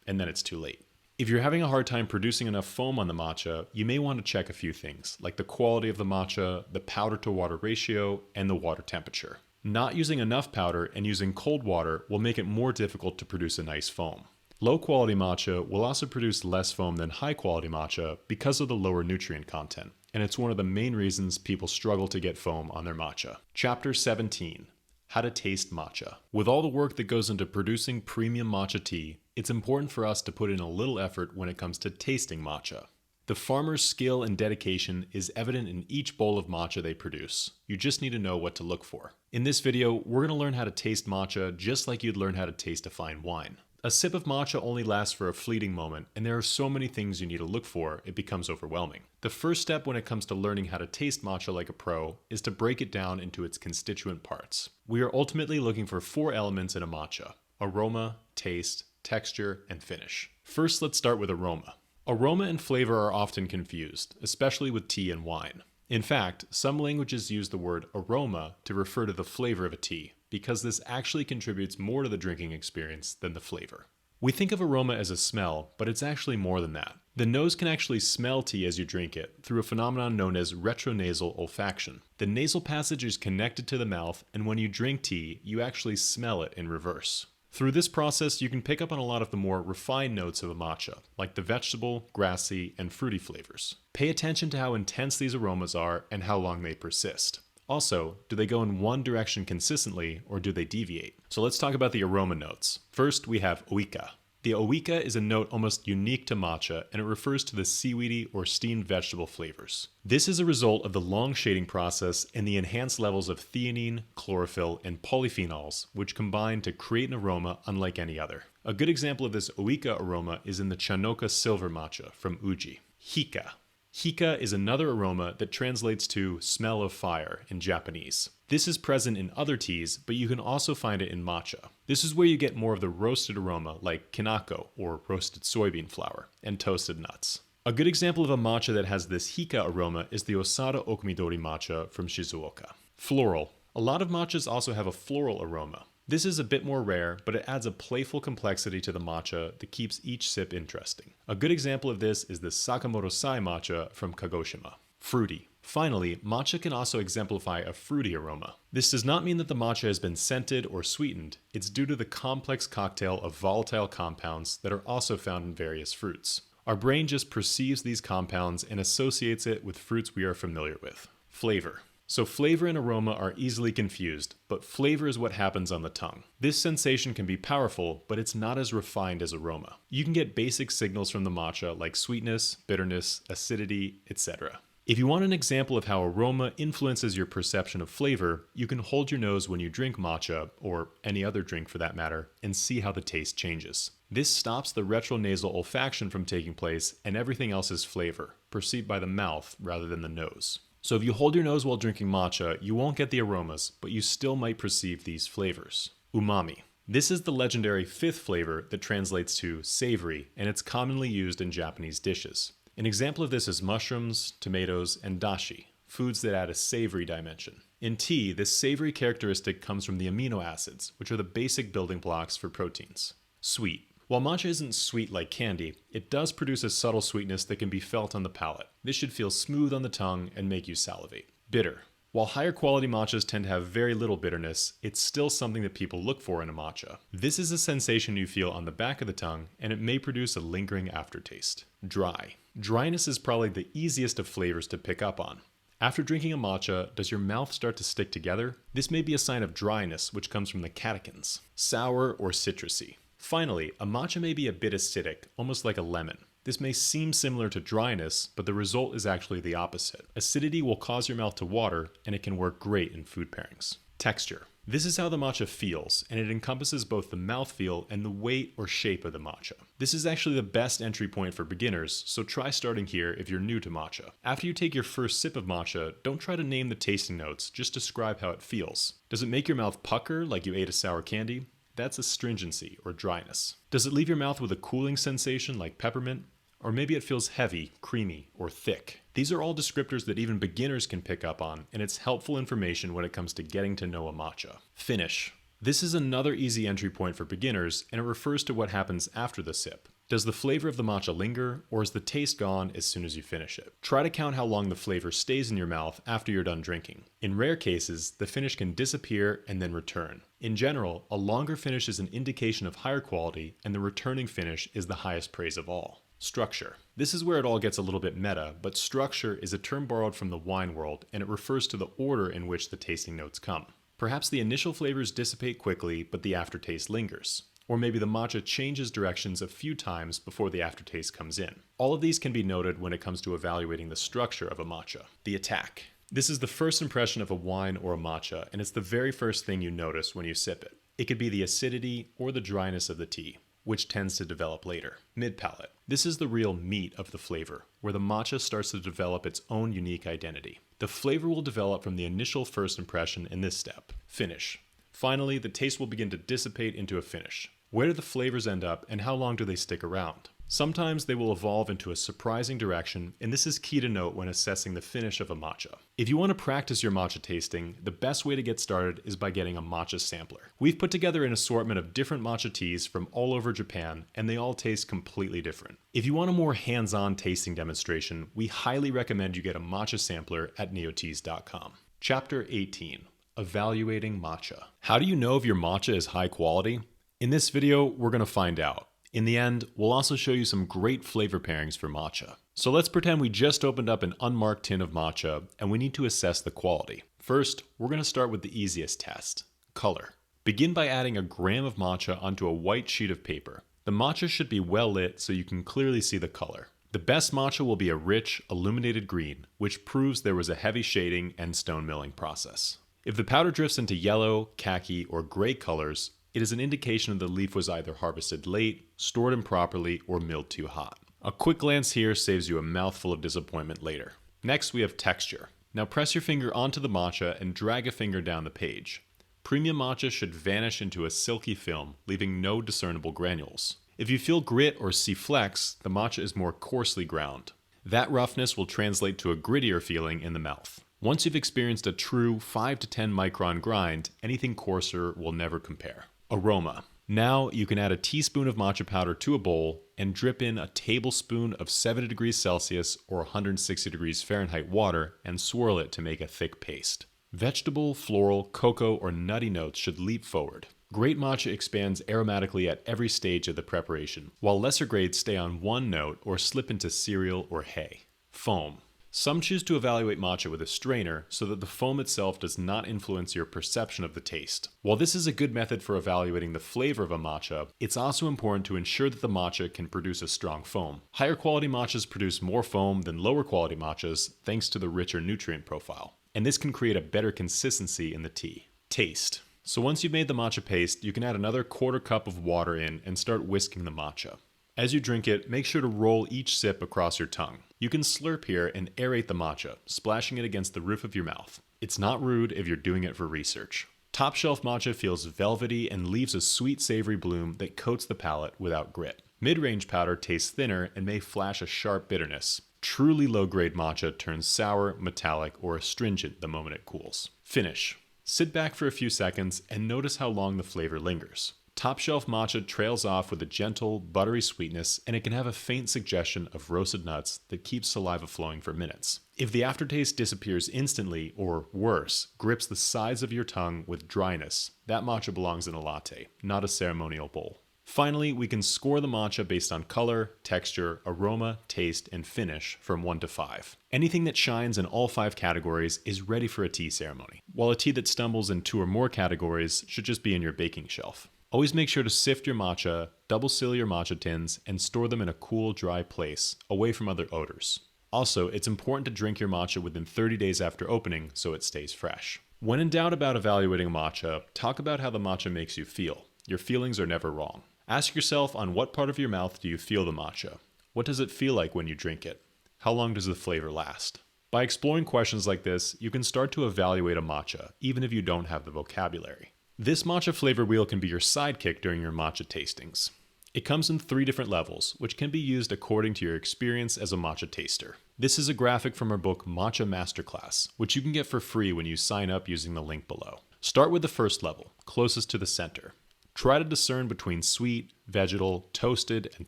And then it's too late. If you're having a hard time producing enough foam on the matcha, you may want to check a few things, like the quality of the matcha, the powder to water ratio, and the water temperature. Not using enough powder and using cold water will make it more difficult to produce a nice foam. Low quality matcha will also produce less foam than high quality matcha because of the lower nutrient content, and it's one of the main reasons people struggle to get foam on their matcha. Chapter 17. How to taste matcha. With all the work that goes into producing premium matcha tea, it's important for us to put in a little effort when it comes to tasting matcha. The farmer's skill and dedication is evident in each bowl of matcha they produce. You just need to know what to look for. In this video, we're going to learn how to taste matcha just like you'd learn how to taste a fine wine. A sip of matcha only lasts for a fleeting moment, and there are so many things you need to look for, it becomes overwhelming. The first step when it comes to learning how to taste matcha like a pro is to break it down into its constituent parts. We are ultimately looking for 4 elements in a matcha: aroma, taste, texture, and finish. First, let's start with aroma. Aroma and flavor are often confused, especially with tea and wine. In fact, some languages use the word aroma to refer to the flavor of a tea, because this actually contributes more to the drinking experience than the flavor. We think of aroma as a smell, but it's actually more than that. The nose can actually smell tea as you drink it through a phenomenon known as retronasal olfaction. The nasal passage is connected to the mouth, and when you drink tea, you actually smell it in reverse. Through this process, you can pick up on a lot of the more refined notes of a matcha, like the vegetable, grassy, and fruity flavors. Pay attention to how intense these aromas are and how long they persist. Also, do they go in one direction consistently or do they deviate? So let's talk about the aroma notes. First, we have oika. The oika is a note almost unique to matcha, and it refers to the seaweedy or steamed vegetable flavors. This is a result of the long shading process and the enhanced levels of theanine, chlorophyll, and polyphenols, which combine to create an aroma unlike any other. A good example of this oika aroma is in the Chanoka Silver matcha from Uji. Hika. Hika is another aroma that translates to smell of fire in Japanese. This is present in other teas, but you can also find it in matcha. This is where you get more of the roasted aroma like kinako or roasted soybean flour and toasted nuts. A good example of a matcha that has this hika aroma is the Osada Okumidori matcha from Shizuoka. Floral. A lot of matchas also have a floral aroma. This is a bit more rare, but it adds a playful complexity to the matcha that keeps each sip interesting. A good example of this is the Sakamoto Sai matcha from Kagoshima. Fruity. Finally, matcha can also exemplify a fruity aroma. This does not mean that the matcha has been scented or sweetened. It's due to the complex cocktail of volatile compounds that are also found in various fruits. Our brain just perceives these compounds and associates it with fruits we are familiar with. Flavor. So flavor and aroma are easily confused, but flavor is what happens on the tongue. This sensation can be powerful, but it's not as refined as aroma. You can get basic signals from the matcha like sweetness, bitterness, acidity, etc. If you want an example of how aroma influences your perception of flavor, you can hold your nose when you drink matcha, or any other drink for that matter, and see how the taste changes. This stops the retronasal olfaction from taking place, and everything else is flavor, perceived by the mouth rather than the nose. So if you hold your nose while drinking matcha, you won't get the aromas, but you still might perceive these flavors. Umami. This is the legendary 5th flavor that translates to savory, and it's commonly used in Japanese dishes. An example of this is mushrooms, tomatoes, and dashi, foods that add a savory dimension. In tea, this savory characteristic comes from the amino acids, which are the basic building blocks for proteins. Sweet. While matcha isn't sweet like candy, it does produce a subtle sweetness that can be felt on the palate. This should feel smooth on the tongue and make you salivate. Bitter. While higher quality matchas tend to have very little bitterness, it's still something that people look for in a matcha. This is a sensation you feel on the back of the tongue, and it may produce a lingering aftertaste. Dry. Dryness is probably the easiest of flavors to pick up on. After drinking a matcha, does your mouth start to stick together? This may be a sign of dryness, which comes from the catechins. Sour or citrusy. Finally, a matcha may be a bit acidic, almost like a lemon. This may seem similar to dryness, but the result is actually the opposite. Acidity will cause your mouth to water, and it can work great in food pairings. Texture. This is how the matcha feels, and it encompasses both the mouthfeel and the weight or shape of the matcha. This is actually the best entry point for beginners, so try starting here if you're new to matcha. After you take your first sip of matcha, don't try to name the tasting notes, just describe how it feels. Does it make your mouth pucker like you ate a sour candy? That's astringency or dryness. Does it leave your mouth with a cooling sensation like peppermint? or maybe it feels heavy, creamy, or thick. These are all descriptors that even beginners can pick up on, and it's helpful information when it comes to getting to know a matcha. Finish. This is another easy entry point for beginners, and it refers to what happens after the sip. Does the flavor of the matcha linger, or is the taste gone as soon as you finish it? Try to count how long the flavor stays in your mouth after you're done drinking. In rare cases, the finish can disappear and then return. In general, a longer finish is an indication of higher quality, and the returning finish is the highest praise of all. Structure. This is where it all gets a little bit meta, but structure is a term borrowed from the wine world, and it refers to the order in which the tasting notes come. Perhaps the initial flavors dissipate quickly, but the aftertaste lingers. Or maybe the matcha changes directions a few times before the aftertaste comes in. All of these can be noted when it comes to evaluating the structure of a matcha. The attack. This is the first impression of a wine or a matcha, and it's the very first thing you notice when you sip it. It could be the acidity or the dryness of the tea, which tends to develop later. Mid-palate. This is the real meat of the flavor, where the matcha starts to develop its own unique identity. The flavor will develop from the initial first impression in this step. Finish. Finally, the taste will begin to dissipate into a finish. Where do the flavors end up, and how long do they stick around? Sometimes they will evolve into a surprising direction, and this is key to note when assessing the finish of a matcha. If you want to practice your matcha tasting, the best way to get started is by getting a matcha sampler. We've put together an assortment of different matcha teas from all over Japan, and they all taste completely different. If you want a more hands-on tasting demonstration, we highly recommend you get a matcha sampler at neoteas.com. Chapter 18. Evaluating matcha. How do you know if your matcha is high quality? In this video, we're going to find out. In the end, we'll also show you some great flavor pairings for matcha. So let's pretend we just opened up an unmarked tin of matcha and we need to assess the quality. First, we're going to start with the easiest test, color. Begin by adding a gram of matcha onto a white sheet of paper. The matcha should be well lit so you can clearly see the color. The best matcha will be a rich, illuminated green, which proves there was a heavy shading and stone milling process. If the powder drifts into yellow, khaki, or gray colors, it is an indication the leaf was either harvested late, stored improperly, or milled too hot. A quick glance here saves you a mouthful of disappointment later. Next, we have texture. Now press your finger onto the matcha and drag a finger down the page. Premium matcha should vanish into a silky film, leaving no discernible granules. If you feel grit or see flecks, the matcha is more coarsely ground. That roughness will translate to a grittier feeling in the mouth. Once you've experienced a true 5 to 10 micron grind, anything coarser will never compare. Aroma. Now you can add a teaspoon of matcha powder to a bowl and drip in a tablespoon of 70 degrees Celsius or 160 degrees Fahrenheit water and swirl it to make a thick paste. Vegetable, floral, cocoa, or nutty notes should leap forward. Great matcha expands aromatically at every stage of the preparation, while lesser grades stay on one note or slip into cereal or hay. Foam. Some choose to evaluate matcha with a strainer so that the foam itself does not influence your perception of the taste. While this is a good method for evaluating the flavor of a matcha, it's also important to ensure that the matcha can produce a strong foam. Higher quality matchas produce more foam than lower quality matchas thanks to the richer nutrient profile, and this can create a better consistency in the tea. Taste. So once you've made the matcha paste, you can add another quarter cup of water in and start whisking the matcha. As you drink it, make sure to roll each sip across your tongue. You can slurp here and aerate the matcha, splashing it against the roof of your mouth. It's not rude if you're doing it for research. Top shelf matcha feels velvety and leaves a sweet savory bloom that coats the palate without grit. Mid-range powder tastes thinner and may flash a sharp bitterness. Truly low-grade matcha turns sour, metallic, or astringent the moment it cools. Finish. Sit back for a few seconds and notice how long the flavor lingers. Top shelf matcha trails off with a gentle, buttery sweetness, and it can have a faint suggestion of roasted nuts that keeps saliva flowing for minutes. If the aftertaste disappears instantly, or worse, grips the sides of your tongue with dryness, that matcha belongs in a latte, not a ceremonial bowl. Finally, we can score the matcha based on color, texture, aroma, taste, and finish from 1 to 5. Anything that shines in all 5 categories is ready for a tea ceremony, while a tea that stumbles in 2 or more categories should just be in your baking shelf. Always make sure to sift your matcha, double seal your matcha tins, and store them in a cool, dry place, away from other odors. Also, it's important to drink your matcha within 30 days after opening so it stays fresh. When in doubt about evaluating a matcha, talk about how the matcha makes you feel. Your feelings are never wrong. Ask yourself on what part of your mouth do you feel the matcha? What does it feel like when you drink it? How long does the flavor last? By exploring questions like this, you can start to evaluate a matcha, even if you don't have the vocabulary. This matcha flavor wheel can be your sidekick during your matcha tastings. It comes in 3 different levels, which can be used according to your experience as a matcha taster. This is a graphic from our book Matcha Masterclass, which you can get for free when you sign up using the link below. Start with the first level, closest to the center. Try to discern between sweet, vegetal, toasted, and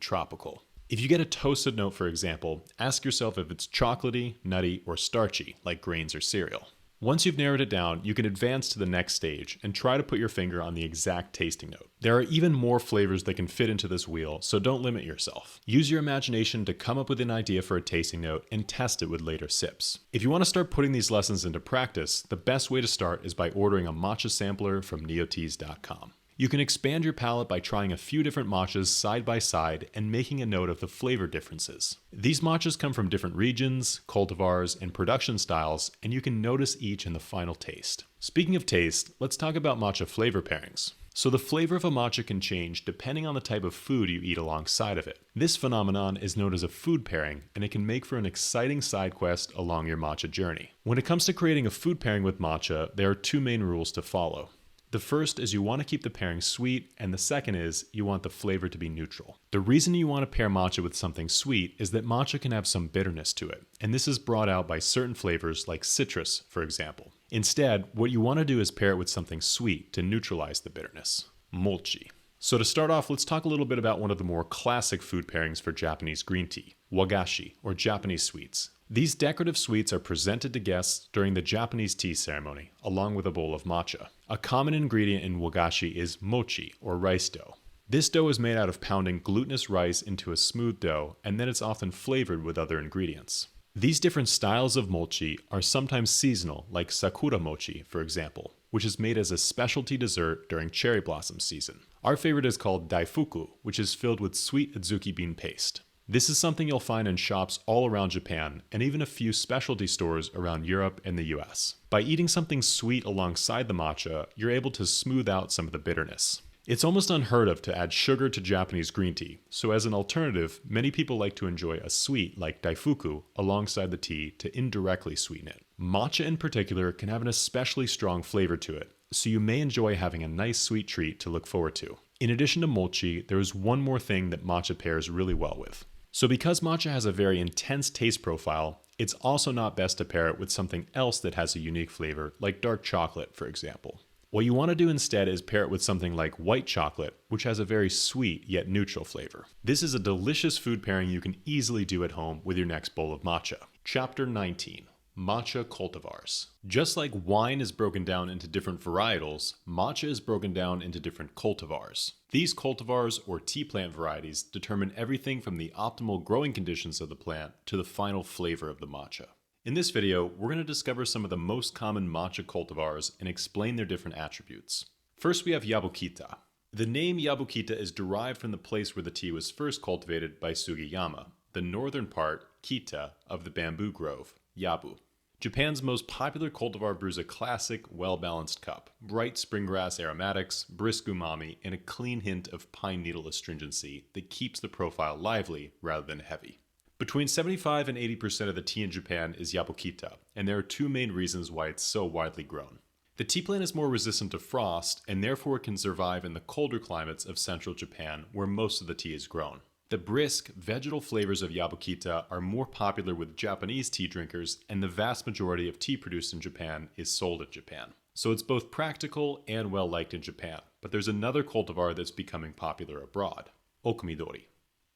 tropical. If you get a toasted note, for example, ask yourself if it's chocolatey, nutty, or starchy, like grains or cereal. Once you've narrowed it down, you can advance to the next stage and try to put your finger on the exact tasting note. There are even more flavors that can fit into this wheel, so don't limit yourself. Use your imagination to come up with an idea for a tasting note and test it with later sips. If you want to start putting these lessons into practice, the best way to start is by ordering a matcha sampler from neoteas.com. You can expand your palate by trying a few different matchas side by side and making a note of the flavor differences. These matchas come from different regions, cultivars, and production styles, and you can notice each in the final taste. Speaking of taste, let's talk about matcha flavor pairings. So the flavor of a matcha can change depending on the type of food you eat alongside of it. This phenomenon is known as a food pairing, and it can make for an exciting side quest along your matcha journey. When it comes to creating a food pairing with matcha, there are 2 main rules to follow. The first is you want to keep the pairing sweet, and the second is you want the flavor to be neutral. The reason you want to pair matcha with something sweet is that matcha can have some bitterness to it, and this is brought out by certain flavors like citrus, for example. Instead, what you want to do is pair it with something sweet to neutralize the bitterness. Mochi. So to start off, let's talk a little bit about one of the more classic food pairings for Japanese green tea, wagashi, or Japanese sweets. These decorative sweets are presented to guests during the Japanese tea ceremony, along with a bowl of matcha. A common ingredient in wagashi is mochi, or rice dough. This dough is made out of pounding glutinous rice into a smooth dough, and then it's often flavored with other ingredients. These different styles of mochi are sometimes seasonal, like sakura mochi, for example, which is made as a specialty dessert during cherry blossom season. Our favorite is called daifuku, which is filled with sweet adzuki bean paste. This is something you'll find in shops all around Japan and even a few specialty stores around Europe and the US. By eating something sweet alongside the matcha, you're able to smooth out some of the bitterness. It's almost unheard of to add sugar to Japanese green tea, so as an alternative, many people like to enjoy a sweet like daifuku alongside the tea to indirectly sweeten it. Matcha in particular can have an especially strong flavor to it, so you may enjoy having a nice sweet treat to look forward to. In addition to mochi, there is one more thing that matcha pairs really well with. So because matcha has a very intense taste profile, it's also not best to pair it with something else that has a unique flavor, like dark chocolate, for example. What you want to do instead is pair it with something like white chocolate, which has a very sweet yet neutral flavor. This is a delicious food pairing you can easily do at home with your next bowl of matcha. Chapter 19. Matcha Cultivars. Just like wine is broken down into different varietals, matcha is broken down into different cultivars. These cultivars, or tea plant varieties, determine everything from the optimal growing conditions of the plant to the final flavor of the matcha. In this video, we're going to discover some of the most common matcha cultivars and explain their different attributes. First, we have Yabukita. The name Yabukita is derived from the place where the tea was first cultivated by Sugiyama, the northern part, Kita, of the bamboo grove, Yabu. Japan's most popular cultivar brews a classic, well-balanced cup, bright spring grass aromatics, brisk umami, and a clean hint of pine needle astringency that keeps the profile lively rather than heavy. Between 75 and 80% of the tea in Japan is Yabukita, and there are 2 main reasons why it's so widely grown. The tea plant is more resistant to frost, and therefore can survive in the colder climates of central Japan, where most of the tea is grown. The brisk, vegetal flavors of Yabukita are more popular with Japanese tea drinkers, and the vast majority of tea produced in Japan is sold in Japan. So it's both practical and well liked in Japan. But there's another cultivar that's becoming popular abroad, Okumidori.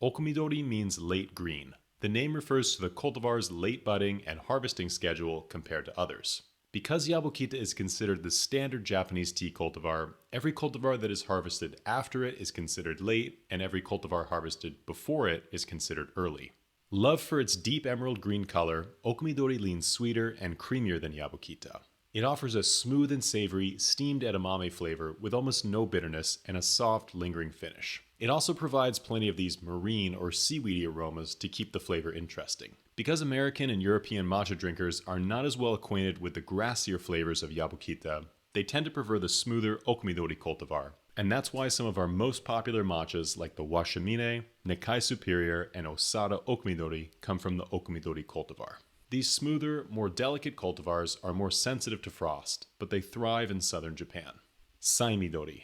Okumidori means late green. The name refers to the cultivar's late budding and harvesting schedule compared to others. Because Yabukita is considered the standard Japanese tea cultivar, every cultivar that is harvested after it is considered late, and every cultivar harvested before it is considered early. Loved for its deep emerald green color, Okumidori leans sweeter and creamier than Yabukita. It offers a smooth and savory, steamed edamame flavor with almost no bitterness and a soft, lingering finish. It also provides plenty of these marine or seaweedy aromas to keep the flavor interesting. Because American and European matcha drinkers are not as well acquainted with the grassier flavors of Yabukita, they tend to prefer the smoother Okumidori cultivar, and that's why some of our most popular matchas like the Washamine, Nekkai Superior, and Osada Okumidori come from the Okumidori cultivar. These smoother, more delicate cultivars are more sensitive to frost, but they thrive in southern Japan. Saimidori.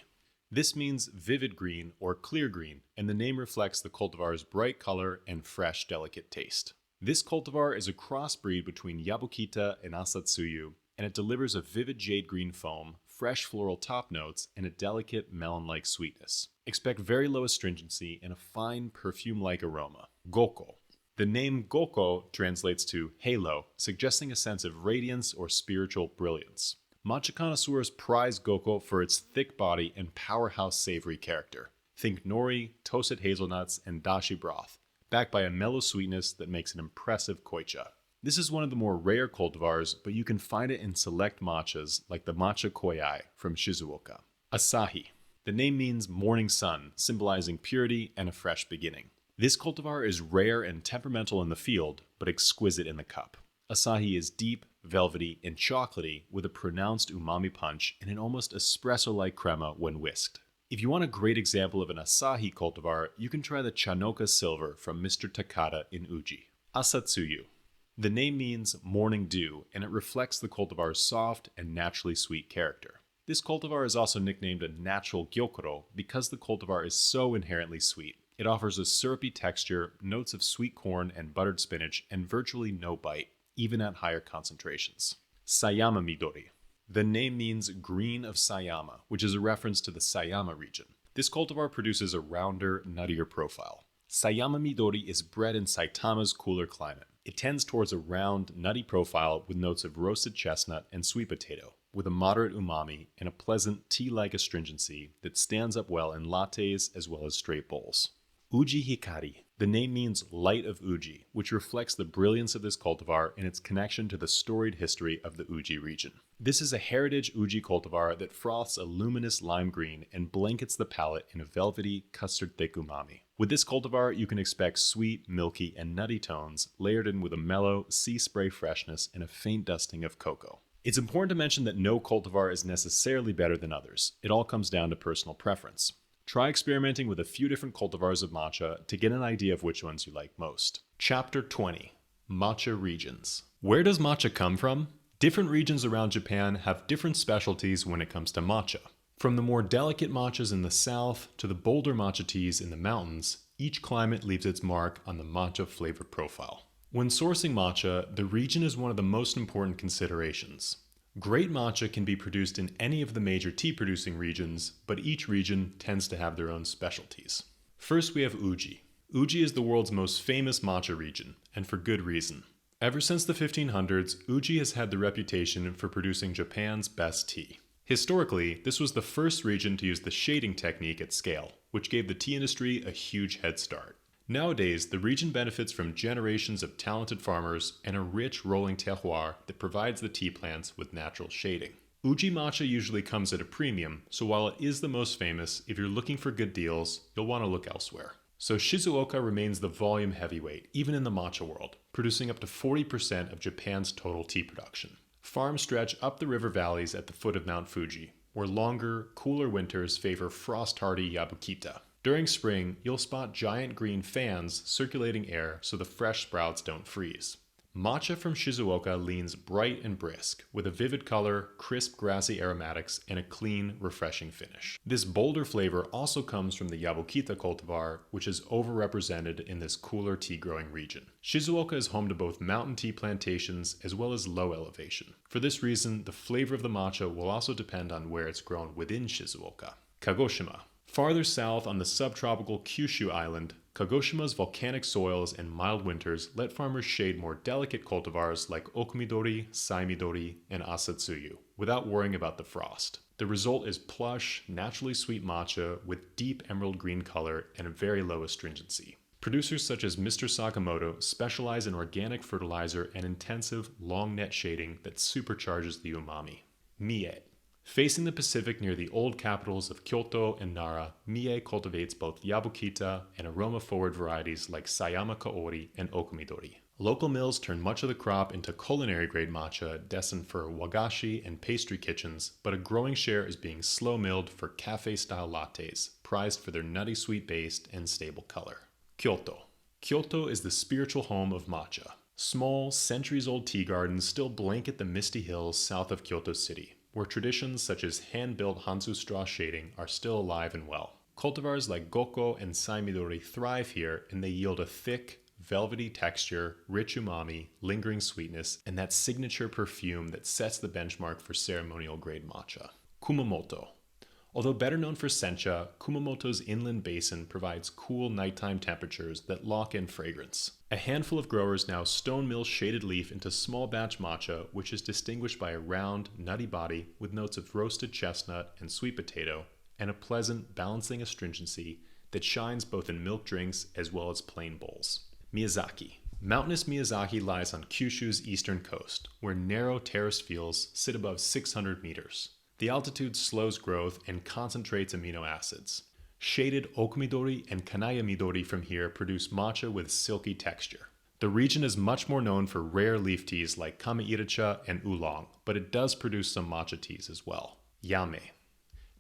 This means vivid green or clear green, and the name reflects the cultivar's bright color and fresh, delicate taste. This cultivar is a crossbreed between Yabukita and Asatsuyu, and it delivers a vivid jade green foam, fresh floral top notes, and a delicate melon-like sweetness. Expect very low astringency and a fine perfume-like aroma. Goko. The name Goko translates to halo, suggesting a sense of radiance or spiritual brilliance. Matcha connoisseurs prize Goko for its thick body and powerhouse savory character. Think nori, toasted hazelnuts, and dashi broth, backed by a mellow sweetness that makes an impressive koicha. This is one of the more rare cultivars, but you can find it in select matchas like the Matcha Koyai from Shizuoka. Asahi. The name means morning sun, symbolizing purity and a fresh beginning. This cultivar is rare and temperamental in the field, but exquisite in the cup. Asahi is deep, velvety, and chocolatey with a pronounced umami punch and an almost espresso-like crema when whisked. If you want a great example of an Asahi cultivar, you can try the Chanoka Silver from Mr. Takada in Uji. Asatsuyu. The name means morning dew, and it reflects the cultivar's soft and naturally sweet character. This cultivar is also nicknamed a natural gyokuro because the cultivar is so inherently sweet. It offers a syrupy texture, notes of sweet corn and buttered spinach, and virtually no bite, even at higher concentrations. Sayama Midori. The name means green of Sayama, which is a reference to the Sayama region. This cultivar produces a rounder, nuttier profile. Sayama Midori is bred in Saitama's cooler climate. It tends towards a round, nutty profile with notes of roasted chestnut and sweet potato, with a moderate umami and a pleasant tea-like astringency that stands up well in lattes as well as straight bowls. Uji Hikari. The name means light of Uji, which reflects the brilliance of this cultivar and its connection to the storied history of the Uji region. This is a heritage Uji cultivar that froths a luminous lime green and blankets the palate in a velvety, custard-thick umami. With this cultivar, you can expect sweet, milky, and nutty tones layered in with a mellow, sea spray freshness and a faint dusting of cocoa. It's important to mention that no cultivar is necessarily better than others. It all comes down to personal preference. Try experimenting with a few different cultivars of matcha to get an idea of which ones you like most. Chapter 20. Matcha Regions. Where does matcha come from? Different regions around Japan have different specialties when it comes to matcha. From the more delicate matchas in the south to the bolder matcha teas in the mountains, each climate leaves its mark on the matcha flavor profile. When sourcing matcha, the region is one of the most important considerations. Great matcha can be produced in any of the major tea-producing regions, but each region tends to have their own specialties. First, we have Uji. Uji is the world's most famous matcha region, and for good reason. Ever since the 1500s, Uji has had the reputation for producing Japan's best tea. Historically, this was the first region to use the shading technique at scale, which gave the tea industry a huge head start. Nowadays, the region benefits from generations of talented farmers and a rich rolling terroir that provides the tea plants with natural shading. Uji matcha usually comes at a premium, so while it is the most famous, if you're looking for good deals, you'll want to look elsewhere. So Shizuoka remains the volume heavyweight, even in the matcha world, producing up to 40% of Japan's total tea production. Farms stretch up the river valleys at the foot of Mount Fuji, where longer, cooler winters favor frost-hardy Yabukita. During spring, you'll spot giant green fans circulating air so the fresh sprouts don't freeze. Matcha from Shizuoka leans bright and brisk, with a vivid color, crisp grassy aromatics, and a clean, refreshing finish. This bolder flavor also comes from the Yabukita cultivar, which is overrepresented in this cooler tea-growing region. Shizuoka is home to both mountain tea plantations as well as low elevation. For this reason, the flavor of the matcha will also depend on where it's grown within Shizuoka. Kagoshima. Farther south on the subtropical Kyushu island, Kagoshima's volcanic soils and mild winters let farmers shade more delicate cultivars like Okumidori, Saimidori, and Asatsuyu, without worrying about the frost. The result is plush, naturally sweet matcha with deep emerald green color and a very low astringency. Producers such as Mr. Sakamoto specialize in organic fertilizer and intensive, long net shading that supercharges the umami. Mie. Facing the Pacific near the old capitals of Kyoto and Nara, Mie cultivates both Yabukita and aroma-forward varieties like Sayama Kaori and Okumidori. Local mills turn much of the crop into culinary-grade matcha destined for wagashi and pastry kitchens, but a growing share is being slow-milled for cafe-style lattes, prized for their nutty sweet base and stable color. Kyoto. Kyoto is the spiritual home of matcha. Small, centuries-old tea gardens still blanket the misty hills south of Kyoto City, where traditions such as hand-built Hansu straw shading are still alive and well. Cultivars like Gokko and Saimidori thrive here, and they yield a thick, velvety texture, rich umami, lingering sweetness, and that signature perfume that sets the benchmark for ceremonial grade matcha. Kumamoto. Although better known for sencha, Kumamoto's inland basin provides cool nighttime temperatures that lock in fragrance. A handful of growers now stone mill shaded leaf into small batch matcha, which is distinguished by a round, nutty body with notes of roasted chestnut and sweet potato, and a pleasant, balancing astringency that shines both in milk drinks as well as plain bowls. Miyazaki. Mountainous Miyazaki lies on Kyushu's eastern coast, where narrow terraced fields sit above 600 meters. The altitude slows growth and concentrates amino acids. Shaded Okumidori and Kanaya Midori from here produce matcha with silky texture. The region is much more known for rare leaf teas like Kame-iracha and oolong, but it does produce some matcha teas as well. Yame.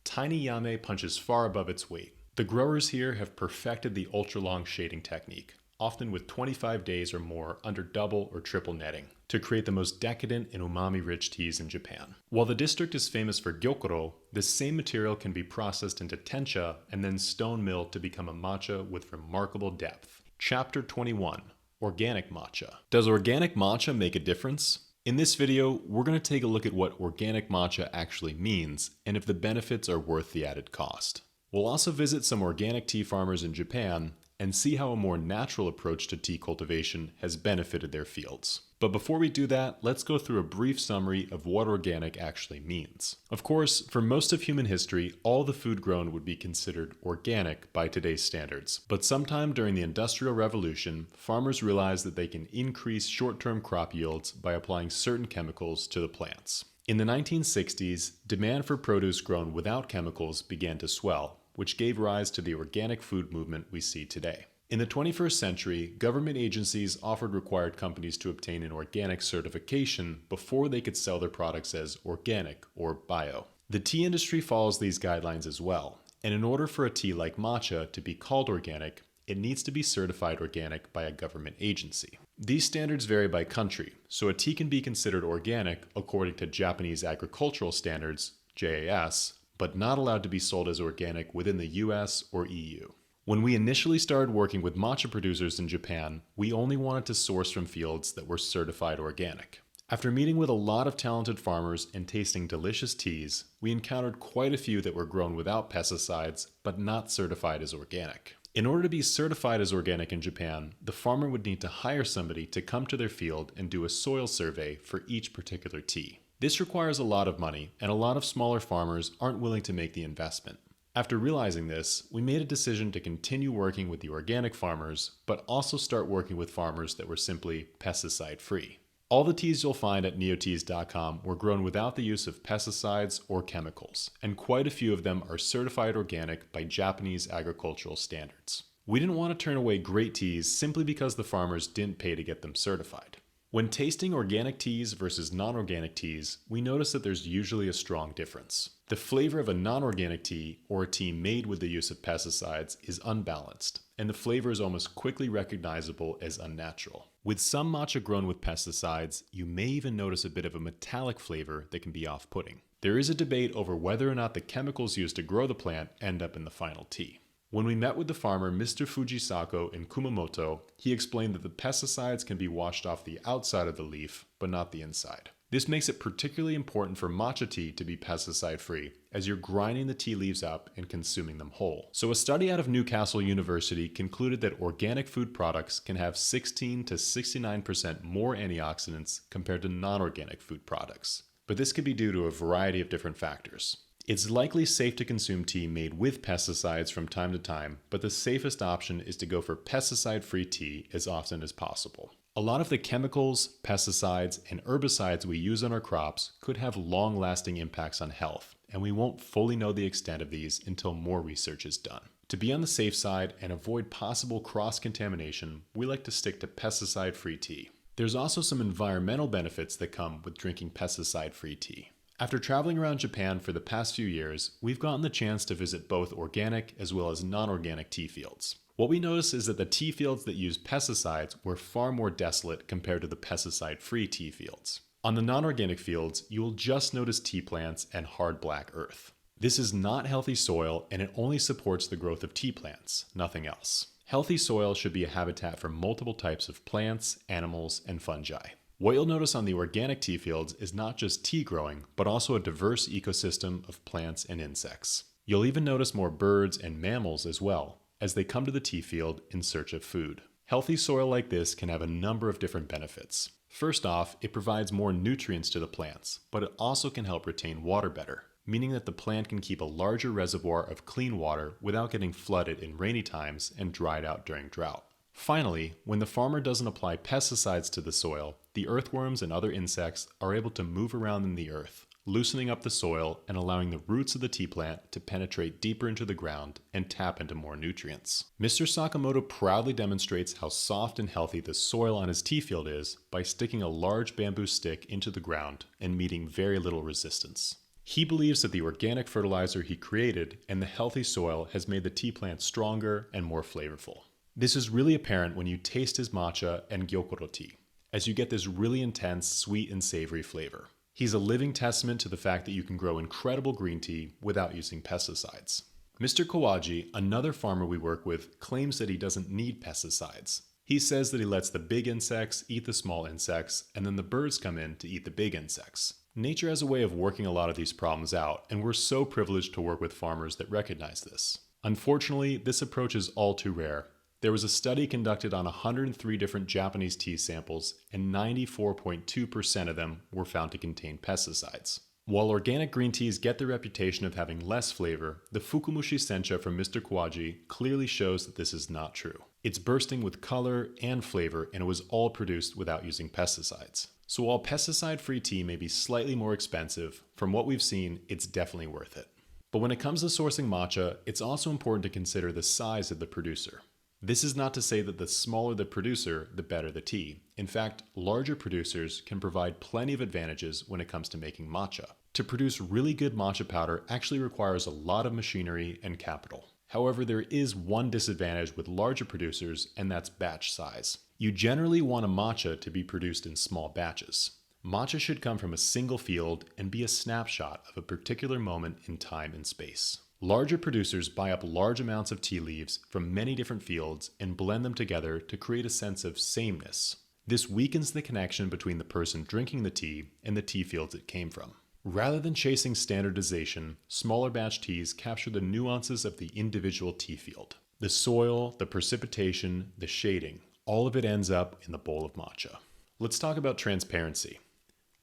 Tiny yame punches far above its weight. The growers here have perfected the ultra-long shading technique, often with 25 days or more under double or triple netting, to create the most decadent and umami-rich teas in Japan. While the district is famous for gyokuro, this same material can be processed into tencha and then stone milled to become a matcha with remarkable depth. Chapter 21. Organic Matcha. Does organic matcha make a difference? In this video, we're going to take a look at what organic matcha actually means and if the benefits are worth the added cost. We'll also visit some organic tea farmers in Japan and see how a more natural approach to tea cultivation has benefited their fields. But before we do that, let's go through a brief summary of what organic actually means. Of course, for most of human history, all the food grown would be considered organic by today's standards. But sometime during the Industrial Revolution, farmers realized that they can increase short-term crop yields by applying certain chemicals to the plants. In the 1960s, demand for produce grown without chemicals began to swell, which gave rise to the organic food movement we see today. In the 21st century, government agencies offered required companies to obtain an organic certification before they could sell their products as organic or bio. The tea industry follows these guidelines as well, and in order for a tea like matcha to be called organic, it needs to be certified organic by a government agency. These standards vary by country, so a tea can be considered organic according to Japanese agricultural standards, JAS, but not allowed to be sold as organic within the US or EU. When we initially started working with matcha producers in Japan, we only wanted to source from fields that were certified organic. After meeting with a lot of talented farmers and tasting delicious teas, we encountered quite a few that were grown without pesticides, but not certified as organic. In order to be certified as organic in Japan, the farmer would need to hire somebody to come to their field and do a soil survey for each particular tea. This requires a lot of money, and a lot of smaller farmers aren't willing to make the investment. After realizing this, we made a decision to continue working with the organic farmers, but also start working with farmers that were simply pesticide-free. All the teas you'll find at neoteas.com were grown without the use of pesticides or chemicals, and quite a few of them are certified organic by Japanese agricultural standards. We didn't want to turn away great teas simply because the farmers didn't pay to get them certified. When tasting organic teas versus non-organic teas, we notice that there's usually a strong difference. The flavor of a non-organic tea, or a tea made with the use of pesticides, is unbalanced, and the flavor is almost quickly recognizable as unnatural. With some matcha grown with pesticides, you may even notice a bit of a metallic flavor that can be off-putting. There is a debate over whether or not the chemicals used to grow the plant end up in the final tea. When we met with the farmer Mr. Fujisako in Kumamoto, he explained that the pesticides can be washed off the outside of the leaf, but not the inside. This makes it particularly important for matcha tea to be pesticide-free, as you're grinding the tea leaves up and consuming them whole. So a study out of Newcastle University concluded that organic food products can have 16 to 69% more antioxidants compared to non-organic food products. But this could be due to a variety of different factors. It's likely safe to consume tea made with pesticides from time to time, but the safest option is to go for pesticide-free tea as often as possible. A lot of the chemicals, pesticides, and herbicides we use on our crops could have long-lasting impacts on health, and we won't fully know the extent of these until more research is done. To be on the safe side and avoid possible cross-contamination, we like to stick to pesticide-free tea. There's also some environmental benefits that come with drinking pesticide-free tea. After traveling around Japan for the past few years, we've gotten the chance to visit both organic as well as non-organic tea fields. What we noticed is that the tea fields that use pesticides were far more desolate compared to the pesticide-free tea fields. On the non-organic fields, you will just notice tea plants and hard black earth. This is not healthy soil, and it only supports the growth of tea plants, nothing else. Healthy soil should be a habitat for multiple types of plants, animals, and fungi. What you'll notice on the organic tea fields is not just tea growing, but also a diverse ecosystem of plants and insects. You'll even notice more birds and mammals as well, as they come to the tea field in search of food. Healthy soil like this can have a number of different benefits. First off, it provides more nutrients to the plants, but it also can help retain water better, meaning that the plant can keep a larger reservoir of clean water without getting flooded in rainy times and dried out during drought. Finally, when the farmer doesn't apply pesticides to the soil, the earthworms and other insects are able to move around in the earth, loosening up the soil and allowing the roots of the tea plant to penetrate deeper into the ground and tap into more nutrients. Mr. Sakamoto proudly demonstrates how soft and healthy the soil on his tea field is by sticking a large bamboo stick into the ground and meeting very little resistance. He believes that the organic fertilizer he created and the healthy soil has made the tea plant stronger and more flavorful. This is really apparent when you taste his matcha and gyokuro tea, as you get this really intense, sweet and savory flavor. He's a living testament to the fact that you can grow incredible green tea without using pesticides. Mr. Kawaji, another farmer we work with, claims that he doesn't need pesticides. He says that he lets the big insects eat the small insects, and then the birds come in to eat the big insects. Nature has a way of working a lot of these problems out, and we're so privileged to work with farmers that recognize this. Unfortunately, this approach is all too rare. There was a study conducted on 103 different Japanese tea samples, and 94.2% of them were found to contain pesticides. While organic green teas get the reputation of having less flavor, the Fukumushi Sencha from Mr. Kawaji clearly shows that this is not true. It's bursting with color and flavor, and it was all produced without using pesticides. So while pesticide-free tea may be slightly more expensive, from what we've seen, it's definitely worth it. But when it comes to sourcing matcha, it's also important to consider the size of the producer. This is not to say that the smaller the producer, the better the tea. In fact, larger producers can provide plenty of advantages when it comes to making matcha. To produce really good matcha powder actually requires a lot of machinery and capital. However, there is one disadvantage with larger producers, and that's batch size. You generally want a matcha to be produced in small batches. Matcha should come from a single field and be a snapshot of a particular moment in time and space. Larger producers buy up large amounts of tea leaves from many different fields and blend them together to create a sense of sameness. This weakens the connection between the person drinking the tea and the tea fields it came from. Rather than chasing standardization, smaller batch teas capture the nuances of the individual tea field. The soil, the precipitation, the shading, all of it ends up in the bowl of matcha. Let's talk about transparency.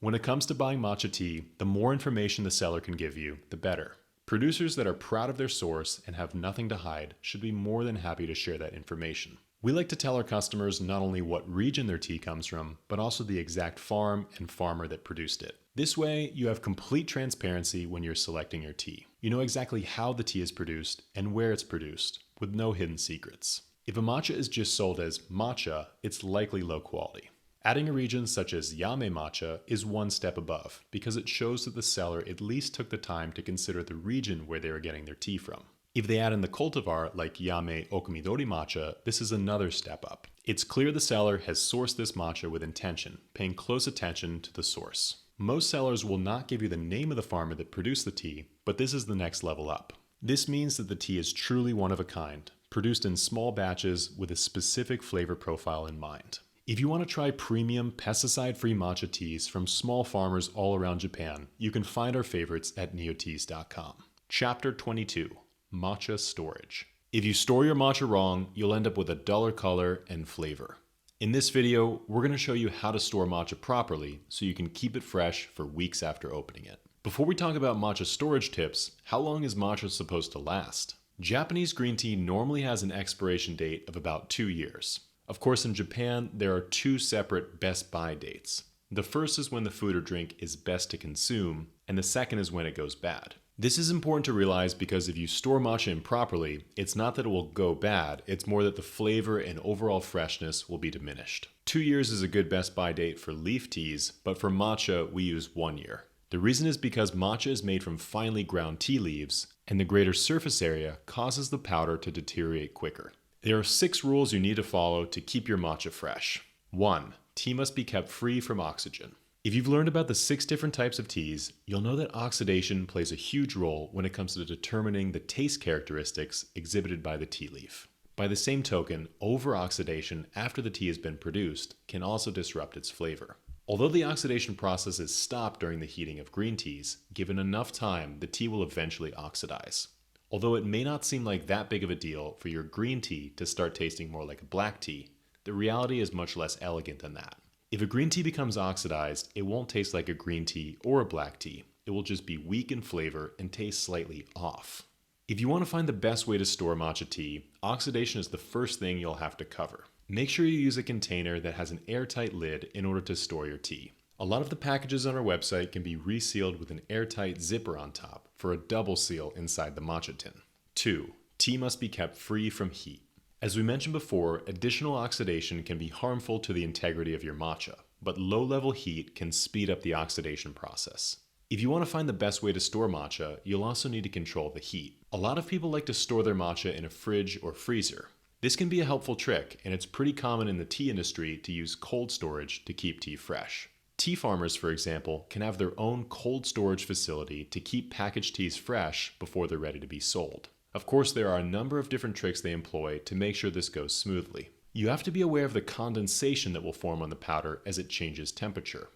When it comes to buying matcha tea, the more information the seller can give you, the better. Producers that are proud of their source and have nothing to hide should be more than happy to share that information. We like to tell our customers not only what region their tea comes from, but also the exact farm and farmer that produced it. This way, you have complete transparency when you're selecting your tea. You know exactly how the tea is produced and where it's produced, with no hidden secrets. If a matcha is just sold as matcha, it's likely low quality. Adding a region such as Yame matcha is one step above, because it shows that the seller at least took the time to consider the region where they are getting their tea from. If they add in the cultivar like Yame Okumidori matcha, this is another step up. It's clear the seller has sourced this matcha with intention, paying close attention to the source. Most sellers will not give you the name of the farmer that produced the tea, but this is the next level up. This means that the tea is truly one of a kind, produced in small batches with a specific flavor profile in mind. If you want to try premium, pesticide-free matcha teas from small farmers all around Japan, you can find our favorites at neoteas.com. Chapter 22, Matcha Storage. If you store your matcha wrong, you'll end up with a duller color and flavor. In this video, we're going to show you how to store matcha properly so you can keep it fresh for weeks after opening it. Before we talk about matcha storage tips, how long is matcha supposed to last? Japanese green tea normally has an expiration date of about 2 years. Of course, in Japan, there are two separate best buy dates. The first is when the food or drink is best to consume, and the second is when it goes bad. This is important to realize because if you store matcha improperly, it's not that it will go bad, it's more that the flavor and overall freshness will be diminished. 2 years is a good best buy date for leaf teas, but for matcha, we use 1 year. The reason is because matcha is made from finely ground tea leaves, and the greater surface area causes the powder to deteriorate quicker. There are 6 rules you need to follow to keep your matcha fresh. 1. Tea must be kept free from oxygen. If you've learned about the 6 different types of teas, you'll know that oxidation plays a huge role when it comes to determining the taste characteristics exhibited by the tea leaf. By the same token, over-oxidation after the tea has been produced can also disrupt its flavor. Although the oxidation process is stopped during the heating of green teas, given enough time, the tea will eventually oxidize. Although it may not seem like that big of a deal for your green tea to start tasting more like a black tea, the reality is much less elegant than that. If a green tea becomes oxidized, it won't taste like a green tea or a black tea. It will just be weak in flavor and taste slightly off. If you want to find the best way to store matcha tea, oxidation is the first thing you'll have to cover. Make sure you use a container that has an airtight lid in order to store your tea. A lot of the packages on our website can be resealed with an airtight zipper on top for a double seal inside the matcha tin. 2. Tea must be kept free from heat. As we mentioned before, additional oxidation can be harmful to the integrity of your matcha, but low-level heat can speed up the oxidation process. If you want to find the best way to store matcha, you'll also need to control the heat. A lot of people like to store their matcha in a fridge or freezer. This can be a helpful trick, and it's pretty common in the tea industry to use cold storage to keep tea fresh. Tea farmers, for example, can have their own cold storage facility to keep packaged teas fresh before they're ready to be sold. Of course, there are a number of different tricks they employ to make sure this goes smoothly. You have to be aware of the condensation that will form on the powder as it changes temperature.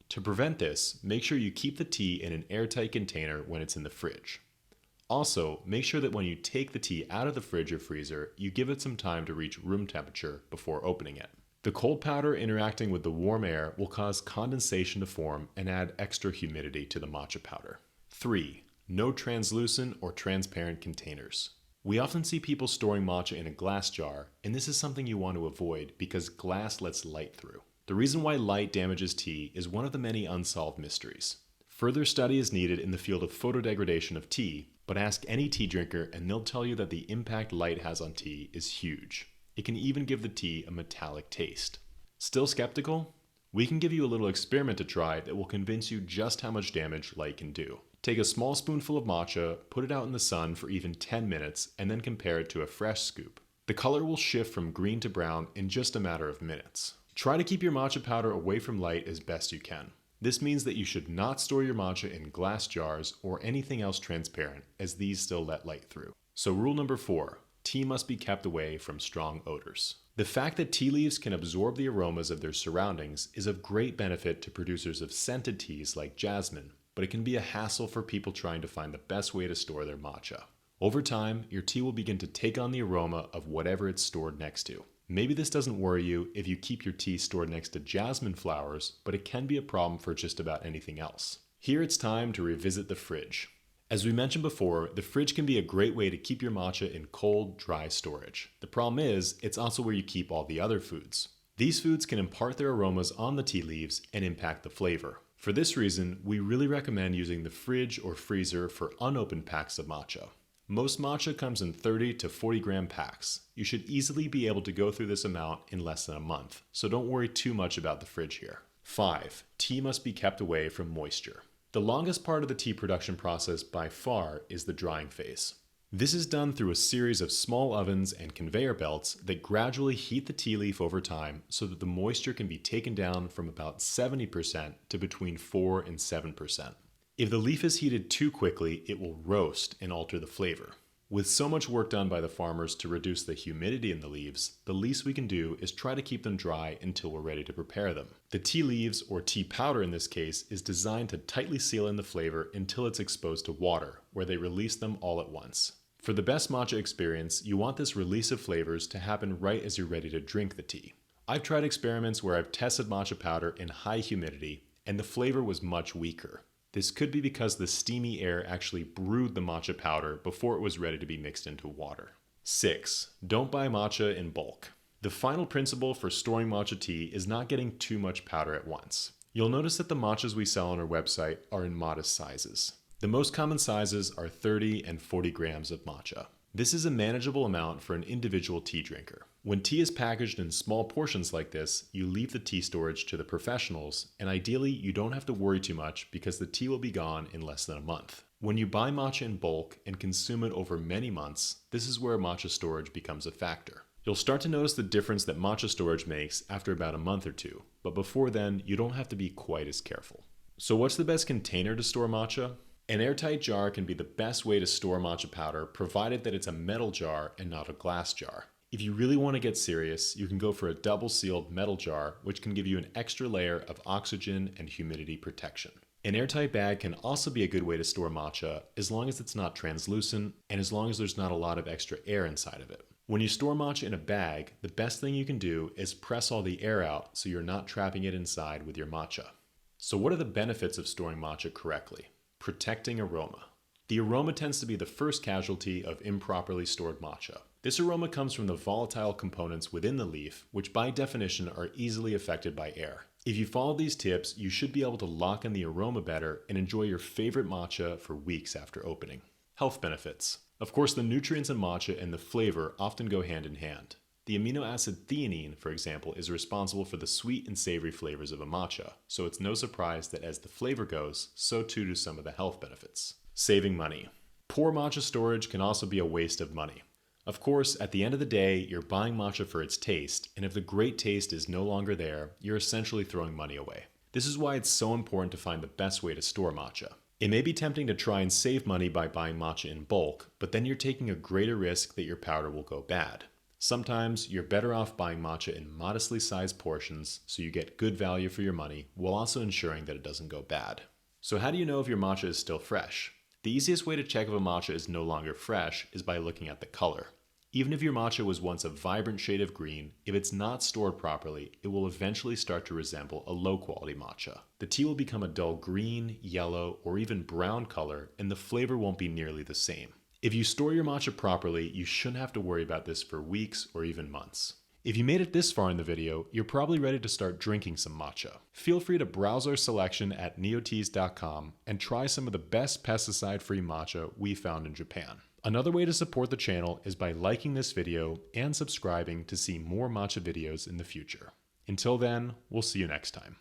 To prevent this, make sure you keep the tea in an airtight container when it's in the fridge. Also, make sure that when you take the tea out of the fridge or freezer, you give it some time to reach room temperature before opening it. The cold powder interacting with the warm air will cause condensation to form and add extra humidity to the matcha powder. 3. No translucent or transparent containers. We often see people storing matcha in a glass jar, and this is something you want to avoid because glass lets light through. The reason why light damages tea is one of the many unsolved mysteries. Further study is needed in the field of photodegradation of tea, but ask any tea drinker and they'll tell you that the impact light has on tea is huge. It can even give the tea a metallic taste. Still skeptical? We can give you a little experiment to try that will convince you just how much damage light can do. Take a small spoonful of matcha, put it out in the sun for even 10 minutes, and then compare it to a fresh scoop. The color will shift from green to brown in just a matter of minutes. Try to keep your matcha powder away from light as best you can. This means that you should not store your matcha in glass jars or anything else transparent, as these still let light through. So rule number 4, tea must be kept away from strong odors. The fact that tea leaves can absorb the aromas of their surroundings is of great benefit to producers of scented teas like jasmine, but it can be a hassle for people trying to find the best way to store their matcha. Over time, your tea will begin to take on the aroma of whatever it's stored next to. Maybe this doesn't worry you if you keep your tea stored next to jasmine flowers, but it can be a problem for just about anything else. Here it's time to revisit the fridge. As we mentioned before, the fridge can be a great way to keep your matcha in cold, dry storage. The problem is, it's also where you keep all the other foods. These foods can impart their aromas on the tea leaves and impact the flavor. For this reason, we really recommend using the fridge or freezer for unopened packs of matcha. Most matcha comes in 30 to 40 gram packs. You should easily be able to go through this amount in less than a month, so don't worry too much about the fridge here. 5. Tea must be kept away from moisture. The longest part of the tea production process by far is the drying phase. This is done through a series of small ovens and conveyor belts that gradually heat the tea leaf over time so that the moisture can be taken down from about 70% to between 4 and 7%. If the leaf is heated too quickly, it will roast and alter the flavor. With so much work done by the farmers to reduce the humidity in the leaves, the least we can do is try to keep them dry until we're ready to prepare them. The tea leaves, or tea powder in this case, is designed to tightly seal in the flavor until it's exposed to water, where they release them all at once. For the best matcha experience, you want this release of flavors to happen right as you're ready to drink the tea. I've tried experiments where I've tested matcha powder in high humidity, and the flavor was much weaker. This could be because the steamy air actually brewed the matcha powder before it was ready to be mixed into water. 6. Don't buy matcha in bulk. The final principle for storing matcha tea is not getting too much powder at once. You'll notice that the matchas we sell on our website are in modest sizes. The most common sizes are 30 and 40 grams of matcha. This is a manageable amount for an individual tea drinker. When tea is packaged in small portions like this, you leave the tea storage to the professionals, and ideally you don't have to worry too much because the tea will be gone in less than a month. When you buy matcha in bulk and consume it over many months, this is where matcha storage becomes a factor. You'll start to notice the difference that Matcha Storage makes after about a month or two, but before then, you don't have to be quite as careful. So what's the best container to store matcha? An airtight jar can be the best way to store matcha powder, provided that it's a metal jar and not a glass jar. If you really want to get serious, you can go for a double-sealed metal jar, which can give you an extra layer of oxygen and humidity protection. An airtight bag can also be a good way to store matcha, as long as it's not translucent and as long as there's not a lot of extra air inside of it. When you store matcha in a bag, the best thing you can do is press all the air out so you're not trapping it inside with your matcha. So what are the benefits of storing matcha correctly? Protecting aroma. The aroma tends to be the first casualty of improperly stored matcha. This aroma comes from the volatile components within the leaf, which by definition are easily affected by air. If you follow these tips, you should be able to lock in the aroma better and enjoy your favorite matcha for weeks after opening. Health benefits. Of course, the nutrients in matcha and the flavor often go hand in hand. The amino acid theanine, for example, is responsible for the sweet and savory flavors of a matcha, so it's no surprise that as the flavor goes, so too do some of the health benefits. Saving money. Poor matcha storage can also be a waste of money. Of course, at the end of the day, you're buying matcha for its taste, and if the great taste is no longer there, you're essentially throwing money away. This is why it's so important to find the best way to store matcha. It may be tempting to try and save money by buying matcha in bulk, but then you're taking a greater risk that your powder will go bad. Sometimes you're better off buying matcha in modestly sized portions so you get good value for your money while also ensuring that it doesn't go bad. So how do you know if your matcha is still fresh? The easiest way to check if a matcha is no longer fresh is by looking at the color. Even if your matcha was once a vibrant shade of green, if it's not stored properly, it will eventually start to resemble a low-quality matcha. The tea will become a dull green, yellow, or even brown color, and the flavor won't be nearly the same. If you store your matcha properly, you shouldn't have to worry about this for weeks or even months. If you made it this far in the video, you're probably ready to start drinking some matcha. Feel free to browse our selection at neoteas.com and try some of the best pesticide-free matcha we found in Japan. Another way to support the channel is by liking this video and subscribing to see more matcha videos in the future. Until then, we'll see you next time.